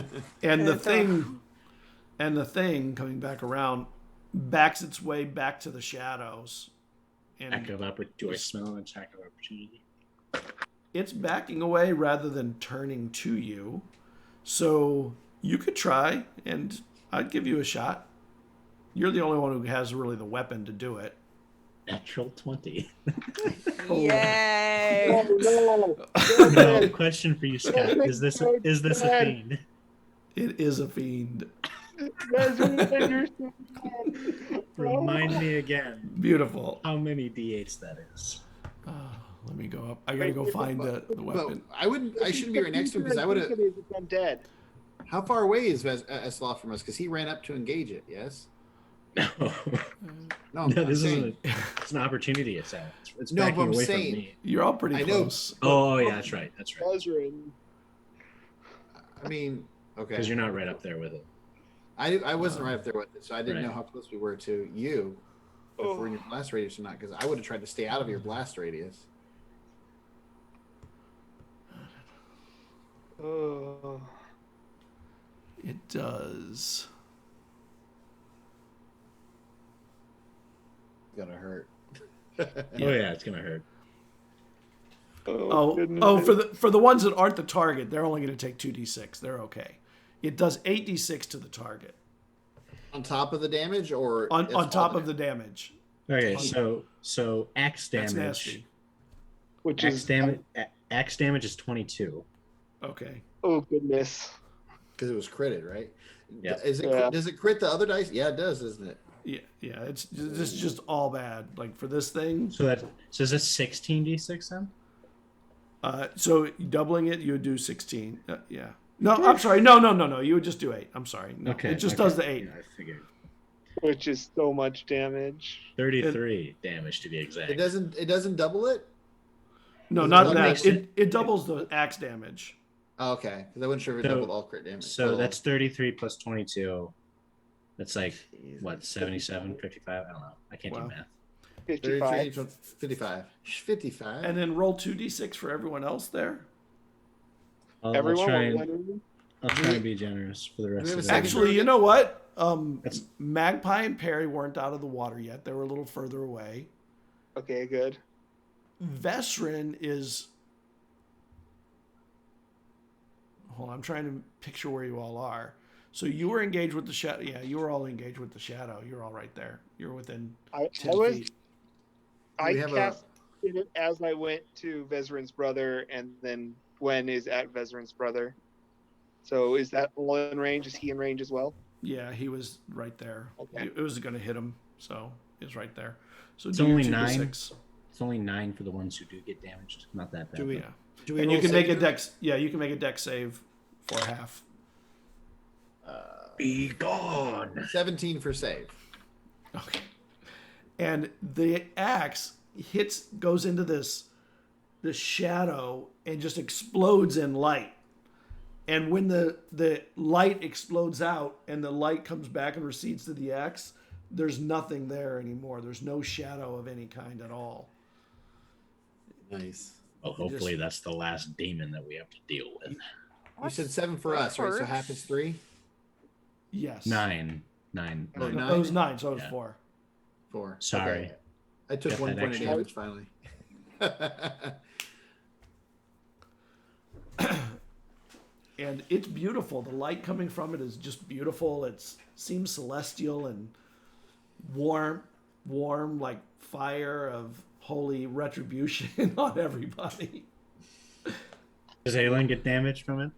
the throw- thing coming back around backs its way back to the shadows. And Attack of opportunity. Do I smell an attack of opportunity? it's backing away rather than turning to you. So you could try, and I'd give you a shot. You're the only one who has really the weapon to do it. Natural 20. Yay! No, question for you, Scott. Is this a fiend? It is a fiend. Remind me again Beautiful. how many d8s that is. Let me go up. I gotta go find the But weapon. I shouldn't be right next to him because I would have. I'm dead. How far away is Eslov from us? Because he ran up to engage it. Yes. No, No, I'm no, this saying. isn't. It's an opportunity attack. It's No, backing but I'm away saying- from me. You're all pretty I know. close. Oh yeah, that's right. That's right. Vesrin. I mean, okay. Because you're not right up there with it. I wasn't right up there with it, so I didn't Right. know how close we were to you. If Oh. we're in your blast radius or not, because I would have tried to stay out of your blast radius. Oh. It does. It's gonna hurt. Oh yeah, it's gonna hurt. Oh, for the ones that aren't the target, they're only going to take 2d6. They're okay. It does 8d6 to the target On top of the damage, or on it's all top of the damage. Okay, so axe That's damage. nasty. Which Axe is damage. Axe damage is 22. Okay. Oh goodness. because it was critted, right? Yeah. Is it? Yeah. Does it crit the other dice? Yeah, it does, doesn't it? Yeah. It's just all bad. Like for this thing. So is this 16d6 then? So doubling it, you would do 16. Yeah. No, I'm sorry. No. You would just do 8. I'm sorry. No, Okay. It just okay. does the 8. Yeah, I figured. Which is so much damage. 33 damage to be exact. It doesn't. It doesn't double it. No, Does it not double that. it? It doubles the axe damage. Oh, okay, because I wasn't sure if it So- doubled all crit damage. So Well, that's 33 plus 22. That's like, jeez. what, 77, 55? I don't know. I can't Wow. do math. 55. 55. 55. And then roll 2d6 for everyone else there. I'll Everyone, try what and one I'll try and be generous for the we rest have of a the second? Actually, you know what? That's- Magpie and Perry weren't out of the water yet. They were a little further away. Okay, good. Vesrin is. Hold on, I'm trying to picture where you all are. So you were engaged with the shadow. Yeah, you were all engaged with the shadow. You're all right there. You're within I 10 was feet. I We have a- cast it as I went to Vezrin's brother, and then Gwen is at Vezrin's brother. So is that all in range? Is he in range as well? Yeah, he was right there. Okay. It was going to hit him, so he was right there. So It's do your only 2d6. It's only 9 for the ones who do get damaged. Not that bad. Do we? Yeah. Do we And you roll can make a saving? dex. Yeah, you can make a dex save for half. Be gone. 17 for save. Okay. And the axe goes into this shadow and just explodes in light. And when the light explodes out and the light comes back and recedes to the axe, there's nothing there anymore. There's no shadow of any kind at all. Nice. Well, hopefully that's the last demon that we have to deal with. You said 7 for us, right? So half is 3? Yes. 9. Oh, No, 9? it was 9, so it was Yeah. 4. 4. Sorry. Okay. I took Got 1 that point of extra. damage finally. And it's beautiful. The light coming from it is just beautiful. It seems celestial and warm like fire of holy retribution on everybody. Does Aylin get damaged from it?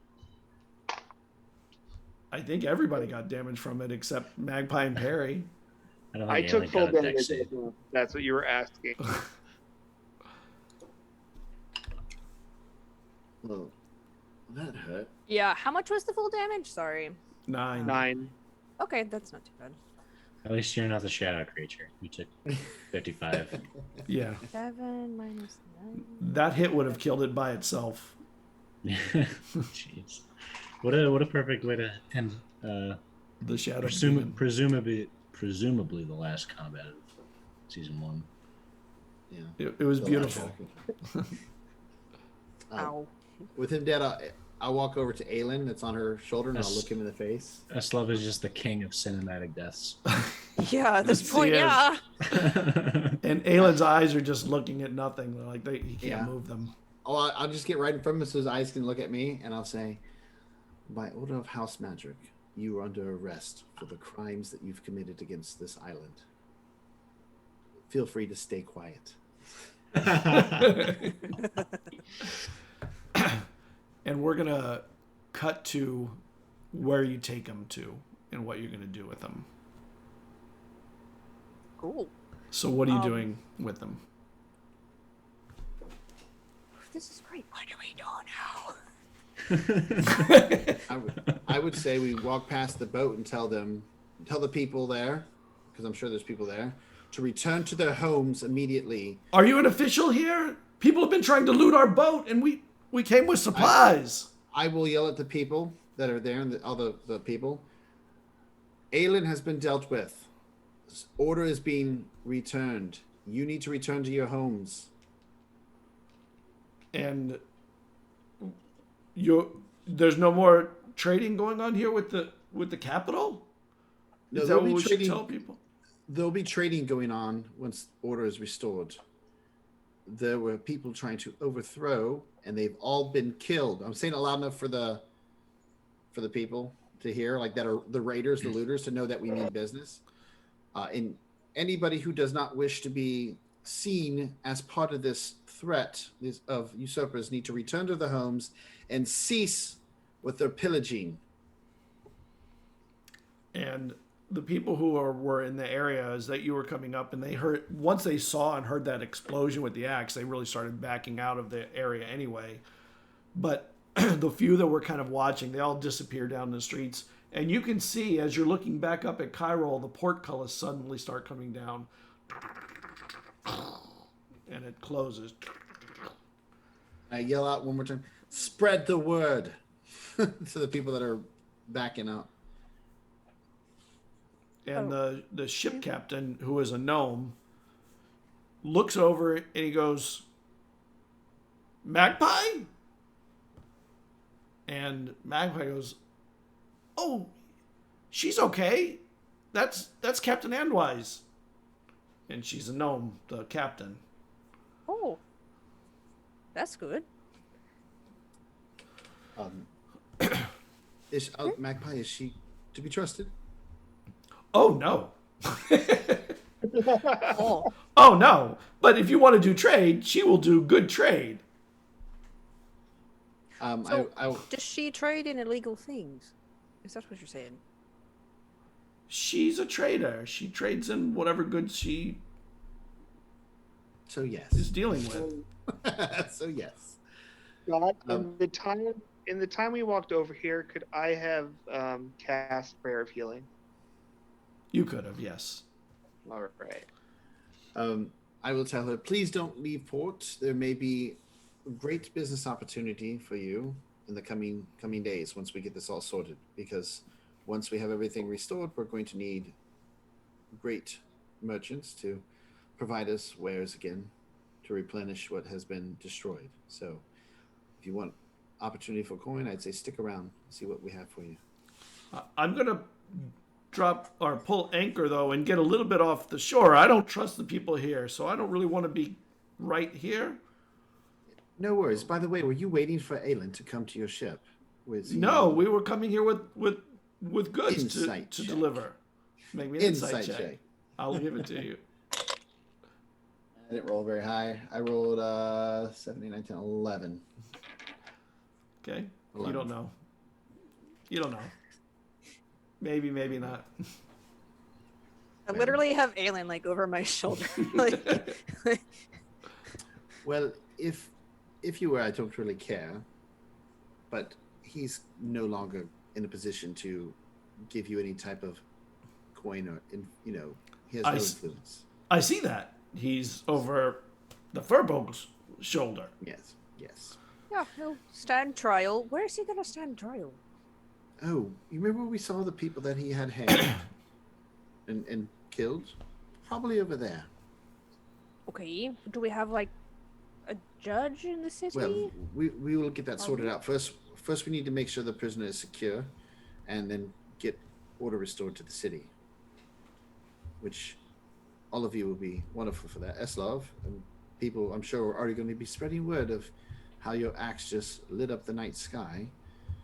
I think everybody got damaged from it except Magpie and Perry. I don't I think took Aylin full got a dex damage. save. If that's what you were asking. Well, that hurt. Yeah, how much was the full damage? Sorry. 9. 9. Okay, that's not too bad. At least you're not the shadow creature. You took 55. Yeah. 7 minus 9. That hit would have killed it by itself. Jeez. What a perfect way to end The shadow. demon. presumably the last combat of season 1. Yeah. It was The beautiful. last Ow. With him dead, I'll walk over to Aylin that's on her shoulder and I'll look him in the face. Eslov is just the king of cinematic deaths. Yeah, at this Yes, point, he is. yeah. And Aylin's eyes are just looking at nothing. They're like he can't Yeah. move them. Oh, I'll just get right in front of him so his eyes can look at me and I'll say, by order of House Magic, you are under arrest for the crimes that you've committed against this island. Feel free to stay quiet. And we're gonna cut to where you take them to and what you're gonna do with them. Cool. So what are you doing with them? This is great. What do we do now? I would say we walk past the boat and tell the people there, because I'm sure there's people there, to return to their homes immediately. Are you an official here? People have been trying to loot our boat, and we came with supplies. I will yell at the people that are there and all the people. Aylin has been dealt with. Order is being returned. You need to return to your homes. And there's no more trading going on here with the capital? No, Is that there'll what be we should trading- tell people? There'll be trading going on once order is restored. There were people trying to overthrow, and they've all been killed. I'm saying it loud enough for the people to hear, like that are the raiders, the looters, to know that we mean business. And anybody who does not wish to be seen as part of this threat of usurpers need to return to their homes and cease with their pillaging. And the people who were in the area as that you were coming up, and once they saw and heard that explosion with the axe, they really started backing out of the area anyway. But the few that were kind of watching, they all disappear down the streets. And you can see, as you're looking back up at Kyroll, the portcullis suddenly start coming down. And it closes. I yell out one more time, spread the word to the people that are backing up. And the ship captain, who is a gnome, looks over and he goes, Magpie? And Magpie goes, oh, she's okay. That's Captain Andwise. And she's a gnome, the captain. Oh, that's good. Magpie, is she to be trusted? Oh, no. Oh, Oh, no. But if you want to do trade, she will do good trade. so I does she trade in illegal things? Is that what you're saying? She's a trader. She trades in whatever goods she so yes. is dealing with. So yes. God, in the time we walked over here, could I have cast Prayer of Healing? You could have, yes. All right. I will tell her, please don't leave port. There may be a great business opportunity for you in the coming days once we get this all sorted. Because once we have everything restored, we're going to need great merchants to provide us wares again to replenish what has been destroyed. So if you want opportunity for coin, I'd say stick around and see what we have for you. I'm going to drop or pull anchor, though, and get a little bit off the shore. I don't trust the people here, so I don't really want to be right here. No worries. By the way, were you waiting for Aylin to come to your ship? No, we were coming here with goods Insight to check. deliver. Make me an insight check. I'll give it to you. I didn't roll very high. I rolled 17, 19, 11. Okay? 11. You don't know. You don't know. Maybe, maybe not. I literally have Aylin like over my shoulder. Like, Well, if you were, I don't really care. But he's no longer in a position to give you any type of coin or, he has no influence. I see that. He's over the Furbolg's shoulder. Yes, yes. yeah, he'll stand trial. Where is he gonna stand trial? Oh, you remember we saw the people that he had hanged and killed? Probably over there. Okay, do we have like a judge in the city? Well, we will get that sorted out. First, we need to make sure the prisoner is secure, and then get order restored to the city. Which, all of you will be wonderful for that. Eslov, and people, I'm sure, are already going to be spreading word of how your axe just lit up the night sky.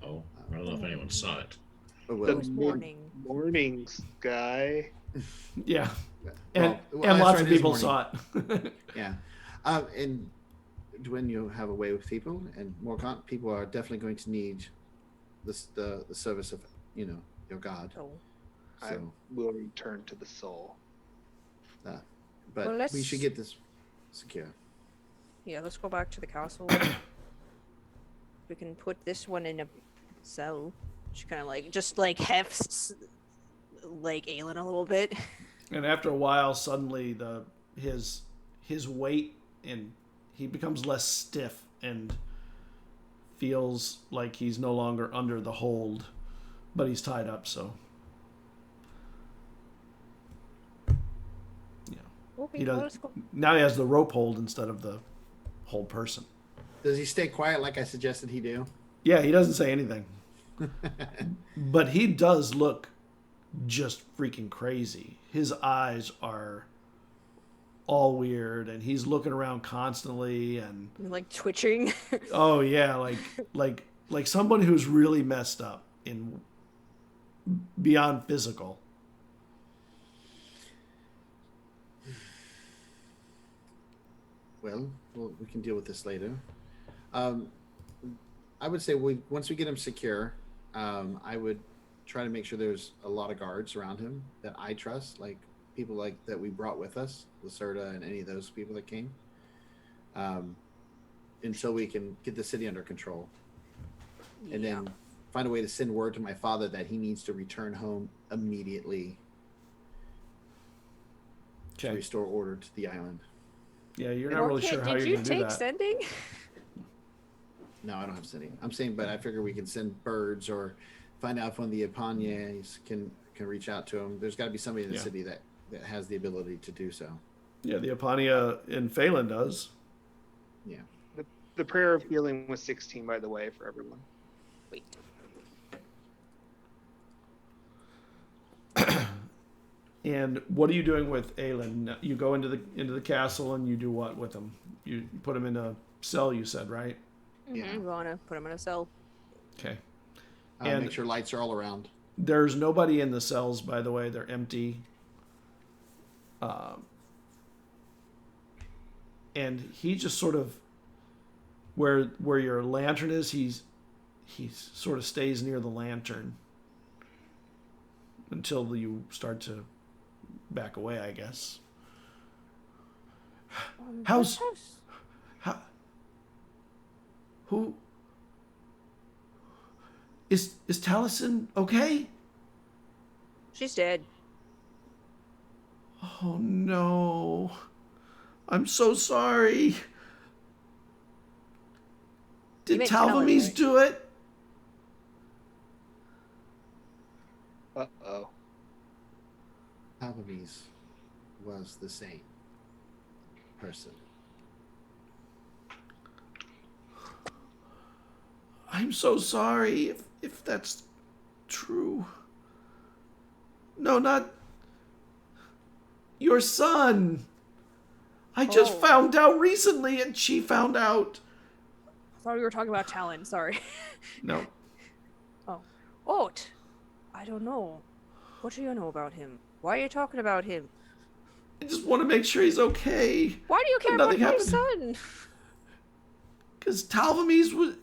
Oh, I don't know if anyone saw it. Oh, well, The morning. morning sky. Yeah. well, And that's lots right, of it is people morning. saw it. Yeah. And when you have a way with people, and Morgant, people are definitely going to need the service of, your god. Oh. I So, will return to the soul. but Well, we should get this secure. Yeah, let's go back to the castle. We can put this one in a cell. She kind of like hefts like Aylin a little bit. And after a while, suddenly his weight, and he becomes less stiff and feels like he's no longer under the hold, but he's tied up. So Okay, he well, does let's go. now. He has the rope hold instead of the whole person. Does he stay quiet like I suggested he do? Yeah, he doesn't say anything, but he does look just freaking crazy. His eyes are all weird, and he's looking around constantly, and Like twitching. oh yeah, like someone who's really messed up in beyond physical. Well, we can deal with this later. I would say once we get him secure, I would try to make sure there's a lot of guards around him that I trust, like people like that we brought with us, Lacerda and any of those people that came, until we can get the city under control. And then find a way to send word to my father that he needs to return home immediately to Okay. restore order to the island. Yeah, you're not really sure how Did you're you gonna do take that. sending? No, I don't have sending. I'm saying, but I figure we can send birds or find out if one of the Epanyes can reach out to him. There's got to be somebody in the Yeah. city that has the ability to do so. Yeah, the Apania in Phelan does. Yeah. The prayer of healing was 16, by the way, for everyone. Wait. And what are you doing with Aylin? You go into the castle and you do what with him? You put him in a cell, you said, right? Yeah. We want to put him in a cell. Okay. And Make sure lights are all around. there's nobody in the cells, by the way. They're empty. And he just sort of, where your lantern is, he sort of stays near the lantern until you start to back away, I guess. How's how? Who is Taliesin okay? She's dead. Oh no. I'm so sorry. Did meant Talon, Talvamies right? do it? Uh-oh. Applebee's was the same person. I'm so sorry if that's true. No, not your son. I just Oh. found out recently and she found out. I thought we were talking about Talon. Sorry. No. Oh, I don't know. What do you know about him? Why are you talking about him? I just want to make sure he's okay. Why do you care about Nothing my happened. son? Because Talvamies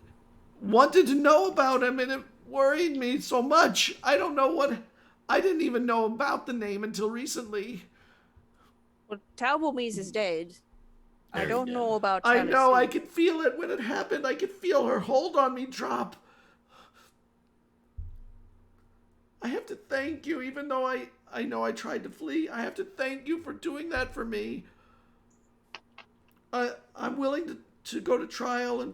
wanted to know about him and it worried me so much. I don't know what... I didn't even know about the name until recently. Well, Talbomies is dead. I Very don't dead. know about I know, I Taliesin. could feel it when it happened. I could feel her hold on me drop. I have to thank you, even though I know I tried to flee. I have to thank you for doing that for me. I'm willing to go to trial and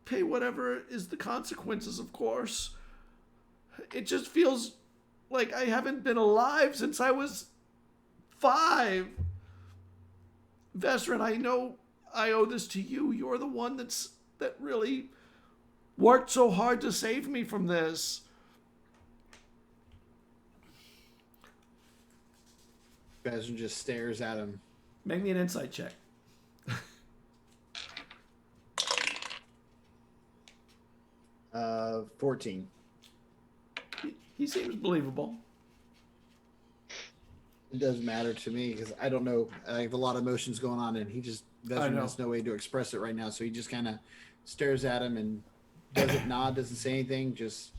pay whatever is the consequences, of course. It just feels like I haven't been alive since I was 5. Vesrin, I know I owe this to you. You're the one that really worked so hard to save me from this. Bezrin just stares at him. Make me an insight check. 14. He seems believable. It doesn't matter to me because I don't know. I have a lot of emotions going on, and Bezrin know. has no way to express it right now. So he just kind of stares at him and doesn't nod, doesn't say anything, just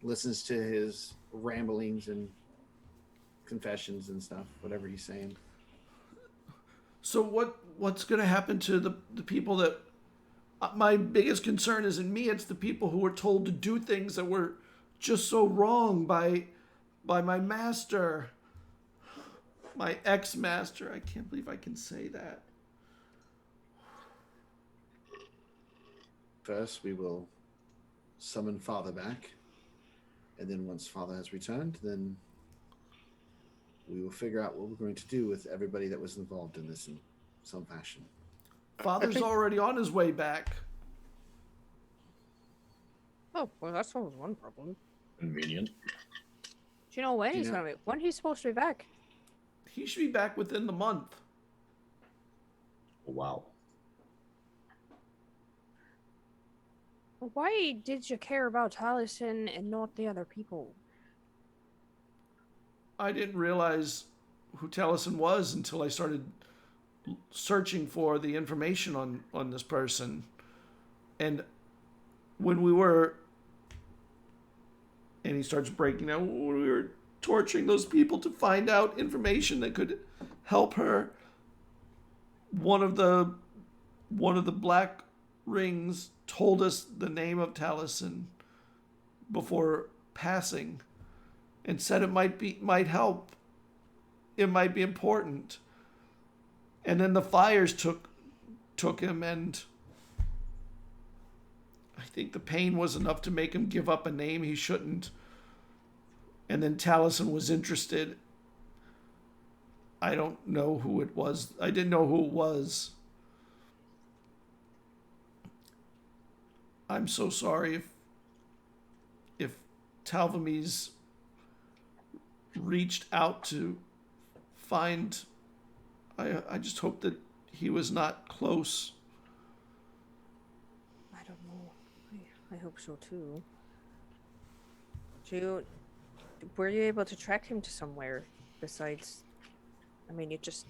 listens to his ramblings and confessions and stuff, whatever he's saying. So what's going to happen to the people that... my biggest concern isn't me. It's the people who were told to do things that were just so wrong by my master. My ex-master. I can't believe I can say that. First, we will summon Father back. And then once Father has returned, then we will figure out what we're going to do with everybody that was involved in this in some fashion. Father's already on his way back. Oh, well, that solves one problem. Convenient. Do you know when he's gonna be? When he's supposed to be back? He should be back within the month. Wow. Why did you care about Taliesin and not the other people? I didn't realize who Taliesin was until I started searching for the information on this person. And when we were... And he starts breaking down. When we were torturing those people to find out information that could help her, one of the black rings told us the name of Taliesin before passing, and said it might help. It might be important. And then the fires took him, and I think the pain was enough to make him give up a name he shouldn't. And then Taliesin was interested. I don't know who it was. I didn't know who it was. I'm so sorry if Talvamies reached out to find. I just hope that he was not close. I don't know. I hope so too. Were you able to track him to somewhere besides? I mean, it just.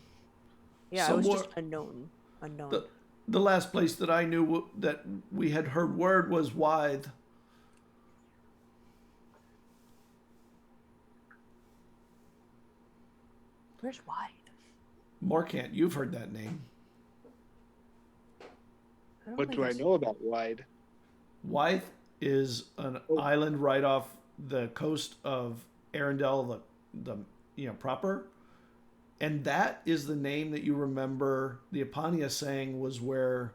Yeah, it was just unknown. The last place that I knew that we had heard word was Wythe. Where's Wythe? Morcant, you've heard that name. What do I know about Wide? Wythe is an island right off the coast of Arendelle, the proper, and that is the name that you remember the Epania saying was where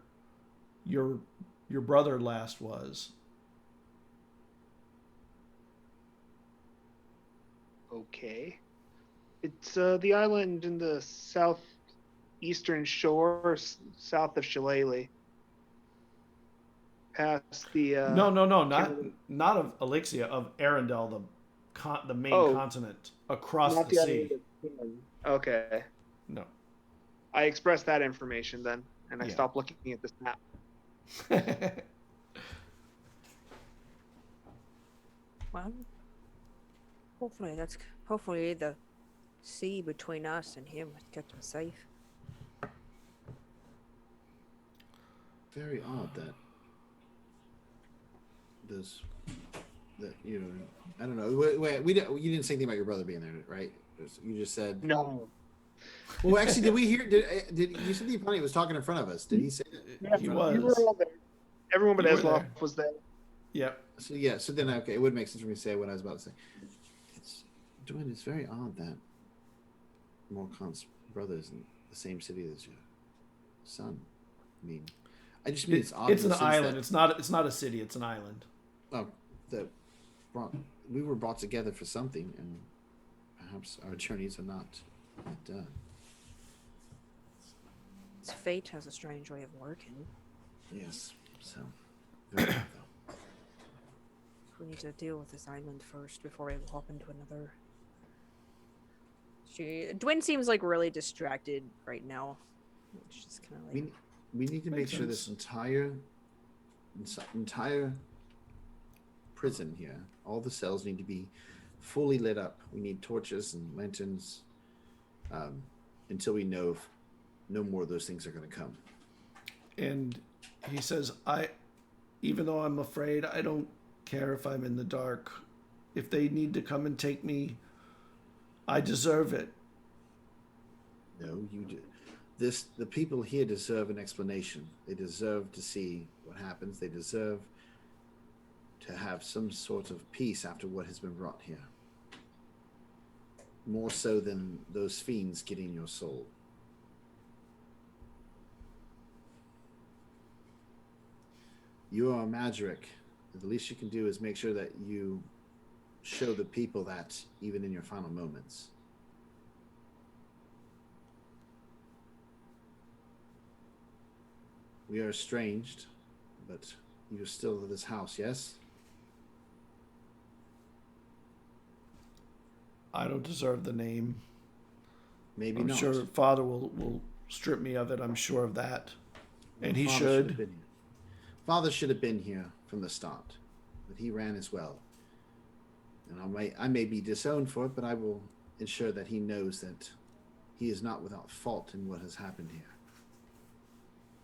your brother last was. Okay. It's the island in the southeastern shore, south of Shillelagh. Past the No, not of Elixia, of Arendelle, the main continent across not the sea. Okay. No. I expressed that information then, and I Yeah. stopped looking at this map. Well, hopefully the sea between us and him kept him safe. Very odd that I don't know. Wait, you didn't say anything about your brother being there, right? You just said No. Well, actually, did we hear? Did you said the opponent was talking in front of us? Did he say that? He You were was. all there. Everyone but You were Esloff there. was there. Yep. So yeah. So then, okay, it would make sense for me to say what I was about to say. It's very odd that Morcant's brother is in the same city as your son. I mean, I just mean it's odd. It's in an the sense island. that- It's not a city. It's an island. We were brought together for something, and perhaps our journeys are not done. Fate has a strange way of working. Yes. So. Very odd, though. We need to deal with this island first before we hop into another. Dwin seems like really distracted right now. It's just kind of like. We need to make Makes sure this sense. entire prison here, all the cells need to be fully lit up. We need torches and lanterns until we know if no more of those things are going to come. And he says, even though I'm afraid, I don't care if I'm in the dark. If they need to come and take me, I deserve it. No, you do. The people here deserve an explanation. They deserve to see what happens. They deserve to have some sort of peace after what has been brought here. More so than those fiends getting your soul. You are a Magiric. The least you can do is make sure that you show the people that even in your final moments. We are estranged, but you are still of this house, yes? I don't deserve the name. Maybe I'm not. sure Father will strip me of it. I'm sure of that. And he Father should. have been here. Father should have been here from the start, but he ran as well. And I may be disowned for it, but I will ensure that he knows that he is not without fault in what has happened here.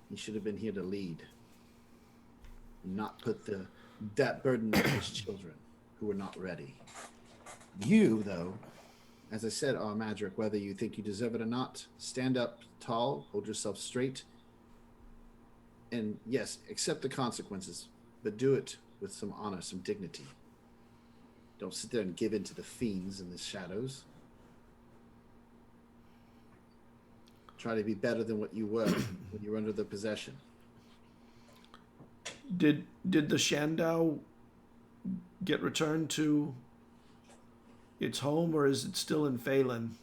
He should have been here to lead, and not put that burden on his children who were not ready. You, though, as I said, are Magiric, whether you think you deserve it or not, stand up tall, hold yourself straight, and yes, accept the consequences, but do it with some honor, some dignity. Don't sit there and give in to the fiends in the shadows. Try to be better than what you were when you were under their possession. Did the Shandao get returned to its home, or is it still in Phelan?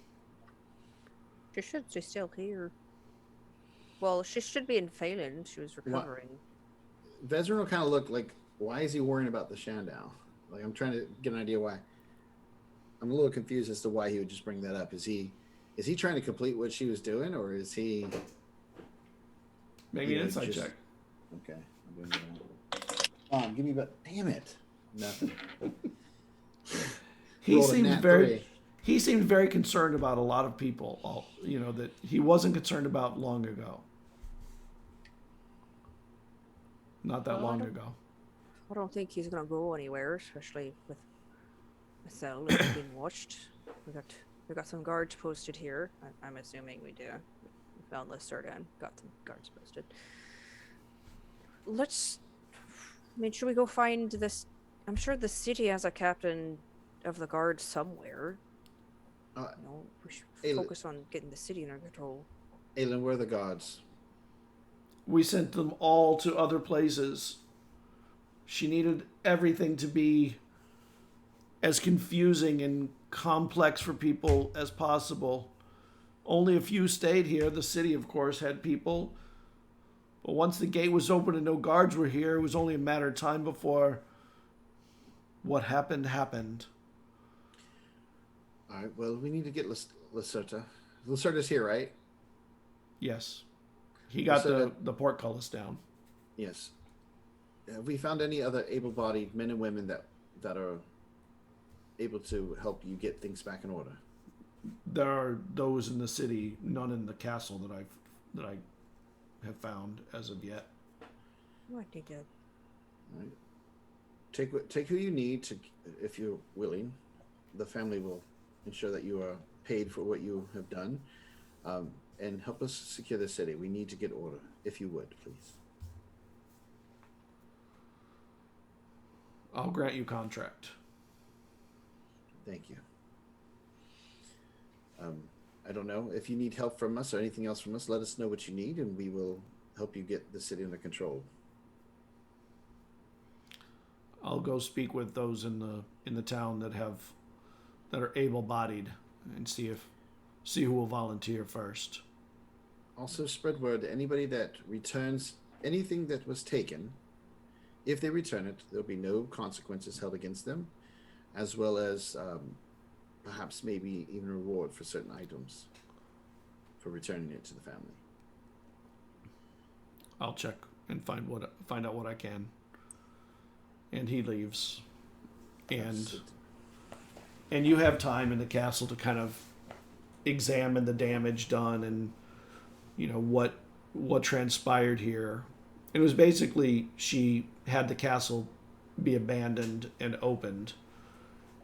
She should. She's still here. Well, she should be in Phelan. She was recovering. Vezran will kind of look like, why is he worrying about the Shandao? Like, I'm trying to get an idea why. I'm a little confused as to why he would just bring that up. Is he trying to complete what she was doing, or is he? Maybe an insight just... check. Okay. I'm doing that. Give me about. Damn it. Nothing. He seemed very concerned about a lot of people. That he wasn't concerned about long ago. Not that long ago. I don't think he's gonna go anywhere, especially with Cell being watched. We got some guards posted here. I'm assuming we do. We found Lyserda and got some guards posted. Should we go find this? I'm sure the city has a captain of the guard somewhere. We should focus on getting the city under control. Aylin, where are the guards? We sent them all to other places. She needed everything to be as confusing and complex for people as possible. Only a few stayed here. The city, of course, had people. But once the gate was open and no guards were here, it was only a matter of time before what happened. All right, well, we need to get Lyserda. Lyserda's here, right? Yes. He got the portcullis down. Yes. Have we found any other able-bodied men and women that are able to help you get things back in order? There are those in the city, none in the castle that I have found as of yet. What they did. All right. Take who you need to, if you're willing. The family will ensure that you are paid for what you have done, and help us secure the city. We need to get order, if you would, please. I'll grant you contract. Thank you. I don't know if you need help from us or anything else from us. Let us know what you need, and we will help you get the city under control. I'll go speak with those in the town that are able-bodied and see who will volunteer first. Also, spread word to anybody that returns anything that was taken. If they return it, there'll be no consequences held against them, as well as perhaps maybe even a reward for certain items for returning it to the family. I'll check and find out what I can. And he leaves. And you have time in the castle to kind of examine the damage done and what transpired here. It was basically she had the castle be abandoned and opened,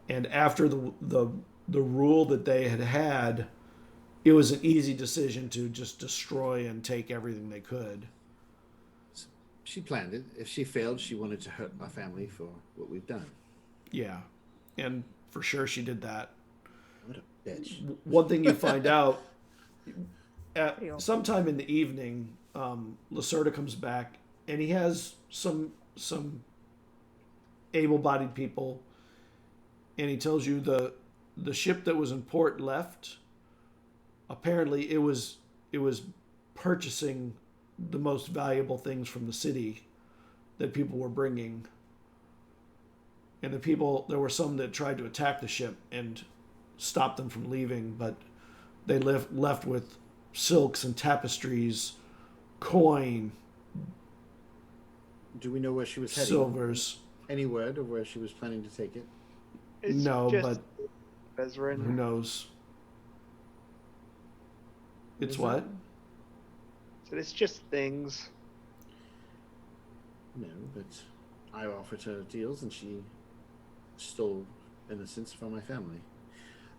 and after the rule that they had, it was an easy decision to just destroy and take everything they could. She planned it. If she failed, she wanted to hurt my family for what we've done. Yeah, and for sure she did that. What a bitch. One thing you find out at sometime in the evening, Lyserda comes back, and he has some able-bodied people, and he tells you the ship that was in port left. Apparently, it was purchasing the most valuable things from the city that people were bringing, and there were some that tried to attack the ship and stop them from leaving, but they left with silks and tapestries, coin. Do we know where she was heading? Silvers. Any word of where she was planning to take it? It's No, just but Vezran. who knows? It's Is what? it? So it's just things. No, but I offered her deals, and she stole innocence from my family.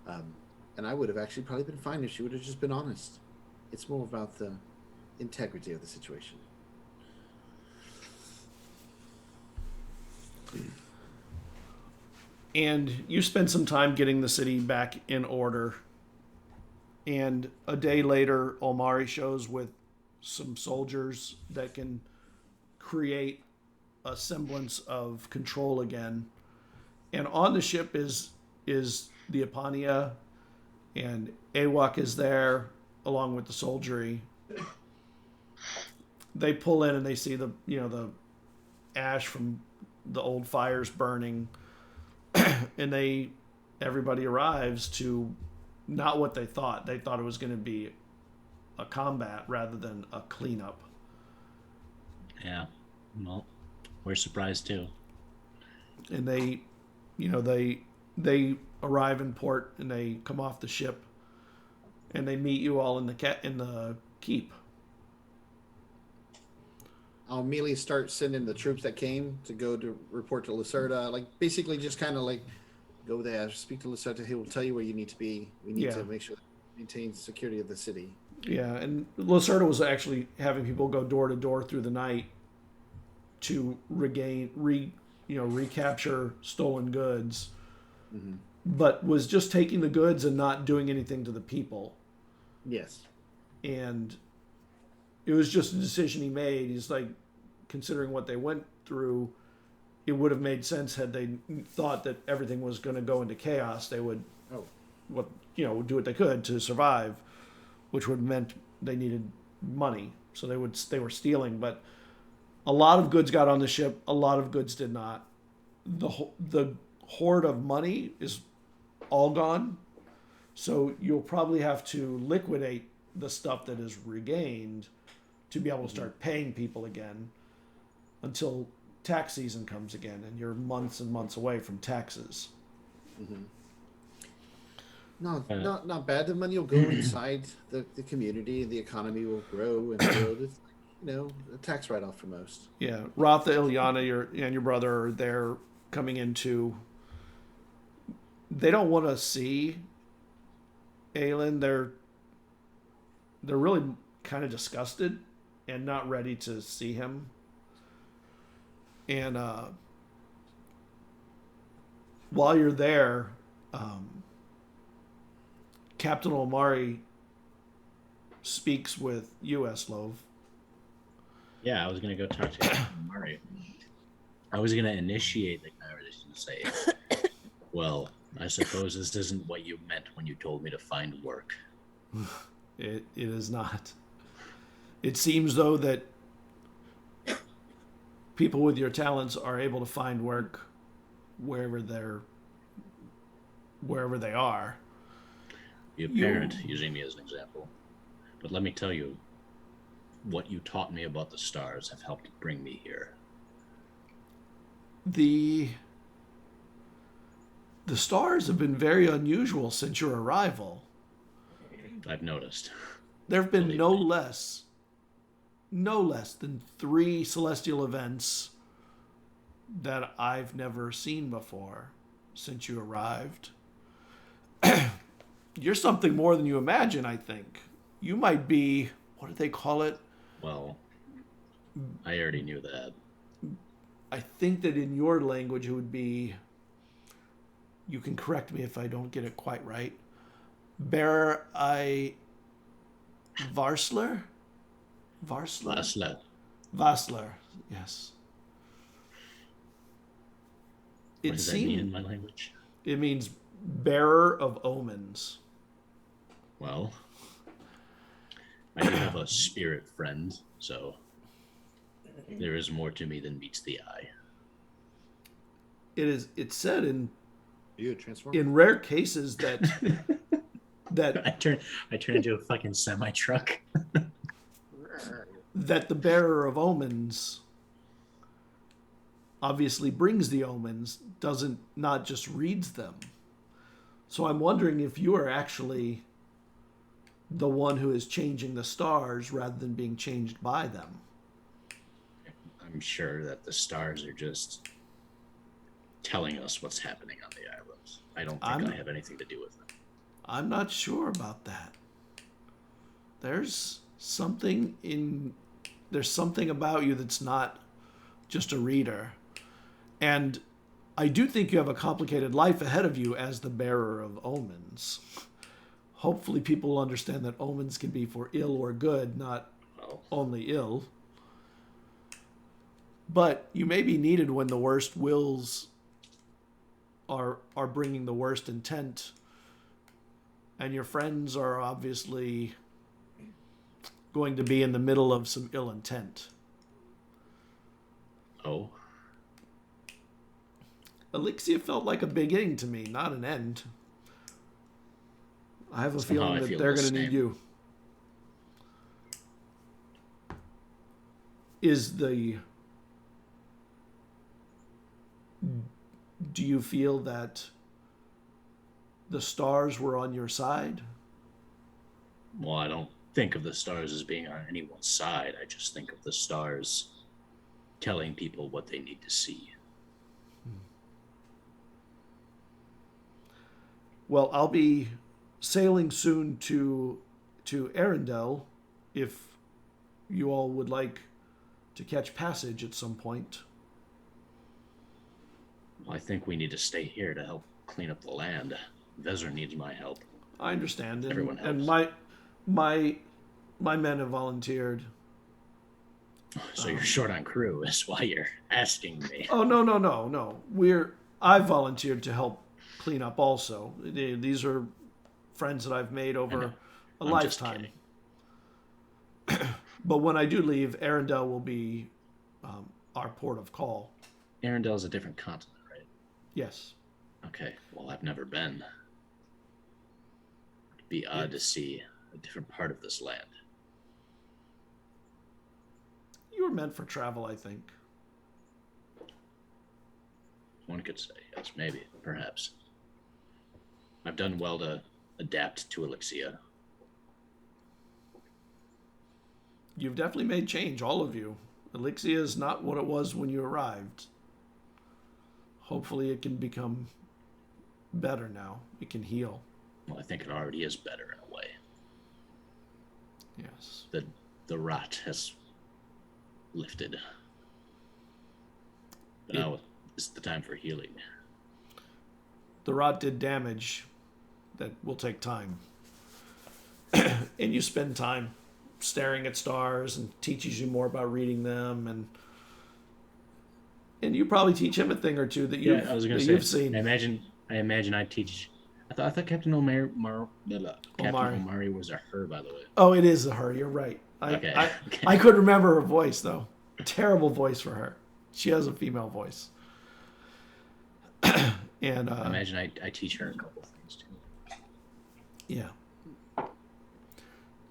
And I would have actually probably been fine if she would have just been honest. It's more about the integrity of the situation. And you spend some time getting the city back in order. And a day later, Omari shows with some soldiers that can create a semblance of control again. And on the ship is the Apania, and Awak is there, along with the soldiery. They pull in and they see the ash from the old fires burning, and everybody arrives to not what they thought. They thought it was going to be a combat rather than a cleanup. Yeah. Well, we're surprised too. And they arrive in port and they come off the ship and they meet you all in the keep. I'll immediately start sending the troops that came to go to report to Lacerda. Like basically just kind of like go there, speak to Lacerda. He will tell you where you need to be. We need to make sure maintain security of the city. Yeah, and Lacerda was actually having people go door to door through the night to recapture stolen goods, but was just taking the goods and not doing anything to the people. Yes. And it was just a decision he made. He's like, considering what they went through, it would have made sense had they thought that everything was going to go into chaos. They would, do what they could to survive, which would have meant they needed money. So they were stealing, but a lot of goods got on the ship. A lot of goods did not. The hoard of money is all gone. So you'll probably have to liquidate the stuff that is regained to be able to start paying people again until tax season comes again, and you're months and months away from taxes. No, not bad. The money will go inside the community, and the economy will grow and grow. It's, a tax write-off for most. Yeah, Rotha, Ilyana, and your brother are there coming into. They don't want to see Aylin. They're really kind of disgusted and not ready to see him. And while you're there, Captain Omari speaks with you, Eslov. Yeah, I was going to go talk to Murray. I was going to initiate the conversation and say, well, I suppose this isn't what you meant when you told me to find work. It is not. It seems, though, that people with your talents are able to find work wherever they are. The apparent, using me as an example. But let me tell you, what you taught me about the stars have helped bring me here. The stars have been very unusual since your arrival. I've noticed. There have been no less than 3 celestial events that I've never seen before since you arrived. You're something more than you imagine, I think. You might be, what do they call it? Well, I already knew that. I think that in your language it would be, you can correct me if I don't get it quite right, Varsler? Varsler, yes. What does that mean in my language? It means bearer of omens. Well, I do have a spirit friend, so there is more to me than meets the eye. It's said in transform? In rare cases that I turn into a fucking semi-truck. that the bearer of omens obviously brings the omens, not just reads them. So I'm wondering if you are actually the one who is changing the stars rather than being changed by them. I'm sure that the stars are just telling us what's happening on the islands. I don't think I have anything to do with them. I'm not sure about that. There's something about you that's not just a reader. And I do think you have a complicated life ahead of you as the bearer of omens. Hopefully people will understand that omens can be for ill or good, not only ill. But you may be needed when the worst wills are bringing the worst intent. And your friends are obviously going to be in the middle of some ill intent. Oh, Elixia felt like a beginning to me, not an end. I have a feeling I that feel they're the going to need same. you. Do you feel that the stars were on your side? well, I don't think of the stars as being on anyone's side. I just think of the stars telling people what they need to see. Well, I'll be sailing soon to Arendelle if you all would like to catch passage at some point. Well, I think we need to stay here to help clean up the land. Vezir needs my help. I understand, Everyone and helps. my men have volunteered. So you're short on crew, is why you're asking me. Oh no! I volunteered to help clean up also. These are friends that I've made over a I'm just lifetime. kidding. But when I do leave, Arendelle will be our port of call. Arendelle's a different continent, right? Yes. Okay, well, I've never been. It'd be odd to see a different part of this land. You were meant for travel, I think. One could say, yes, maybe, perhaps. I've done well to adapt to Elixia. You've definitely made change, all of you. Elixia is not what it was when you arrived. Hopefully it can become better now. It can heal. Well, I think it already is better in a way. Yes. The rot has lifted. But now is the time for healing. The rot did damage that will take time. And you spend time staring at stars and teaches you more about reading them, and you probably teach him a thing or two that you've, I was going to that say. you've seen. I imagine I teach. I thought Captain Captain Omari. Omari was a her, by the way. Oh, it is a her. You're right. Okay. I couldn't remember her voice though. A terrible voice for her. She has a female voice. And I imagine I teach her a couple things too. yeah.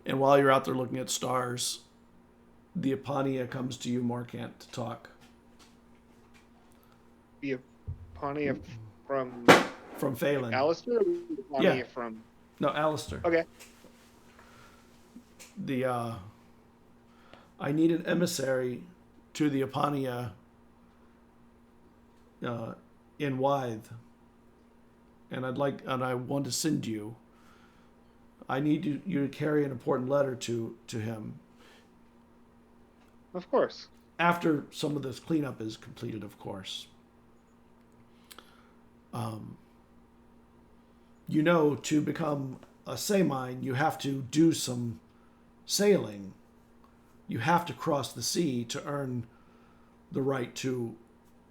And while you're out there looking at stars, the Epania comes to you, Morkant, to talk. The Epania from From Phelan. Alistair? Or the Epania Yeah. from. No, Alistair. Okay. I need an emissary to the Epania in Wythe. And I want to send you. I need you to carry an important letter to him Of course. after some of this cleanup is completed, of course. To become a Samine, you have to do some sailing. You have to cross the sea to earn the right to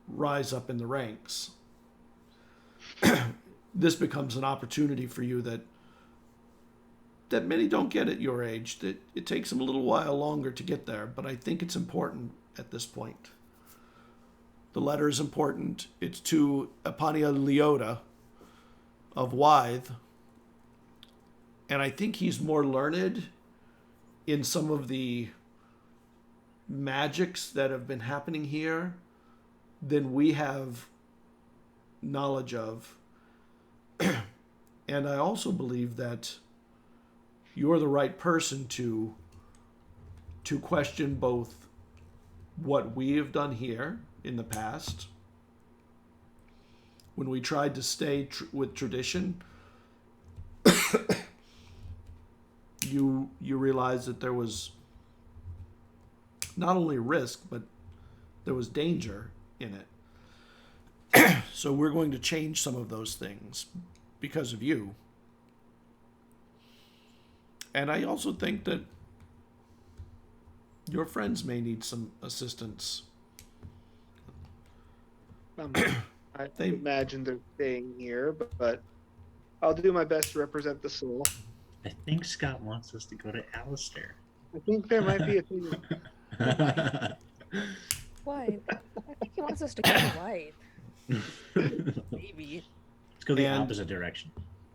rise up in the ranks. This becomes an opportunity for you that many don't get at your age. That it takes them a little while longer to get there, but I think it's important at this point. The letter is important. It's to Epania Leota of Wythe, and I think he's more learned in some of the magics that have been happening here than we have knowledge of. And I also believe that you're the right person to question both what we have done here in the past, when we tried to stay with tradition. You realize that there was not only risk, but there was danger in it. So we're going to change some of those things because of you. And I also think that your friends may need some assistance. I imagine they're staying here, but I'll do my best to represent the soul. I think Scott wants us to go to Alistair. I think there might be a thing. Why? I think he wants us to go white. Maybe. Let's go the And- opposite direction.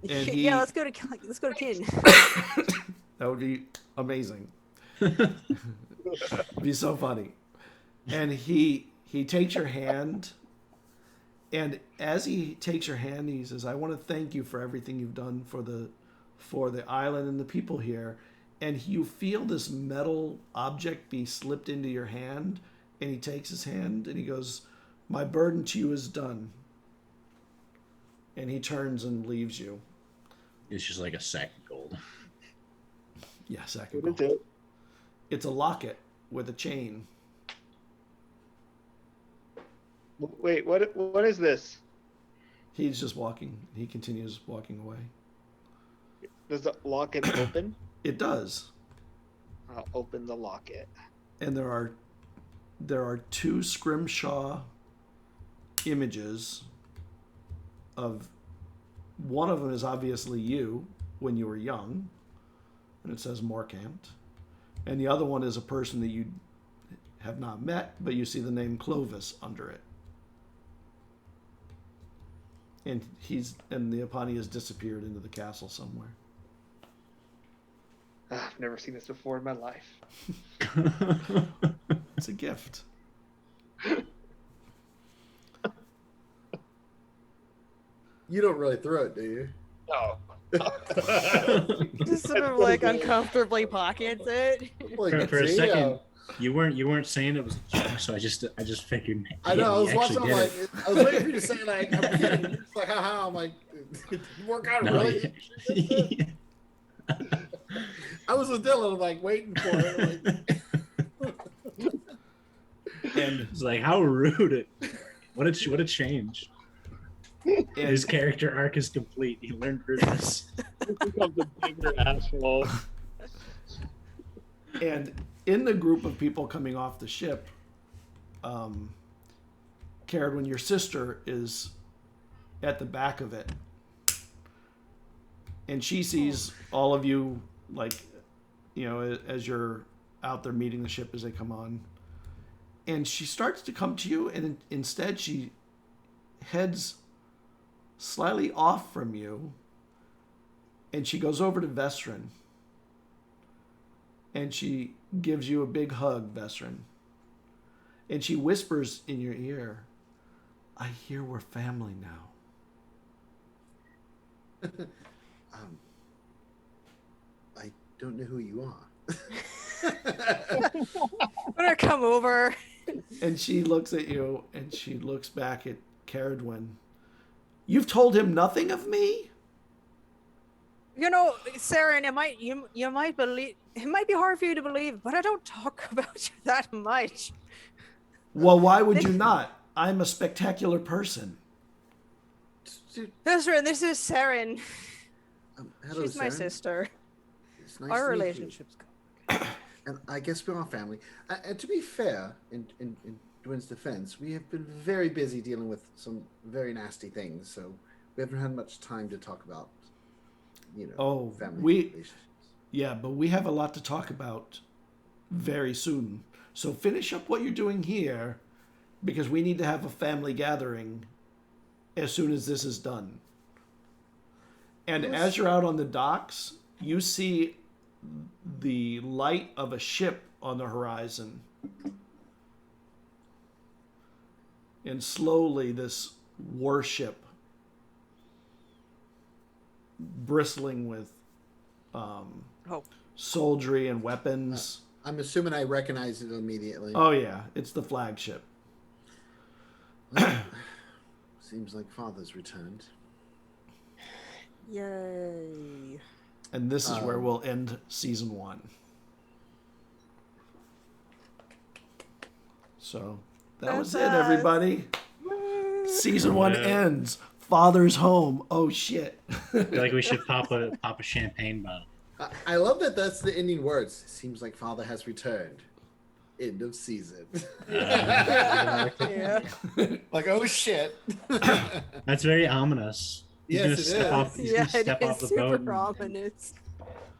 And Yeah, let's go to Kin. That would be amazing. It'd be so funny. And he takes your hand, and as he takes your hand, he says, "I want to thank you for everything you've done for the island and the people here." And you feel this metal object be slipped into your hand, and he takes his hand and he goes, "My burden to you is done." And he turns and leaves you. It's just like a sack of gold. Yeah, sack What of is gold. it? It's a locket with a chain. Wait, what is this? He's just walking. He continues walking away. Does the locket open? It does. I'll open the locket. And there are two Scrimshaw images of, one of them is obviously you when you were young, and it says Morcant. And the other one is a person that you have not met, but you see the name Clovis under it. And the Apani has disappeared into the castle somewhere. I've never seen this before in my life. It's a gift. You don't really throw it, do you? No. Just sort of like uncomfortably pockets it. Like, For a damn. second, you weren't saying it was a joke, so I just figured. I know. I was he watching. actually I'm did like, it. I was waiting for you to say like, I'm kidding. You're just like, haha. I'm like, did you work out No, really? I was with Dylan. I'm like waiting for it. Like, And It's like, how rude! What a change. His character arc is complete. He learned rudeness. Becomes a bigger asshole. And in the group of people coming off the ship, Caradwin, your sister is at the back of it. And she sees all of you, like, you know, as you're out there meeting the ship as they come on. And she starts to come to you, and instead she heads slightly off from you. And she goes over to Vestrin. And she gives you a big hug, Vestrin. And she whispers in your ear, "I hear we're family now." I don't know who you are. I'm gonna come over. And she looks at you, and she looks back at Caradwin. "You've told him nothing of me?" You know, Saren, you might believe it might be hard for you to believe, but I don't talk about you that much. Well, why would you not? I'm a spectacular person. Vestrin, this is Saren. Hello, She's my Saren. sister. It's nice Our to meet you. relationship's And I guess we're our family. And to be fair, in Dwin's defense, we have been very busy dealing with some very nasty things, so we haven't had much time to talk about, you know, family relationships. Yeah, but we have a lot to talk about very soon. So finish up what you're doing here, because we need to have a family gathering as soon as this is done. And as you're out on the docks, you see the light of a ship on the horizon. And slowly this warship, bristling with soldiery and weapons. I'm assuming I recognize it immediately. Oh yeah, it's the flagship. Seems like Father's returned. Yay. And this is where we'll end season 1. So that was it, That's us. everybody. Season 1 ends. Father's home. Oh shit. I feel like we should pop a champagne bottle. I love that that's the ending words. Seems like Father has returned. End of season. Yeah. Like, oh shit. That's very ominous. He's Yes, gonna it step is. off. He's Yeah, gonna step it off is the boat. super ominous.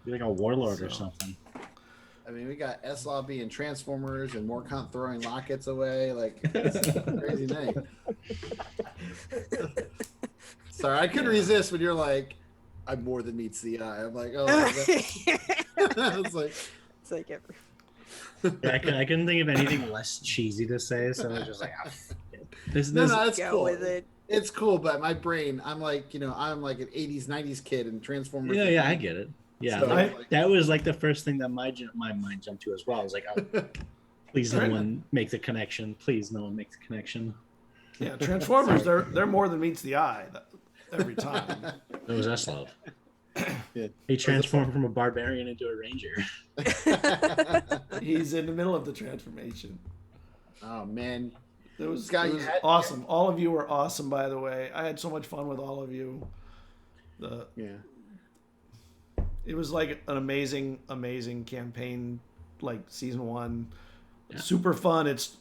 Be like a warlord or So- something. I mean, we got S Lobby and Transformers and Morcant throwing lockets away. Like, it's a crazy night. Sorry, I couldn't resist when you're like, I'm more than meets the eye. I'm like, oh, it's like, It's like every. Yeah, I couldn't think of anything less cheesy to say, so I was just like, ah, this, no, this, no, it's Go cool. with it. It's cool, but my brain, I'm like, I'm like an 80s, 90s kid, and Transformers. yeah, I get it. Yeah, So, like, that was like the first thing that my mind jumped to as well. I was like, oh, please no one make the connection. Please no one make the connection. Yeah, Transformers, they're more than meets the eye every time. It was Eslov. Yeah. He transformed from a barbarian into a ranger. He's in the middle of the transformation. Oh man, It was Scott, you had- awesome. All of you were awesome, by the way. I had so much fun with all of you. yeah. It was like an amazing campaign, like season 1. Yeah. Super fun. It's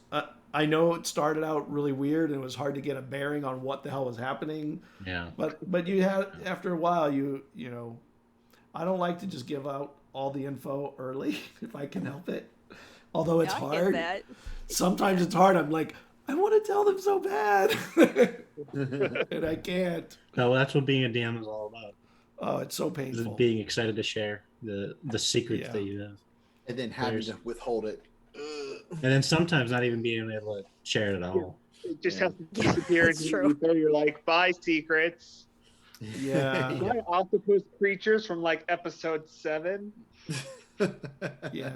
I know it started out really weird and it was hard to get a bearing on what the hell was happening. Yeah. But you had, after a while, you know, I don't like to just give out all the info early if I can help it. Although it's I get hard. that. Sometimes it's hard. I'm like, I want to tell them so bad, and I can't. No, that's what being a DM is all about. Oh, it's so Is painful. being excited to share the secrets Yeah. that you have. And then having to withhold it. And then sometimes not even being able to share it at all. It just Yeah. has to disappear That's into true. the ether. You're like, bye, secrets. Yeah. Bye, octopus creatures from like episode 7. Yeah.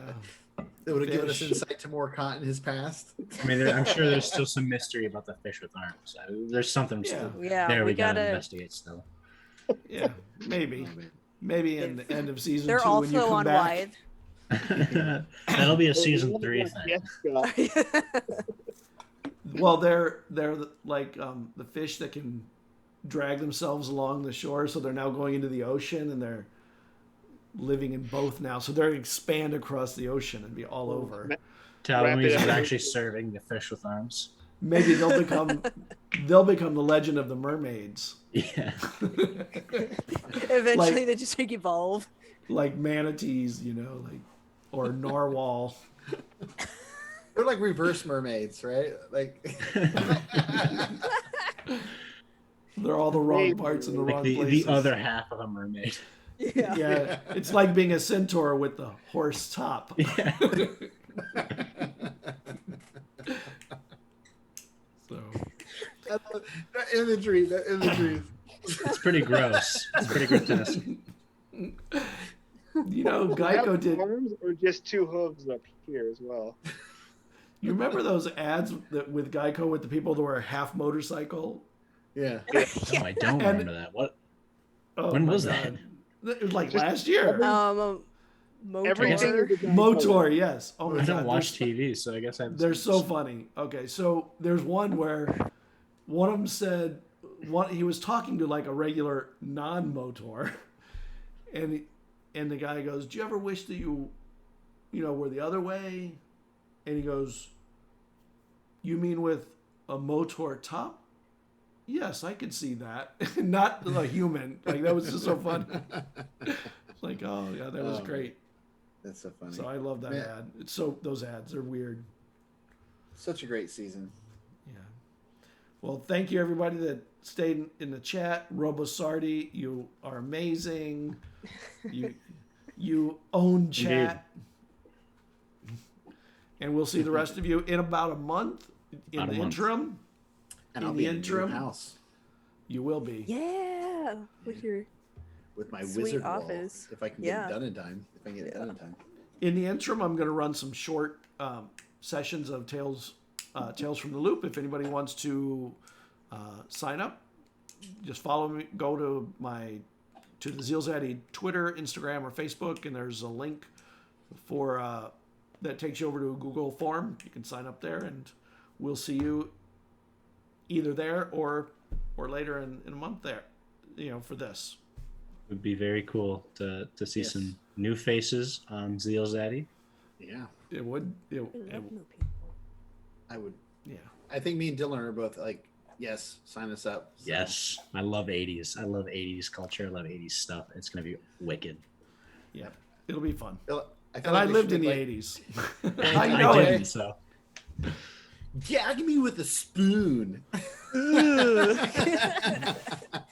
It would have given us Fish. insight to Morcant in his past. I mean, I'm sure there's still some mystery about the fish with arms. There's something Yeah. still Yeah, there we we gotta gotta. investigate still. Yeah. Maybe. Oh, man. Maybe in the end of season They're 2 when you also come on back. Withe. That'll be a season 3 thing. Yes, Scott. Well, they're like the fish that can drag themselves along the shore, so they're now going into the ocean and they're living in both now. So they're expand across the ocean and be all over. Talonese Wrap is it up. actually serving the fish with arms. Maybe they'll become the legend of the mermaids. Yeah. Eventually, Like- they just like evolve. Like manatees, you know, like or narwhal. They're like reverse mermaids, right? Like They're all the wrong parts in the Like wrong the places. other half of a mermaid. Yeah. Yeah, it's like being a centaur with the horse top. Yeah. So that imagery. It's pretty gross. It's pretty grotesque. you know, Geico did. Arms or just 2 hooves up here as well. You remember those ads that with Geico with the people that were half motorcycle? Yeah. No, I don't And- remember that. What? Oh, When my was God. that? It was like Just- last year. Motor. Everything is a Motor, yes. Oh my I don't God. watch there's- TV, so I guess I. They're so funny. Okay, so there's one where one of them said he was talking to like a regular non-motor, and the guy goes, "Do you ever wish that you were the other way?" And he goes, "You mean with a motor top?" Yes, I could see that. Not a human. Like that was just so fun. It's like, oh yeah, that was Oh, great. That's so funny. So I love that Man. ad. It's so those ads are weird. Such a great season. Yeah. Well, thank you everybody that stayed in the chat. Robosardi, you are amazing. You own chat. And we'll see the rest of you in about a month. In About a the month. interim, And In I'll the be in a interim- new house you will be. Yeah, with your with my Sweet wizard wall, office. if I can Yeah. get it done in time. If I can get it done in time. In the interim, I'm going to run some short sessions of Tales from the Loop. If anybody wants to sign up, just follow me. Go to the ZealZaddy Twitter, Instagram, or Facebook, and there's a link for that takes you over to a Google form. You can sign up there, and we'll see you either there or later in a month there. For this. It would be very cool to see Yes. some new faces on ZealZaddy. Yeah, It would. I love new people. I would. Yeah. I think me and Dylan are both like, yes, sign us up. So, Yes, I love 80s. I love 80s culture. I love 80s stuff. It's gonna be wicked. Yeah. It'll be fun. And I we lived should in the be like, 80s. I I I know didn't, it. so gag me with a spoon.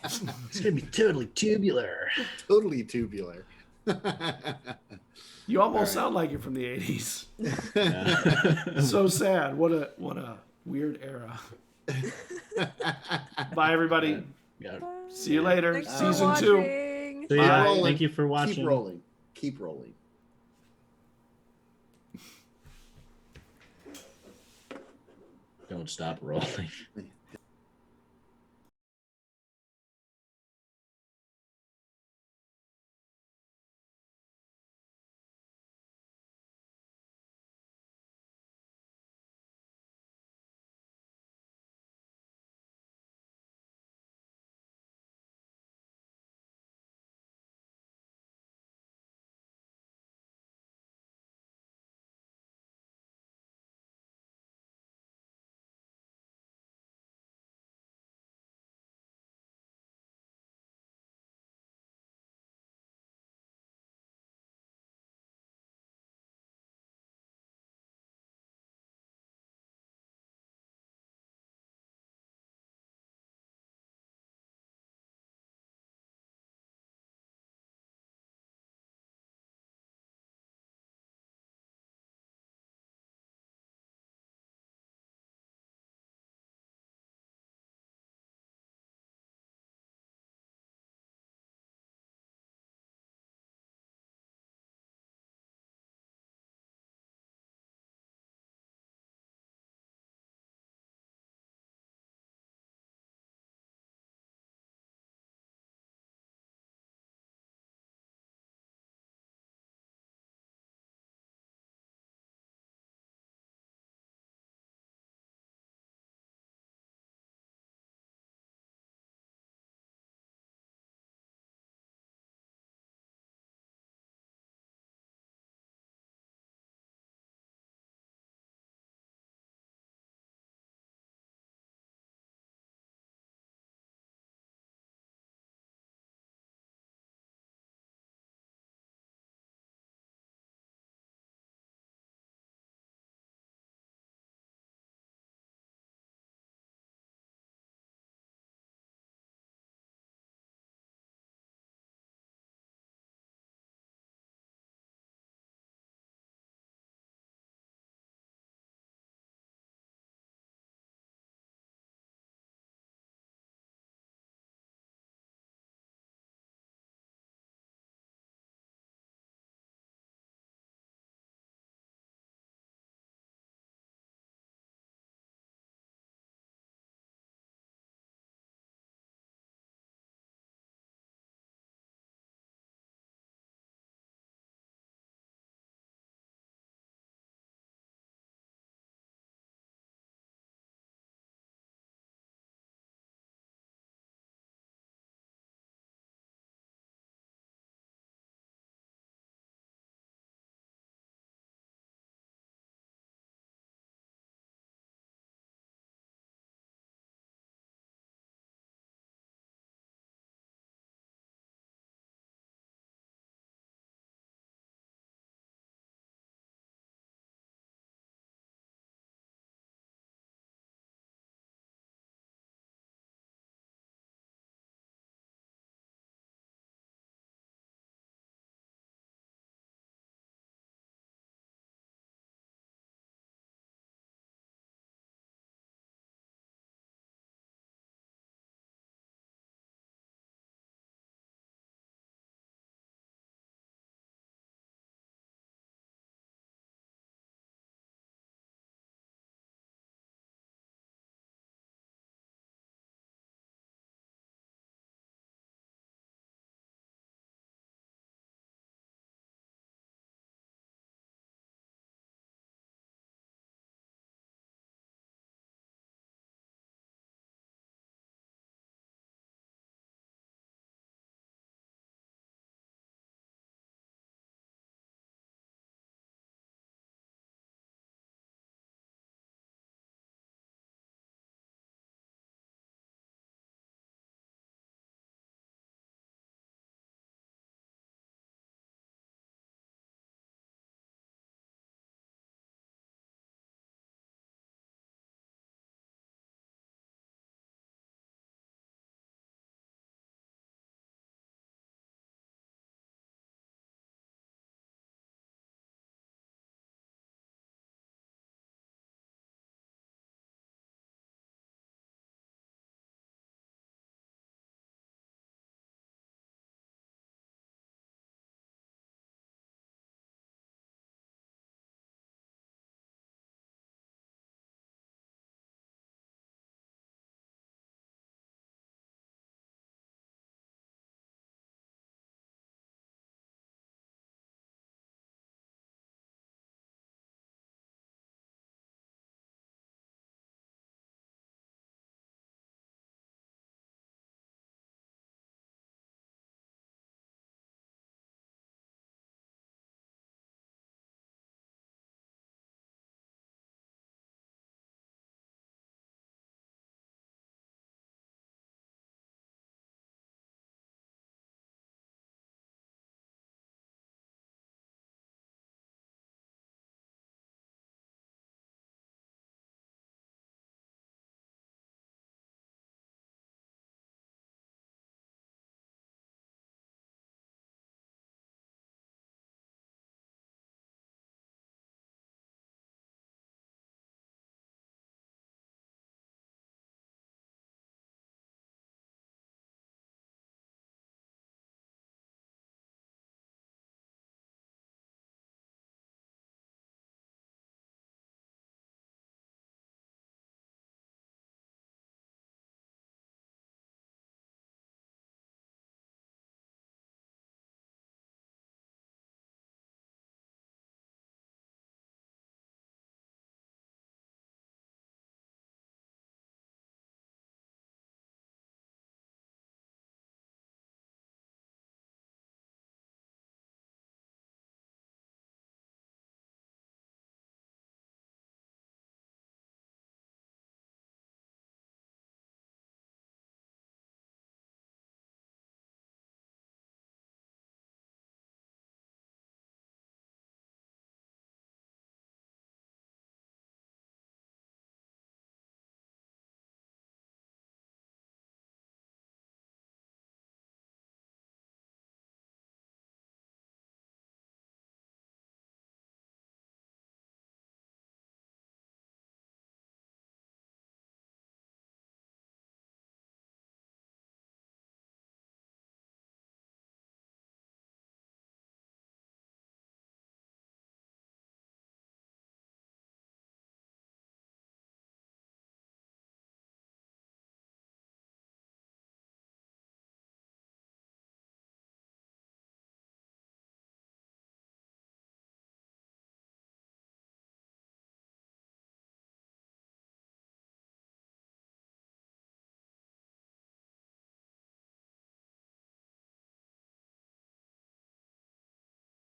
it's gonna be totally tubular. Totally tubular. You almost All right. sound like you're from the 80s. Yeah. So sad. What a weird era. Bye, everybody. Yeah. See you later. Thanks for Season 2. watching. So Keep yeah, rolling. thank you for watching. Keep rolling. Keep rolling. Don't stop rolling.